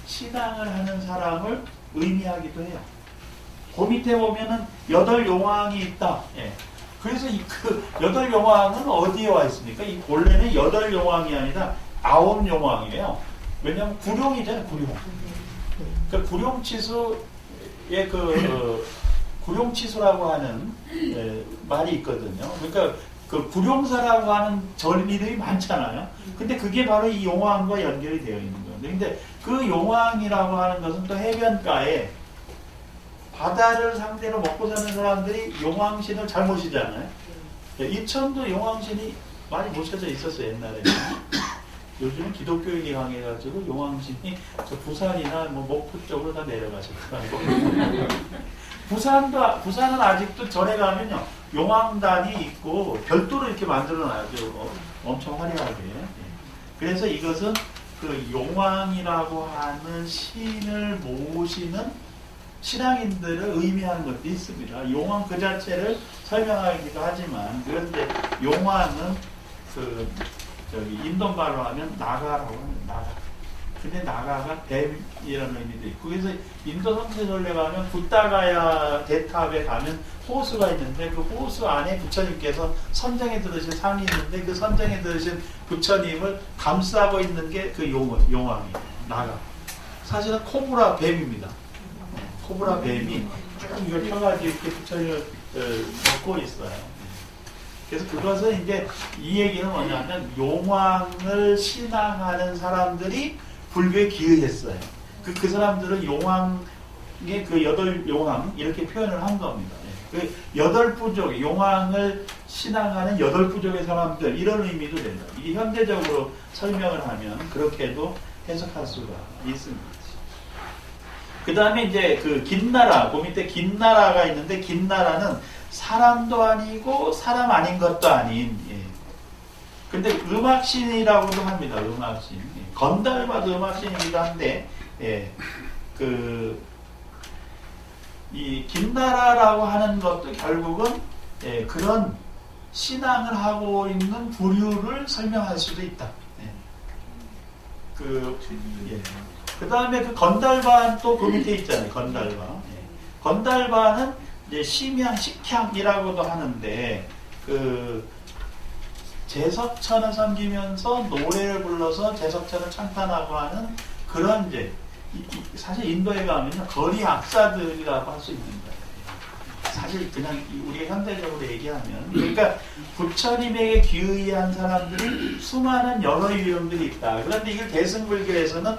신앙을 하는 사람을 의미하기도 해요. 그 밑에 보면은 8용왕이 있다. 예. 그래서 그 8용왕은 어디에 와 있습니까? 이 본래는 8용왕이 아니라 9용왕이에요. 왜냐하면 구룡이잖아요, 구룡. 그러니까 구룡치수의 구룡치수라고 하는 말이 있거든요. 그러니까 그 구룡사라고 하는 절미들이 많잖아요. 근데 그게 바로 이 용왕과 연결이 되어 있는 거예요. 근데 그 용왕이라고 하는 것은 또 해변가에 바다를 상대로 먹고 사는 사람들이 용왕신을 잘 모시잖아요. 이천도 용왕신이 많이 모셔져 있었어요, 옛날에는. 요즘은 기독교인이 강해가지고 용왕신이 저 부산이나 뭐 목포 쪽으로 다 내려가셨더라고요. 부산은 아직도 절에 가면요, 용왕단이 있고 별도로 이렇게 만들어놔요. 엄청 화려하게. 그래서 이것은 그 용왕이라고 하는 신을 모시는 신앙인들을 의미하는 것도 있습니다. 용왕 그 자체를 설명하기도 하지만, 그런데 용왕은 인도말로 하면 나가라고 하는 나가. 근데 나가가 뱀이라는 의미도 있고, 그래서 인도 성지전례 가면 붓다가야 대탑에 가면 호수가 있는데 그 호수 안에 부처님께서 선정에 들으신 상이 있는데 그 선정에 들으신 부처님을 감싸고 있는 게 그 용왕이에요. 나가. 사실은 코브라 뱀입니다. 코브라 뱀이 쭉 이걸 펴가지고 이렇게 부처님을 먹고 있어요. 그래서 그것은 이제 이 얘기는 뭐냐면 용왕을 신앙하는 사람들이 불교에 기여했어요. 그 사람들은 용왕의 그 8용왕 이렇게 표현을 한 겁니다. 그 8부족, 용왕을 신앙하는 8부족의 사람들 이런 의미도 된다. 이게 현대적으로 설명을 하면 그렇게도 해석할 수가 있습니다. 그 다음에 이제 그 긴나라, 그 밑에 긴나라가 있는데 긴나라는 사람도 아니고 사람 아닌 것도 아닌, 근데 음악신이라고도 합니다. 음악신. 건달바도 음악신이기도 한데, 이 긴나라라고 하는 것도 결국은 그런 신앙을 하고 있는 부류를 설명할 수도 있다. 그 다음에 그 건달반 또 그 밑에 있잖아요. 건달반. 건달반은 이제 심양, 식향이라고도 하는데, 그 제석천을 섬기면서 노래를 불러서 제석천을 찬탄하고 하는 그런 이제 사실 인도에 가면요 거리 악사들이라고 할 수 있는 거예요. 사실 그냥 우리가 현대적으로 얘기하면, 그러니까 부처님에게 귀의한 사람들이 수많은 여러 유형들이 있다. 그런데 이걸 대승불교에서는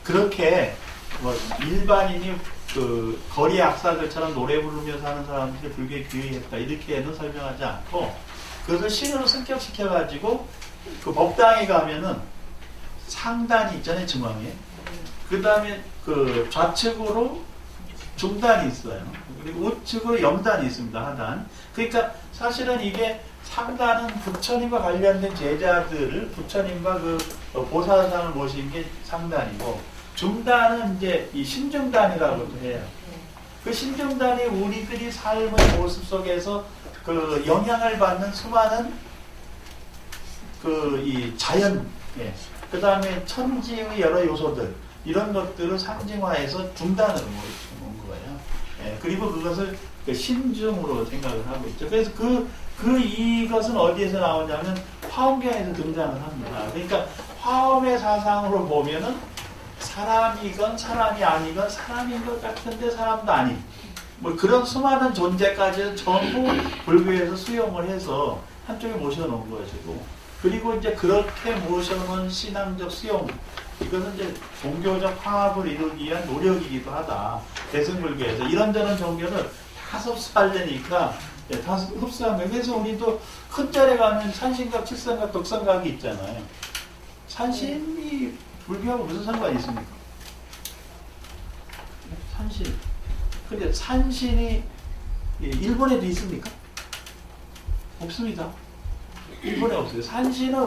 그렇게 뭐 일반인이 그 거리 악사들처럼 노래 부르면서 하는 사람들이 불교에 귀의했다 이렇게는 설명하지 않고, 그것을 신으로 승격시켜 가지고 그 법당에 가면은 상단이 있잖아요, 중앙에. 그 다음에 그 좌측으로 중단이 있어요. 그리고 우측으로 영단이 있습니다, 하단. 그러니까 사실은 이게 상단은 부처님과 관련된 제자들을 부처님과 그 보살상을 모신 게 상단이고, 중단은 이제 이 신중단이라고도 해요. 그 신중단이 우리들이 삶의 모습 속에서 그 영향을 받는 수많은 그 이 자연, 그 다음에 천지의 여러 요소들, 이런 것들을 상징화해서 중단으로 온 거예요. 그리고 그것을 그 신중으로 생각을 하고 있죠. 그래서 이것은 어디에서 나오냐면 화엄경에서 등장을 합니다. 그러니까 화엄의 사상으로 보면은 사람이건 사람이 아니건 사람인 것 같은데 사람도 아닌, 뭐 그런 수많은 존재까지는 전부 불교에서 수용을 해서 한쪽에 모셔놓은 것이고, 그리고 이제 그렇게 모셔놓은 신앙적 수용, 이것은 이제 종교적 화합을 이루기 위한 노력이기도 하다. 대승불교에서 이런저런 종교를 다 흡수하려니까 다 흡수한 거예요. 그래서 우리도 큰 절에 가면 산신각, 칠성각, 덕성각이 있잖아요. 산신이 불교하고 무슨 상관이 있습니까? 산신. 근데 산신이 일본에도 있습니까? 없습니다. 일본에 없어요. 산신은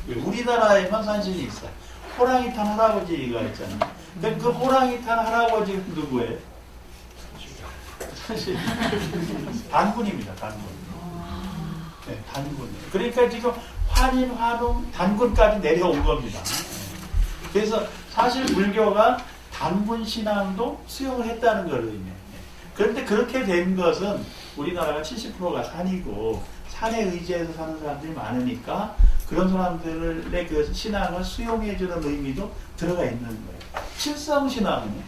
우리나라에만 산신이 있어요. 호랑이 탄 할아버지가 있잖아요. 근데 그 호랑이 탄 할아버지가 누구예요? 단군입니다. 단군. 네, 단군. 그러니까 지금 환인, 환웅, 단군까지 내려온 겁니다. 그래서 사실 불교가 단군 신앙도 수용을 했다는 걸 의미해요. 그런데 그렇게 된 것은 우리나라가 70%가 산이고 산에 의지해서 사는 사람들이 많으니까 그런 사람들의 그 신앙을 수용해주는 의미도 들어가 있는 거예요. 칠성신앙은요,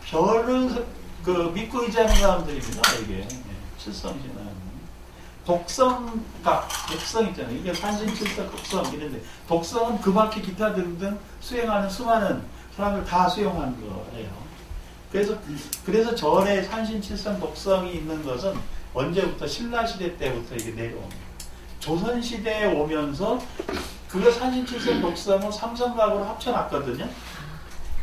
별을 그 믿고 의지하는 사람들입니다. 이게 칠성신앙은 독성각, 독성 있잖아요. 이게 산신칠성, 독성 이런데 독성은 그 밖에 기타 등등 수행하는 수많은 사람을 다 수용한 거예요. 그래서 절에 산신칠성 독성이 있는 것은 언제부터 신라시대 때부터 이게 내려옵니다. 조선시대에 오면서 그 산신칠성 독성을 삼성각으로 합쳐놨거든요.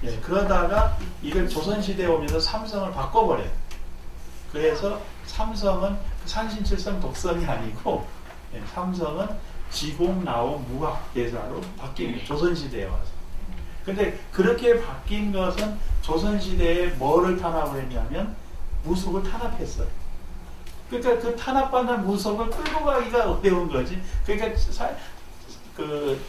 예, 그러다가 이걸 조선시대에 오면서 삼성을 바꿔버려요. 그래서 삼성은 산신칠성 독성이 아니고 예, 삼성은 지공나오 무학대사로 바뀝니다. 조선시대에 와서. 근데 그렇게 바뀐 것은 조선시대에 뭐를 탄압을 했냐면 무속을 탄압했어요. 그러니까 그 탄압받는 무속을 끌고 가기가 어려운 거지. 그러니까 그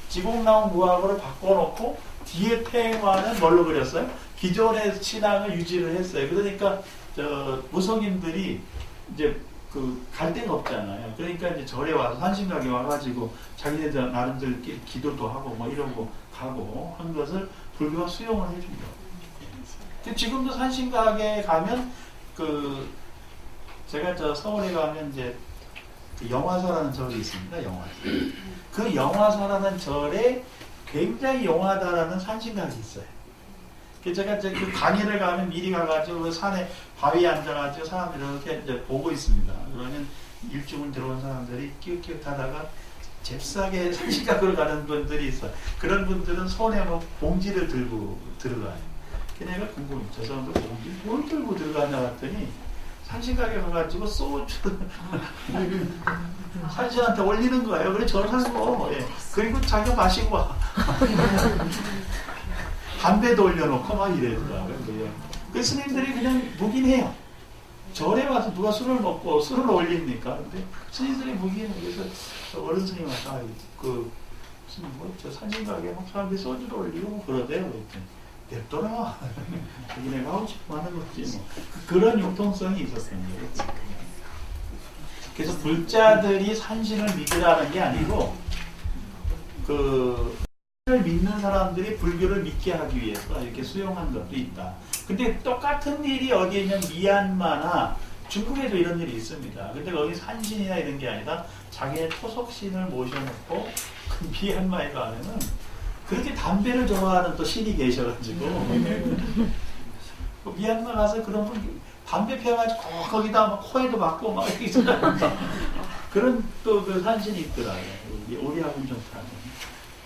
지공나오 무학으로 바꿔놓고 뒤에 태화는 뭘로 그렸어요? 기존의 신앙을 유지를 했어요. 그러니까 무속인들이 이제 그 갈 데가 없잖아요. 그러니까 이제 절에 와서 산신각에 와가지고 자기네들 나름대로 기도도 하고 뭐 이러고 가고 한 것을 불교가 수용을 해준 거예요. 지금도 산신각에 가면 제가 서울에 가면 이제 그 영화사라는 절이 있습니다. 영화사. 그 영화사라는 절에 굉장히 용하다라는 산신각이 있어요. 제가 그 강의를 가면 미리 가가지고 그 산에 바위에 앉아가지고 사람들이 이렇게 이제 보고 있습니다. 그러면 일중을 들어온 사람들이 끼웃끼웃하다가 잽싸게 산신각으로 가는 분들이 있어요. 그런 분들은 손에 뭐 봉지를 들고 들어가요. 걔네가 궁금해. 저 사람들 봉지 뭘 들고 들어가냐 봤더니 산신각에 가가지고 소주를 산신한테 올리는 거예요. 그래 저를 하고 예. 그리고 자기가 마시고 와. 담배도 올려놓고 막 이래더라고요. 그 스님들이 그냥 묵인해요. 절에 와서 누가 술을 먹고 술을 올립니까? 근데 스님들이 묵인해요. 그래서 어른 스님 와서 스님 저 산신각에 막 사람들이 소주를 올리고 그러대요. 그랬더니 냅둬라. 자기네가 하고 싶어 하는 거지 뭐. 그런 융통성이 있었던 거예요. 그래서 불자들이 산신을 믿으라는 게 아니고 를 믿는 사람들이 불교를 믿게 하기 위해서 이렇게 수용한 것도 있다. 근데 똑같은 일이 어디에 있냐면 미얀마나 중국에도 이런 일이 있습니다. 근데 거기 산신이나 이런 게 아니라 자기의 토속신을 모셔놓고 그 미얀마에 가면은 그렇게 담배를 좋아하는 또 신이 계셔가지고 미얀마 가서 그런 분 담배 피워가지고 거기다 막 코에도 맞고 막 이렇게 있어요. 그런 또 그 산신이 있더라고요. 우리하고는 좀 다른.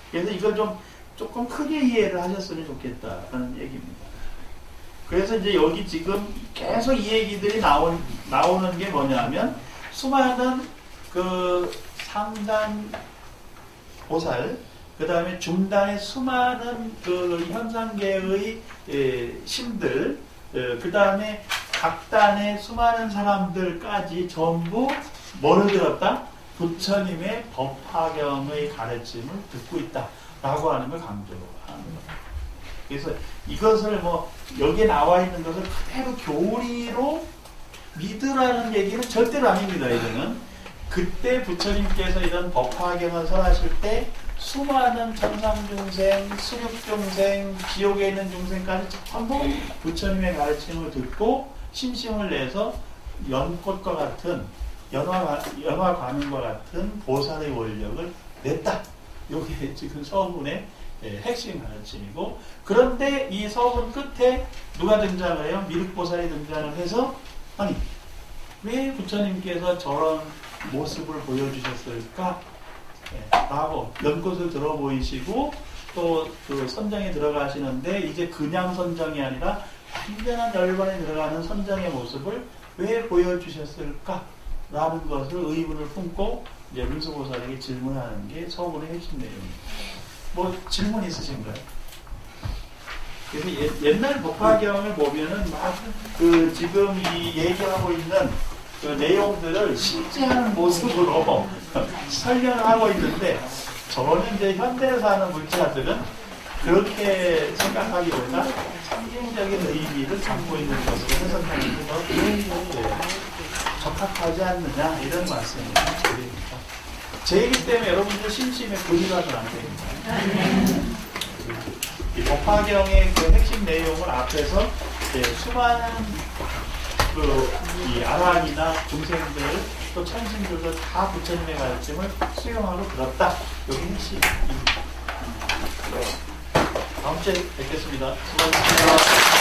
그래서 이걸 조금 크게 이해를 하셨으면 좋겠다라는 얘기입니다. 그래서 이제 여기 지금 계속 이 얘기들이 나오는 게 뭐냐면 수많은 그 상단 보살, 그 다음에 중단의 수많은 그 현상계의 신들, 그 다음에 각 단의 수많은 사람들까지 전부 뭐를 들었다? 부처님의 법화경의 가르침을 듣고 있다라고 하는 걸 강조하는 거예요. 그래서 이것을 뭐 여기에 나와 있는 것을 그대로 교리로 믿으라는 얘기는 절대로 아닙니다. 이거는 그때 부처님께서 이런 법화경을 설하실 때 수많은 천상중생, 수육중생, 지옥에 있는 중생까지 전부 부처님의 가르침을 듣고 심심을 내서 연꽃과 같은 연화관음과 같은 보살의 원력을 냈다. 이게 지금 서문의 핵심 가르침이고, 그런데 이 서문 끝에 누가 등장을 해요? 미륵보살이 등장을 해서 아니 왜 부처님께서 저런 모습을 보여주셨을까? 라고 연꽃을 들어 보이시고 또 그 선정에 들어가시는데 이제 그냥 선정이 아니라 완전한 열반에 들어가는 선정의 모습을 왜 보여주셨을까? 라는 것을 의문을 품고 이제 문수보살에게 질문하는 게 서문의 핵심 내용입니다. 뭐 질문 있으신가요? 그래서 옛날 법화경을 보면은 막 그 지금 이 얘기하고 있는 그 내용들을 실제하는 모습으로 설명하고 있는데 저는 이제 현대에 사는 물자들은 그렇게 생각하기보다 상징적인 의미를 담고 있는 것으로 해석하는 더 적합하지 않느냐 이런 말씀을 드립니다. 제 얘기 때문에 여러분들 심심해 고집하면 안 됩니다. 이 법화경의 그 핵심 내용을 앞에서 수많은 이 아란이나 중생들 또 천신들도 다 부처님의 가르침을 수용하고 들었다. 여기 핵심입니다. 다음 주에 뵙겠습니다. 수고하셨습니다.